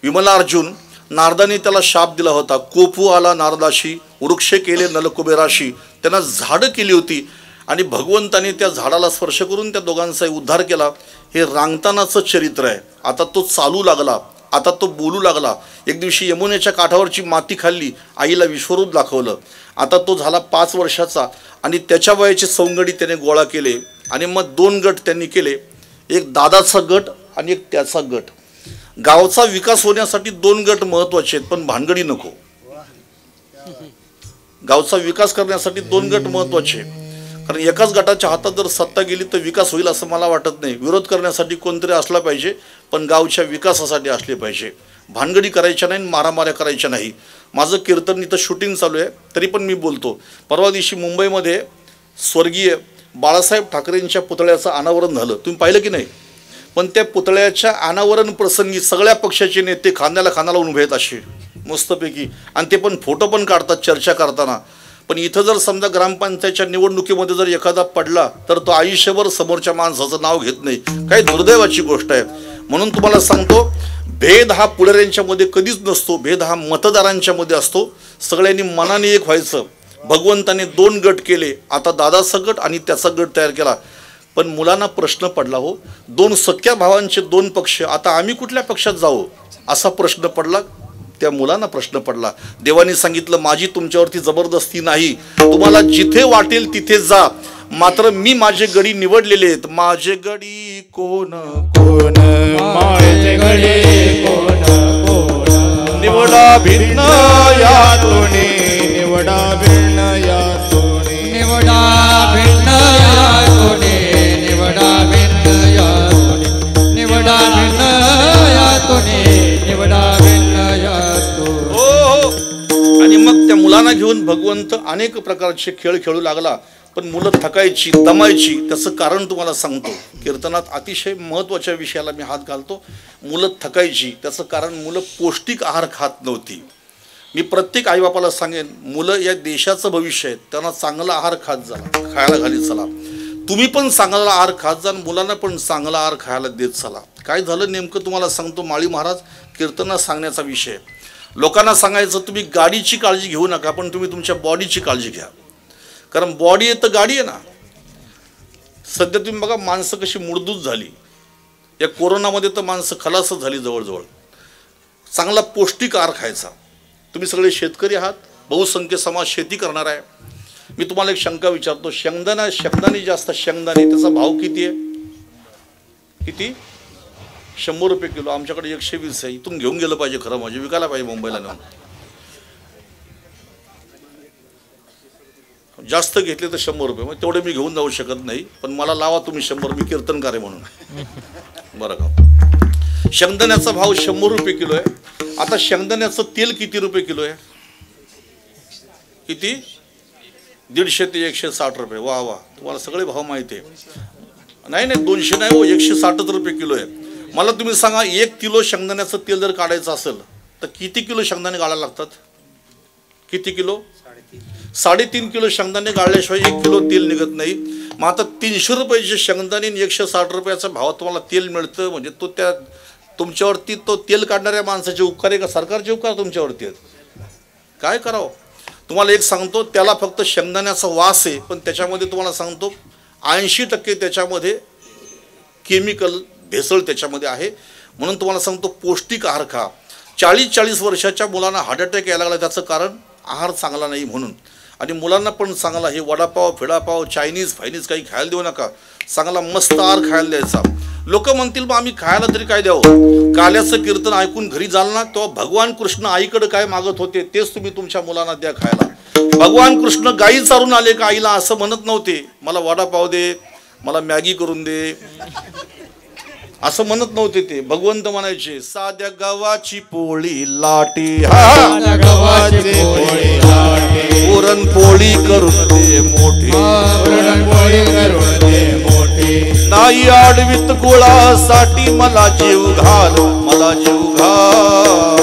विमलार्जुन. नारदाने त्याला शाप दिला होता, कोपू आला नारदाशी, वृक्ष केले नलकुबेराशी. त्यांना झाडं केली होती आणि भगवंताने त्या झाडाला स्पर्श करून त्या दोघांचाही उद्धार केला. हे रांगतानाचं चरित्र आहे. आता तो चालू लागला, आता तो बोलू लागला. एक दिवशी यमुनेच्या काठावरची माती खाल्ली, आईला विश्वरूप दाखवलं. आता तो झाला 5 वर्षाचा आणि त्याच्या वयाचे सवंगडी त्याने गोळा केले आणि मग 2 गट त्यांनी केले, एक दादाचा गट आणि एक त्याचा गट. गावचा विकास होण्यासाठी 2 गट महत्वाचे आहेत, पण भानगडी नको. गावचा विकास करण्यासाठी 2 गट महत्वाचे, कारण एकाच गटाच्या हातात जर सत्ता गेली तर विकास होईल असं मला वाटत नाही. विरोध करण्यासाठी कोणतरी असला पाहिजे, पण गावच्या विकासासाठी असले पाहिजे. भानगडी करायच्या नाही, मारामाऱ्या करायच्या नाही. माझं कीर्तन इथं शूटिंग चालू आहे तरी पण मी बोलतो. परवा दिवशी मुंबईमध्ये स्वर्गीय बाळासाहेब ठाकरेंच्या पुतळ्याचं अनावरण झालं, तुम्ही पाहिलं की नाही. पण त्या पुतळ्याच्या अनावरण प्रसंगी सगळ्या पक्षाचे नेते खांद्याला खांदा लावून उभे आहेत असे मस्तपैकी, आणि ते पण फोटो पण काढतात चर्चा करताना. पण इथं जर समजा ग्रामपंचायतच्या निवडणुकीमध्ये जर एखादा पडला तर तो आयुष्यभर समोरच्या माणसाचं नाव घेत नाही. काही दुर्दैवाची गोष्ट आहे. म्हणून तुम्हाला सांगतो, भेद हा पुढाऱ्यांच्या मध्ये कधीच नसतो, भेद हा मतदारांच्या मध्ये असतो. सगळ्यांनी मनाने एक व्हायचं. भगवंताने 2 गट केले, आता दादाचा गट आणि त्याचा गट तयार केला. पण मुलांना प्रश्न पडला, हो 2 सख्या भावांचे 2 पक्ष, आता आम्ही कुठल्या पक्षात जाऊ असा प्रश्न पडला. त्या मुलांना प्रश्न पडला. देवाने सांगितलं, माझी तुमच्यावरती जबरदस्ती नाही, तुम्हाला जिथे वाटेल तिथे जा, मात्र मी माझे गडी निवडलेले आहेत. माझे गडी कोण कोण माझे गडी कोण कोण, निवडा भिन्न यातून, निवडा भिन्न यातून, निवडा भिन्न यातून, निवडा भिन्न यातून, निवडा भिन्न यातून, निवडा भिन्न यातून. हो. आणि मग त्या मुलांना घेऊन भगवंत अनेक प्रकारचे खेळ खेळू लागला. पण मुलं थकायची, दमायची. त्याचं कारण तुम्हाला सांगतो. कीर्तनात अतिशय महत्त्वाच्या विषयाला मी हात घालतो. मुलं थकायची, त्याचं कारण मुलं पौष्टिक आहार खात नव्हती. मी प्रत्येक आईबापाला सांगेन, मुलं या देशाचं भविष्य आहे, त्यांना चांगला आहार खात जा, खायला घालीत चला. तुम्ही पण चांगला आहार खात जा, मुलांना पण चांगला आहार खायला देत चला. काय झालं नेमकं तुम्हाला सांगतो. माळी महाराज कीर्तनात सांगण्याचा विषय, लोकांना सांगायचं तुम्ही गाडीची काळजी घेऊ नका, पण तुम्ही तुमच्या बॉडीची काळजी घ्या. कारण बॉडी आहे तर गाडी आहे ना. सध्या तुम्ही बघा माणसं कशी मुडदूत झाली. या कोरोनामध्ये तर माणसं खलासच झाली जवळजवळ. चांगला पौष्टिक आहार खायचा. तुम्ही सगळे शेतकरी आहात, बहुसंख्य समाज शेती करणार आहे. मी तुम्हाला एक शंका विचारतो, शेंगदाणे जास्त शेंगदाणे त्याचा भाव किती आहे? किती? 100 रुपये किलो. आमच्याकडे 120 आहे. इथून घेऊन गेलं पाहिजे खरं म्हणजे, विकायला पाहिजे मुंबईला नेऊन. जास्त घेतले तर 100 रुपये, मग तेवढे मी घेऊन जाऊ शकत नाही, पण मला लावा तुम्ही 100, मी कीर्तनकार आहे म्हणून. बरं का. शेंगदाण्याचा भाव 100 रुपये किलो आहे. आता शेंगदाण्याचं तेल किती रुपये किलो आहे? किती? 150 ते 160 रुपये. वा वा, तुम्हाला सगळे भाव माहिती आहे. नाही 200 नाही हो, 160 रुपये किलो आहे. मला तुम्ही सांगा, 1 किलो शेंगदाण्याचं तेल जर काढायचं असेल तर किती किलो शेंगदाणे गाळायला लागतात? किती किलो? 3.5 किलो शेंगदाणे गाळल्याशिवाय 1 किलो तेल निघत नाही. मग आता 300 रुपयाचे शेंगदाणे आणि 160 रुपयाचा भाव तुम्हाला तेल मिळतं, म्हणजे तो त्या तुमच्यावरती तो तेल काढणाऱ्या माणसाचे उपकार आहे का सरकारचे उपकार तुमच्यावरती आहेत? काय करावं? तुम्हाला एक सांगतो, त्याला फक्त शेंगदाण्याचा वास आहे, पण त्याच्यामध्ये तुम्हाला सांगतो 80% त्याच्यामध्ये केमिकल भेसळ त्याच्यामध्ये आहे. म्हणून तुम्हाला सांगतो, पौष्टिक आहार खा. 40 वर्षाच्या मुलांना हार्ट अटॅक यायला लागला, त्याचं कारण आहार चांगला नाही म्हणून. आणि मुलांना पण सांगायला, हे वडापाव फिडापाव चायनीज फायनीज काही खायला देऊ नका, चांगला मस्त आहार खायला द्यायचा. लोक म्हणतील मग आम्ही खायला तरी काय द्यावं? काल्याचं कीर्तन ऐकून घरी जाल ना, तेव्हा भगवान कृष्ण आईकडे काय मागत होते तेच तुम्ही तुमच्या मुलांना द्या खायला. भगवान कृष्ण गाई चारून आले का आईला असं म्हणत नव्हते, मला वडापाव दे, मला मॅगी करून दे, असं म्हणत नव्हते ते. भगवंत म्हणायचे, साध्या गव्हाची पोळी लाटी, पुरणपोळी करून दे मोठी, नाही आडवीत गुळासाठी मला जीव घाल, मला जीव घाल.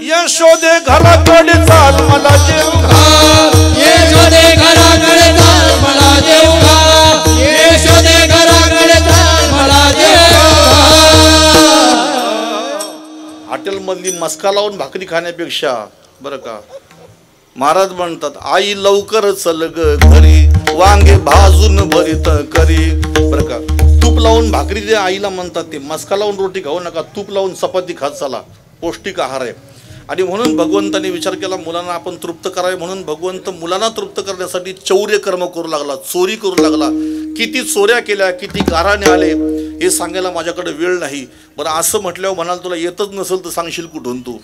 यशोदे घराकडे चाल, मला जीव घाल, यशोदे घराकडे चाल, मला जीव घाल, यशोदे घराकडे चाल, मला जीव घाल. हॉटेलमधली मस्का लावून भाकरी खाण्यापेक्षा, बरं का, महाराज म्हणतात, आई लवकर चल ग घरी, वांगे भाजून भरीत करी. बरं का, तूप लावून भाकरी दे आईला म्हणतात ते. मस्का लावून रोटी खाऊ नका, तूप लावून चपाती खात चला, पौष्टिक आहार आहे. आणि म्हणून भगवंताने विचार केला, मुलांना आपण तृप्त करावे, म्हणून भगवंत मुलांना तृप्त करण्यासाठी चौर्य कर्म करू लागला, चोरी करू लागला. किती चोऱ्या केल्या, किती गाराणे आले हे सांगायला माझ्याकडे वेळ नाही. बरं, असं म्हटल्यावर म्हणाल तुला येतच नसेल तर सांगशील कुठून तू,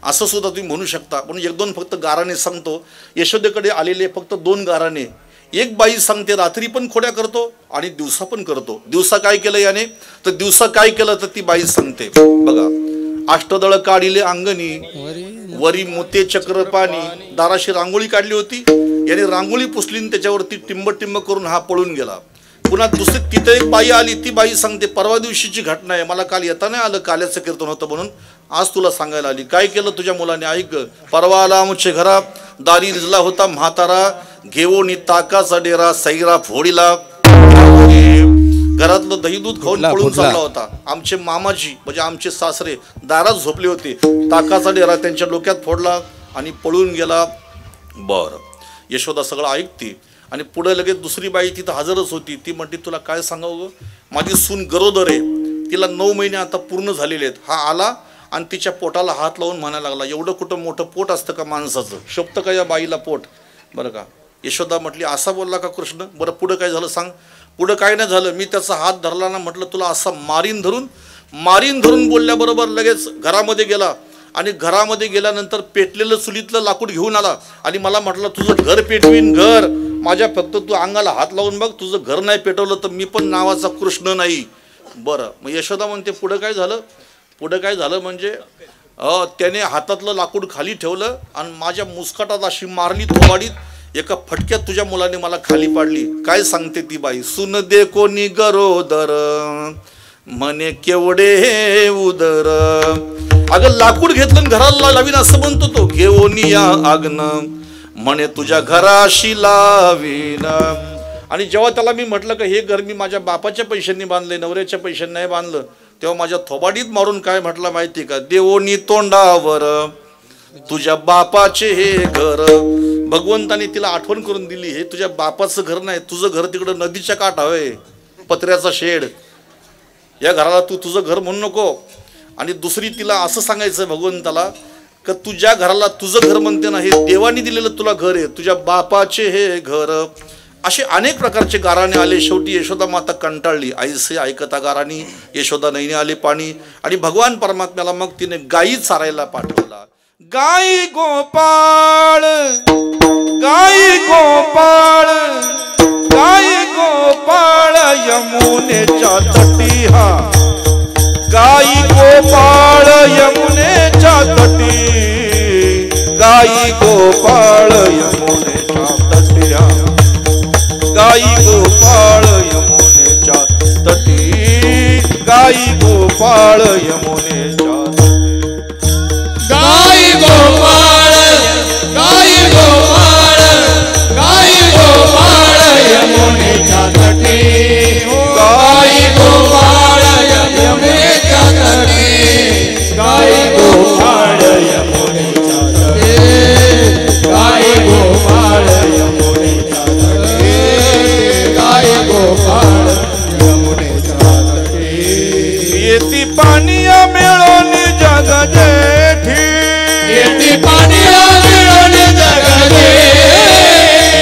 असं सुद्धा तुम्ही म्हणू शकता. म्हणून 1-2 फक्त गाराणे सांगतो. यशोदेकडे आलेले फक्त 2 गाराणे. एक बाई सांगते, रात्री पण खोड्या करतो आणि दिवसा पण करतो. दिवसा काय केलं याने, तर दिवसा काय केलं तर ती बाई सांगते. बघा, अष्टदळ काढिले अंगणी, वरी मोते चक्र पाणी, दाराशी रांगोळी काढली होती, याने रांगोळी पुसली, त्याच्यावरती टिंब टिंब करून हा पळून गेला. पुन्हा दुसरी तिथे एक बाई आली, ती बाई सांगते, परवा दिवशीची घटना आहे, मला काल येता नाही आलं, काल्याचं कीर्तन होतं म्हणून आज तुला सांगायला आली. काय केलं तुझ्या मुलाने, ऐक. परवा आला आमच्या घरा, दारी रिजला होता म्हातारा, घेऊन ताकाचा डेरा, सैरा फोडीला, घरातलं दही दूध खाऊन पळून चालला होता. आमचे मामाजी म्हणजे आमचे सासरे दारात झोपले होते, ताकाचा डेरा त्यांच्या डोक्यात फोडला आणि पळून गेला. बरं, यशोदा सगळं ऐकते आणि पुढे लगेच दुसरी बाई तिथं हजरच होती. ती म्हणते, तुला काय सांगावं, माझी सून गरोदर आहे, तिला 9 महिने आता पूर्ण झालेले आहेत. हा आला आणि तिच्या पोटाला हात लावून म्हणायला लागला, एवढं कुठं मोठं पोट असतं का माणसाचं, शोभतं का या बाईला पोट. बरं का, यशोदा म्हटली, असा बोलला का कृष्ण? बरं, पुढं काय झालं सांग. पुढं काय नाही झालं, मी त्याचा हात धरला ना, म्हटलं तुला असा मारीन धरून बोलल्याबरोबर लगेच घरामध्ये गेला आणि घरामध्ये गेल्यानंतर पेटलेलं चुलीतलं लाकूड घेऊन आला आणि मला म्हटलं, तुझं घर पेटवीन, घर माझ्या, फक्त तू अंगाला हात लावून बघ, तुझं घर नाही पेटवलं तर मी पण नावाचा कृष्ण नाही. बरं, मग यशोदा म्हणते, पुढं काय झालं म्हणजे त्याने हातातलं लाकूड खाली ठेवलं आणि माझ्या मुस्काटात अशी मारली थोबाडीत, एका फटक्यात तुझ्या मुलाने मला खाली पाडली. काय सांगते ती बाई, सुन दे कोणी गरोदर, म्हणे केवढे उदर. अगं लाकूड घेतलं घराला लावीन असं म्हणतो तो, घेऊन या आग्न, म्हणे तुझ्या घराशी लावीन. आणि जेव्हा त्याला मी म्हटलं का हे घर मी माझ्या बापाच्या पैशांनी बांधले, नवऱ्याच्या पैशांनी नाही बांधलं, तेव्हा माझ्या थोबाडीत मारून काय म्हटलं माहिती का, देवोनी तोंडावर तुझ्या बापाचे हे घर. भगवंताने तिला आठवण करून दिली, हे तुझ्या बापाचं घर नाही, तुझं घर तिकडं नदीच्या काठावर आहे, पत्र्याचा शेड, या घराला तू तुझं घर म्हणू नको. आणि दुसरी तिला असं सांगायचं भगवंताला का तुझ्या घराला तुझं घर म्हणते ना, हे देवानी दिलेलं तुला घर आहे, तुझ्या बापाचे हे घर. असे अनेक प्रकारचे गाराणे आले. शेवटी यशोदा माता कंटाळली, ऐसे ऐकता गाराणी यशोदा नैने आले पाणी. आणि भगवान परमात्म्याला मग तिने गायी चारायला पाठवला. गाई गोपाळ यमुनेच्या तटी हा गाई गोपाळ यमुनेच्या तटी गाई गोपाळ यमुनेच्या तटी हा गाई गोपाळ यमुनेच्या तटी गाई गोपाळ यमुनेच्या गाई गोपाळ गाई गोपाळ गाई गोपाळ यमुनेच्या तटी गाई गोपाळ यमुनेच्या तटी गाई गोपाळ यमुनेच्या तटी गाई गोपाळ यमुनेच्या तटी गाई गोपाळ यमुनेच्या तटी येती पानिया मिळून जग जेठी येती पानिया मिळून जग जेठी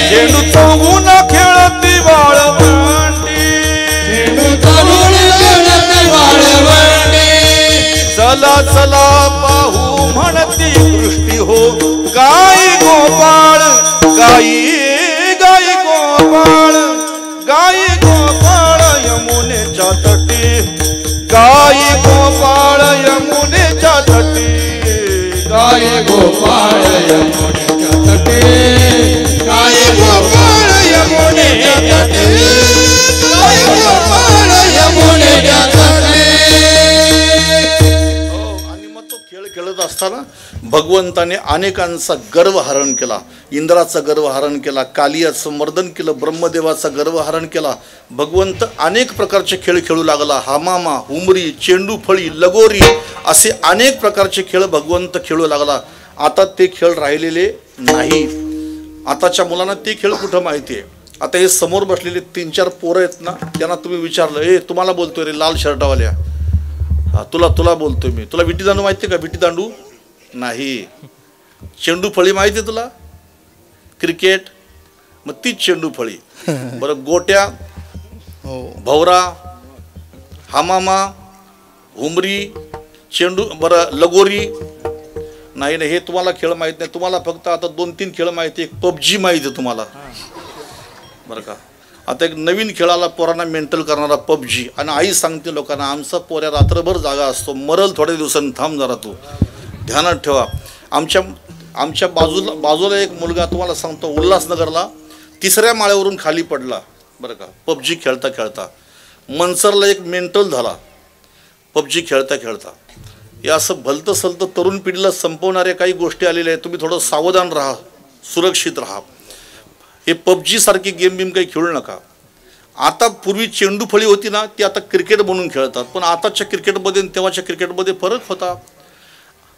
झेंडू चौगुण खेळती वाळवंटी झेंडू तरुण खेळती वाळवंटी चला चला पाहू म्हणती दृष्टी हो गाई गोपाळ गाई गाई गोपाळ गाई गोपाळ यमुनेच्या तटी गाई गोपाळ यमुनेच्या तटी गाई गोपाळ यमुनेच्या तटी गाई गोपाळ यमुनेच्या तटी गाई गोपाळ यमुनेच्या तटी आणि मग तो खेळ खेळत असताना भगवंताने अनेकांचा गर्व हरण केला. इंद्राचा गर्व हरण केला, कालियाचं मर्दन केलं, ब्रह्मदेवाचा गर्व हरण केला. भगवंत अनेक प्रकारचे खेळ खेळू लागला. हामामा, हुमरी, चेंडू फळी, लगोरी असे अनेक प्रकारचे खेळ भगवंत खेळू लागला. आता ते खेळ राहिलेले नाही. आताच्या मुलांना ते खेळ कुठं माहिती आहे. आता हे समोर बसलेले 3-4 पोरं आहेत ना, त्यांना तुम्ही विचारलं, ए तुम्हाला बोलतोय रे लाल शर्टावाल्या, हा तुला बोलतोय मी, तुला विटी दांडू माहिती आहे का? विटी दांडू नाही. चेंडू फळी माहिती आहे तुला? क्रिकेट, मग तीच चेंडू फळी. बरं गोट्या, भवरा, हामामा, हुमरी, चेंडू, बरं लगोरी नाही नाही, हे तुम्हाला खेळ माहीत नाही. तुम्हाला फक्त आता 2-3 खेळ माहिती आहे. पबजी माहिती आहे तुम्हाला, बरं का? आता एक नवीन खेळाला पोरांना मेंटल करणारा पबजी. आणि आई सांगते लोकांना, आमचा पोऱ्या रात्रभर जागा असतो, मरल थोड्या दिवसांनी, थांब जरा तू, ध्यानात ठेवा. आमच्या बाजूला एक मुलगा, तुम्हाला सांगतो, उल्हासनगरला 3ऱ्या माळ्यावरून खाली पडला, बरं का, पबजी खेळता खेळता. मनसरला एक मेंटल झाला पबजी खेळता खेळता. हे असं भलतं सलतं तरुण पिढीला संपवणाऱ्या काही गोष्टी आलेल्या आहेत. तुम्ही थोडं सावधान राहा, सुरक्षित राहा. हे पबजी सारखी गेम काही खेळू नका. आता पूर्वी चेंडू फळी होती ना, ती आता क्रिकेट म्हणून खेळतात. पण आताच्या क्रिकेटमध्ये आणि तेव्हाच्या क्रिकेटमध्ये फरक होता.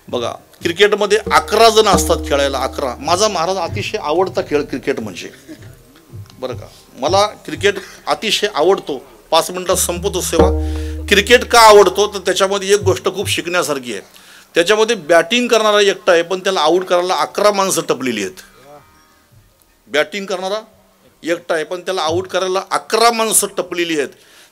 बघा, क्रिकेटमध्ये 11 जण असतात खेळायला, 11. माझा महाराज अतिशय आवडता खेळ क्रिकेट म्हणजे, बरं का. मला क्रिकेट अतिशय आवडतो. 5 मिनिटात संपवतो सेवा. क्रिकेट का आवडतो तर त्याच्यामध्ये एक गोष्ट खूप शिकण्यासारखी आहे. त्याच्यामध्ये बॅटिंग करणारा एकटा आहे, पण त्याला आऊट करायला 11 माणसं टपलेली आहेत. बॅटिंग करणारा एकटा आहे, पण त्याला आऊट करायला 11 माणसं टपलेली आहेत.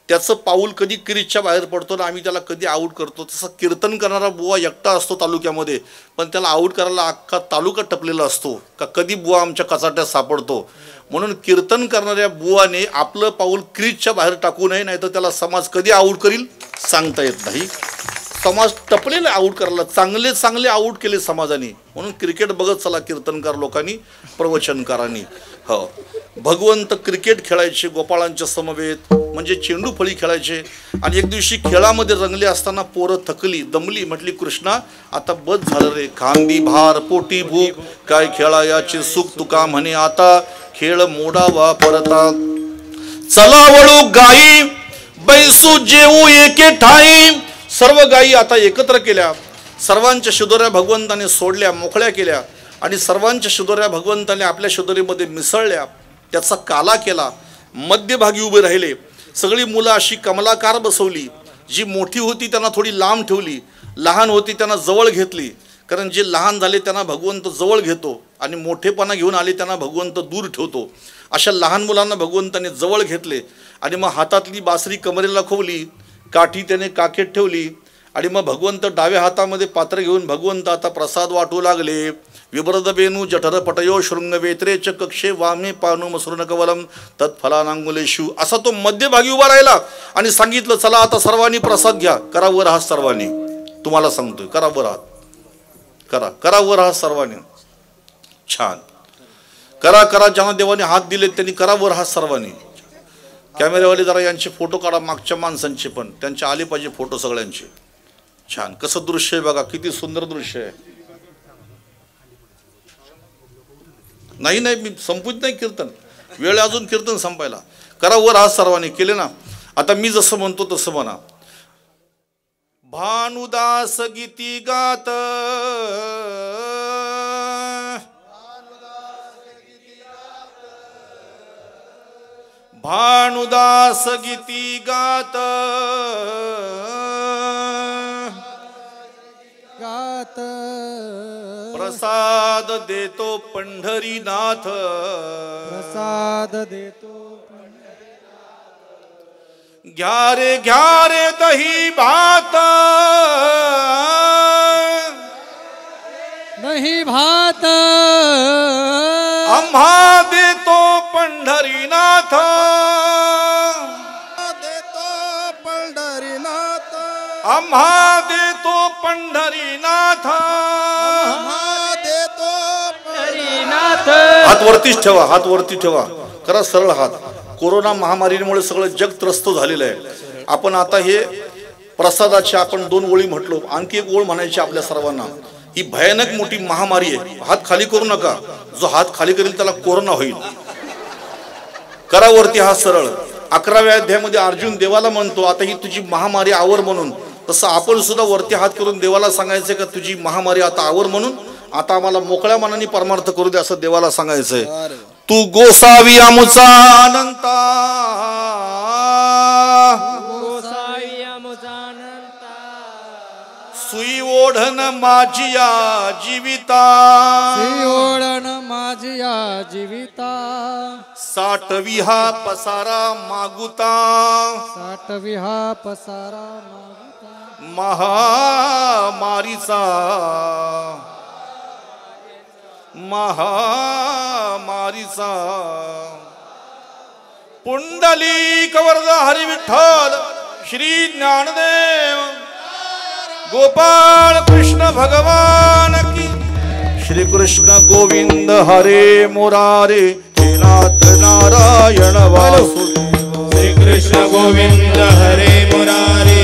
त्याचं पाऊल कधी क्रीजच्या बाहेर पडतो ना, आम्ही त्याला कधी आऊट करतो. तसं कीर्तन करणारा बुवा एकटा असतो तालुक्यामध्ये, पण त्याला आऊट करायला अख्खा तालुका टपलेला असतो. का कधी बुवा आमच्या कचाट्यात सापडतो. म्हणून कीर्तन करणाऱ्या बुवाने आपलं पाऊल क्रीजच्या बाहेर टाकू नये, नाही तर त्याला समाज कधी आऊट करील सांगता येत नाही. समाज टपलेला आऊट करायला, चांगले चांगले आऊट केले समाजाने. म्हणून क्रिकेट बघत चला कीर्तनकार लोकांनी, प्रवचनकारांनी. हो, भगवंत क्रिकेट खेळायचे गोपाळांच्या समवेत, म्हणजे चेंडू फळी खेळायचे. आणि एक दिवशी खेळामध्ये रंगले असताना पोरं थकली, दमली. म्हटली, कृष्णा आता बस झालं रे, खांदी भार पोटी भूक, काय खेळायाचे सुख तुका म्हणे, आता खेळ मोडावा परता. चला वळू गाई बैसू जेऊ एके ठाई. सर्व गायी आता एकत्र केल्या, सर्वांच्या शिदोऱ्या भगवंताने सोडल्या, मोकळ्या केल्या. आणि सर्वांच्या शिदोऱ्या भगवंताने आपल्या शिदोरीमध्ये मिसळल्या, त्याचा काला केला. मध्यभागी उभे राहिले. सगळी मुलं अशी कमलाकार बसवली. जी मोठी होती त्यांना थोडी लांब ठेवली, लहान होती त्यांना जवळ घेतली. कारण जे लहान झाले त्यांना भगवंत जवळ घेतो, आणि मोठेपणा घेऊन आले त्यांना भगवंत दूर ठेवतो. अशा लहान मुलांना भगवंताने जवळ घेतले. आणि मग हातातली बासरी कमरेला खोवली, काठी त्याने काखेत ठेवली. आणि मग भगवंत डाव्या हातामध्ये पात्र घेऊन भगवंत आता प्रसाद वाटू लागले. विब्रदबेनु जठर पटयो शृंगवेत्रे च कक्षे वामे पानु मसृण कवलम तत्फलानांगुलेषु. असा तो मध्यभागी उभा राहिला आणि सांगितलं, चला आता सर्वांनी प्रसाद घ्या. करा वर हात सर्वांनी. तुम्हाला सांगतोय, करा वर हात. करा वर हात सर्वांनी. छान. करा ज्यांना देवाने हात दिले त्यांनी करा वर हात सर्वांनी. कॅमेरेवाले जरा यांचे फोटो काढा, मागच्या माणसांचे पण, त्यांचे आले पाहिजे फोटो सगळ्यांचे. छान. कसं दृश्य आहे बघा, किती सुंदर दृश्य आहे. नाही मी संपूत नाही कीर्तन, वेळ अजून कीर्तन संपायला. करा वर हात सर्वांनी. केले ना? आता मी जसं म्हणतो तसं म्हणा. भानुदास गीती गात भानुदास गीती गात गात प्रसाद देतो पंढरीनाथ. प्रसाद देतो घ्या रे दही भात दही भात आम्हा देतो पंढरीनाथ. देतो पंढरीनाथ आम्हा देतो पंढरीनाथ. देतो पंढरीनाथ. हात वरतीच ठेवा, हात वरती ठेवा. करा सरळ हात. कोरोना महामारीमुळे सगळं जग त्रस्त झालेलं आहे. आपण आता हे प्रसादाचे आपण 2 ओळी म्हटलो, आणखी एक ओळ म्हणायची आपल्या सर्वांना. ही भयानक मोठी महामारी आहे. हात खाली करू नका. जो हात खाली करेल त्याला कोरोना होईल. करा वरती हात सरळ. 11व्या अध्यायामध्ये अर्जुन देवाला म्हणतो, आता ही तुझी महामारी आवर म्हणून. तसं आपण सुद्धा वरती हात करून देवाला सांगायचंय का तुझी महामारी आता आवर म्हणून. आता आम्हाला मोकळ्या मनाने परमार्थ करू दे असं देवाला सांगायचंय. तू गोसावी आमुचा अनंता सुई ओढण माझिया जीविता. ओढण माझिया जीविता. साठवी हा पसारा मागुता. साठवी हा पसारा मागुता. महामारीचा पुंडलिक वरद हरी विठ्ठल श्री ज्ञानदेव गोपाळ कृष्ण भगवान की. श्री कृष्ण गोविंद हरे मुरारे हे नाथ नारायण वासुदेव. श्री कृष्ण गोविंद हरे मुरारे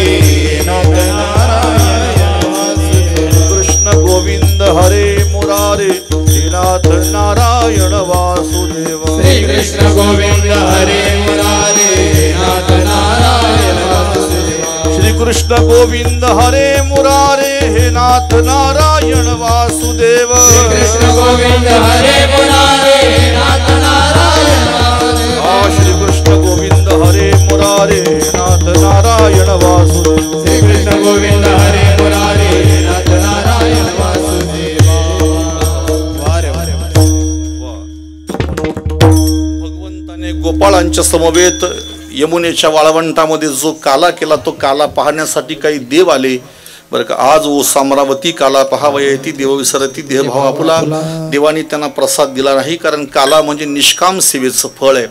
नाथ नारायण वासुदेव. कृष्ण गोविंद हरे मुरारे हे नाथ नारायण वासुदेव. श्री कृष्ण गोविंद हरे मुरारे नाथ नारायण वासुदेव. श्री कृष्ण गोविंद हरे मुरारे हे नाथ नारायण वासुदेव. श्री कृष्ण गोविंद हरे मुरारे नाथ नारायण वासुदेव. श्री कृष्ण गोविंद हरे मुरारे नाथ नारायण वासुदेव. श्री कृष्ण गोविंद हरे मुरारे नाथ नारायण वासुदेव. भगवंताने गोपाळांच्या समवेत यमुनेच्या वाळवंटामध्ये जो काला केला तो काला पाहण्यासाठी काही देव आले बरं का. आज ओ साम्रावती काला पहावयती देव विसरती देहभाव आपुला. देवानी त्यांना प्रसाद दिला नाही, कारण काला म्हणजे निष्काम सेवेचं फळ आहे.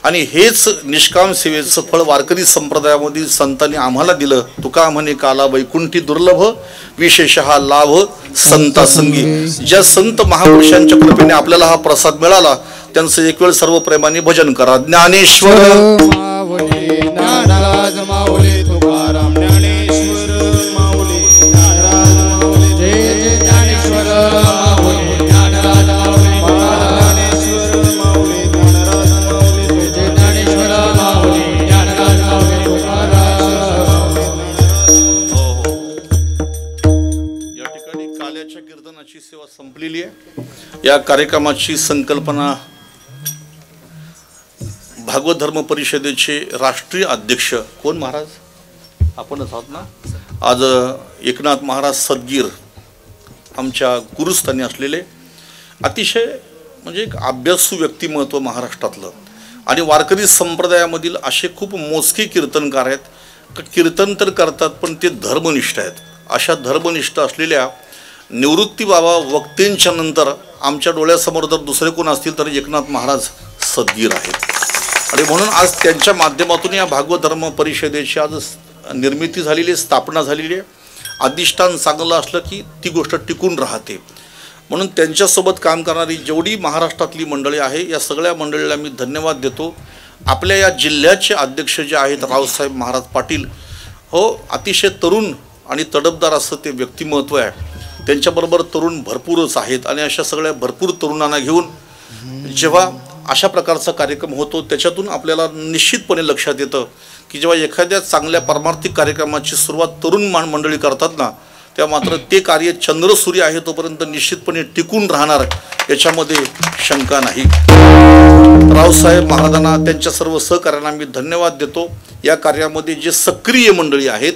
आणि हेच निष्काम सेवेचं फळ वारकरी संप्रदायामधील संतांनी आम्हाला दिलं. तुका म्हणे काला वैकुंठी दुर्लभ विशेषहा लाभ संतासंगी. ज्या संत महापुरुषांच्या कृपेने आपल्याला हा प्रसाद मिळाला त्यांचं एक वेळ सर्व प्रेमाने भजन करा. ज्ञानेश्वर माऊली ज्ञानराज माऊली तुकाराम ज्ञानेश्वर माऊली ज्ञानराज माऊली. जय ज्ञानेश्वर माऊली ज्ञानराज माऊली ज्ञानेश्वर माऊली ज्ञानराज माऊली. जय ज्ञानेश्वर माऊली ज्ञानराज माऊली तुकाराम. या ठिकाणी काल्याच्या कीर्तनाची सेवा संपलेली आहे. या कार्यक्रमाची संकल्पना भागवत धर्म परिषदेचे राष्ट्रीय अध्यक्ष कोण महाराज आपणच आहात ना. आज एकनाथ महाराज सदगीर आमच्या गुरुस्थानी असलेले अतिशय म्हणजे एक अभ्यासू व्यक्तिमत्व महाराष्ट्रातलं. आणि वारकरी संप्रदायामधील असे खूप मोजके कीर्तनकार आहेत. कीर्तन तर करतात पण ते धर्मनिष्ठ आहेत. अशा धर्मनिष्ठ असलेल्या निवृत्ती बाबा वक्तेंच्या नंतर आमच्या डोळ्यासमोर जर दुसरे कोण असतील तर एकनाथ महाराज सद्गीर आहेत आणि म्हणून आज त्यांच्या माध्यमातून या भागवत धर्म परिषदेची आज निर्मिती झालेली आहे, स्थापना झालेली आहे. अधिष्ठान चांगलं असलं की ती गोष्ट टिकून राहते. म्हणून त्यांच्यासोबत काम करणारी जेवढी महाराष्ट्रातली मंडळी आहे या सगळ्या मंडळीला मी धन्यवाद देतो. आपल्या या जिल्ह्याचे अध्यक्ष जे आहेत रावसाहेब महाराज पाटील, हो अतिशय तरुण आणि तडफदार असं ते व्यक्तिमत्व आहे. त्यांच्याबरोबर तरुण भरपूरच आहेत आणि अशा सगळ्या भरपूर तरुणांना घेऊन जेव्हा अशा प्रकारचा कार्यक्रम होतो त्याच्यातून आपल्याला निश्चितपणे लक्षात येतं की जेव्हा एखाद्या चांगल्या परमार्थिक कार्यक्रमाची सुरुवात तरुण मंडळी करतात ना, तेव्हा मात्र ते कार्य चंद्रसूर्य आहे तोपर्यंत निश्चितपणे टिकून राहणार याच्यामध्ये शंका नाही. रावसाहेब महाराजांना त्यांच्या सर्व सहकार्यांना मी धन्यवाद देतो. या कार्यामध्ये जे सक्रिय मंडळी आहेत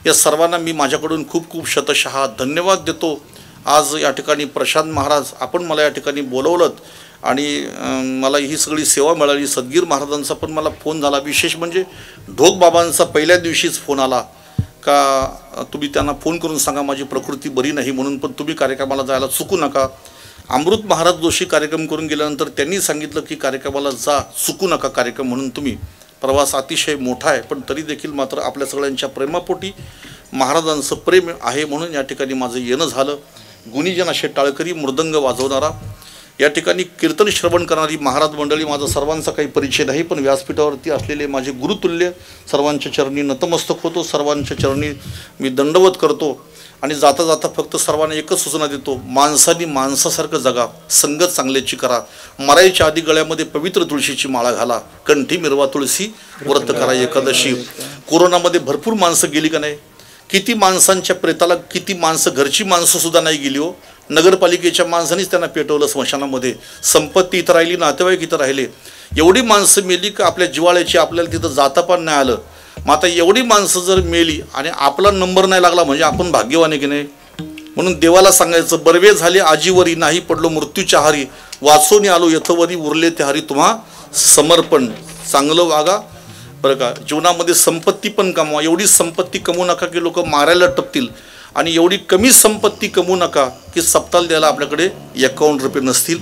या सर्वांना मी माझ्याकडून खूप खूप शतशः धन्यवाद देतो. आज या ठिकाणी प्रशांत महाराज आपण मला या ठिकाणी बोलवलं आणि मला ही सगळी सेवा मिळाली. सद्गीर महाराजांचा पण मला फोन झाला. विशेष म्हणजे ढोक बाबांचा पहिल्या दिवशीच फोन आला का तुम्ही त्यांना फोन करून सांगा माझी प्रकृती बरी नाही म्हणून, पण तुम्ही कार्यक्रमाला जायला चुकू नका. अमृत महाराज जोशी कार्यक्रम करून गेल्यानंतर त्यांनी सांगितलं की कार्यक्रमाला जा, चुकू नका कार्यक्रम म्हणून. तुम्ही प्रवास अतिशय मोठा आहे पण तरी देखील मात्र आपल्या सगळ्यांच्या प्रेमापोटी महाराजांचं प्रेम आहे म्हणून या ठिकाणी माझं येणं झालं. गुणीजन असे टाळकरी मृदंग वाजवणारा, या ठिकाणी कीर्तन श्रवण करणारी महाराज मंडळी, माझा सर्वांचा काही परिचय नाही पण व्यासपीठावरती असलेले माझे गुरुतुल्य सर्वांच्या चरणी नतमस्तक होतो. सर्वांच्या चरणी मी दंडवत करतो आणि जाता जाता फक्त सर्वांना एकच सूचना देतो, माणसाने माणसासारखं जगा, संगत चांगल्याची करा, मरायच्या आधी गळ्यामध्ये पवित्र तुळशीची माळा घाला, कंठी मिरवा तुळशी, व्रत करा एकादशी. कोरोनामध्ये भरपूर माणसं गेली का नाही? किती माणसांच्या प्रेताला किती माणसं, घरची माणसं सुद्धा नाही गेली हो. नगरपालिकेच्या माणसांनीच त्यांना पेटवलं स्मशानामध्ये. संपत्ती इथं राहिली, नातेवाईक इथं राहिले. एवढी माणसं मेली का आपल्या जिवाळ्याची आपल्याला तिथं जाता पण नाही आलं. मग आता एवढी माणसं जर मेली आणि आपला नंबर नाही लागला म्हणजे आपण भाग्यवान आहे की नाही? म्हणून देवाला सांगायचं, बरवे झाले आजीवरी, नाही पडलो मृत्यूच्या हारी, वाचून आलो यथवरी, उरले ते हारी तुम्हा समर्पण. चांगलं वागा बरं का. जीवनामध्ये संपत्ती पण कमवा. एवढी संपत्ती कमवू नका की लोक मारायला टपतील आणि एवढी कमी संपत्ती कमवू नका की सप्ताल द्यायला आपल्याकडे 51 रुपये नसतील.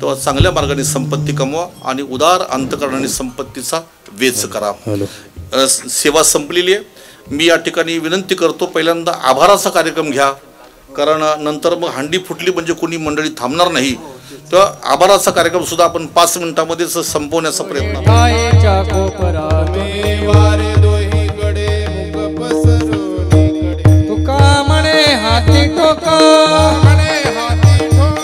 तेव्हा चांगल्या मार्गाने संपत्ती कमवा आणि उदार अंतकरणाने संपत्तीचा वेच करा. सेवा संपलेली आहे. मी या ठिकाणी विनंती करतो, पहिल्यांदा आभाराचा कार्यक्रम घ्या, कारण नंतर मग हांडी फुटली म्हणजे कोणी मंडळी थांबणार नाही. तेव्हा आभाराचा कार्यक्रम सुद्धा आपण 5 मिनिटांमध्येच संपवण्याचा प्रयत्न तुका म्हणे हाती टोका,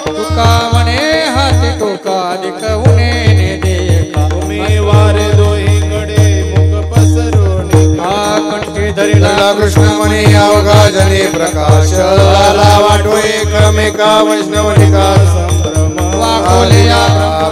तुका म्हणे हाती टोका, अधिक उणे ने देका, तुम्ही वारे दोही गडे मुख पसरून हा कंठी धरिला कृष्ण म्हणे अवघा जने प्रकाश, आला वाटो एकमेका वैष्णवनिका संभ्रम, वाकोले या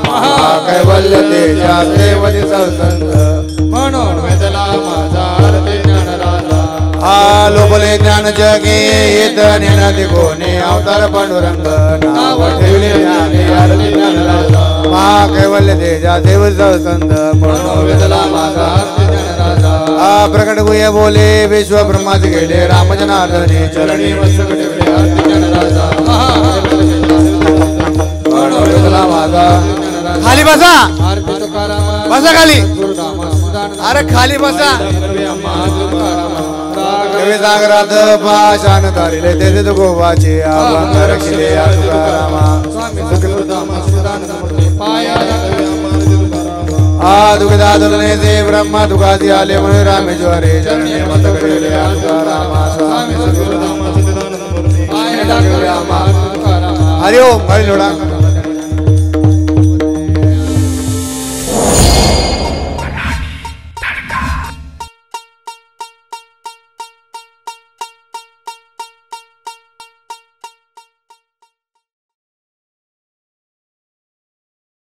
महा कैवल्य तेजा देवदी संसंग, म्हणून वेदला माझा आरती ज्ञान राजा. हा लोभले ज्ञान जगे येत नेनादी कोणे, अवतार पांडुरंग नाव ठेवले ज्ञाने आरती ज्ञान राजा, महा कैवल्य तेजा देव संसंग, म्हणून वेदला माझा आरती ज्ञान राजा. हा प्रकट गुह्य बोले विश्व ब्रह्माच गेले, रामजनार्दने चरणी मस्तक ठेवले आरती ज्ञान राजा. खाली बसा, बसा खाली, अरे खाली बसा. सागरात पाषाण तारिले तेथे गोवाचे अभंग रक्षिले तुकारामा, दुखदा दुलने ते ब्रह्मा दुखाती आले म्हणून रामेश्वरे चरणी मस्तक ठेवले तुकारामा. हरि ओम. हरि लोडा.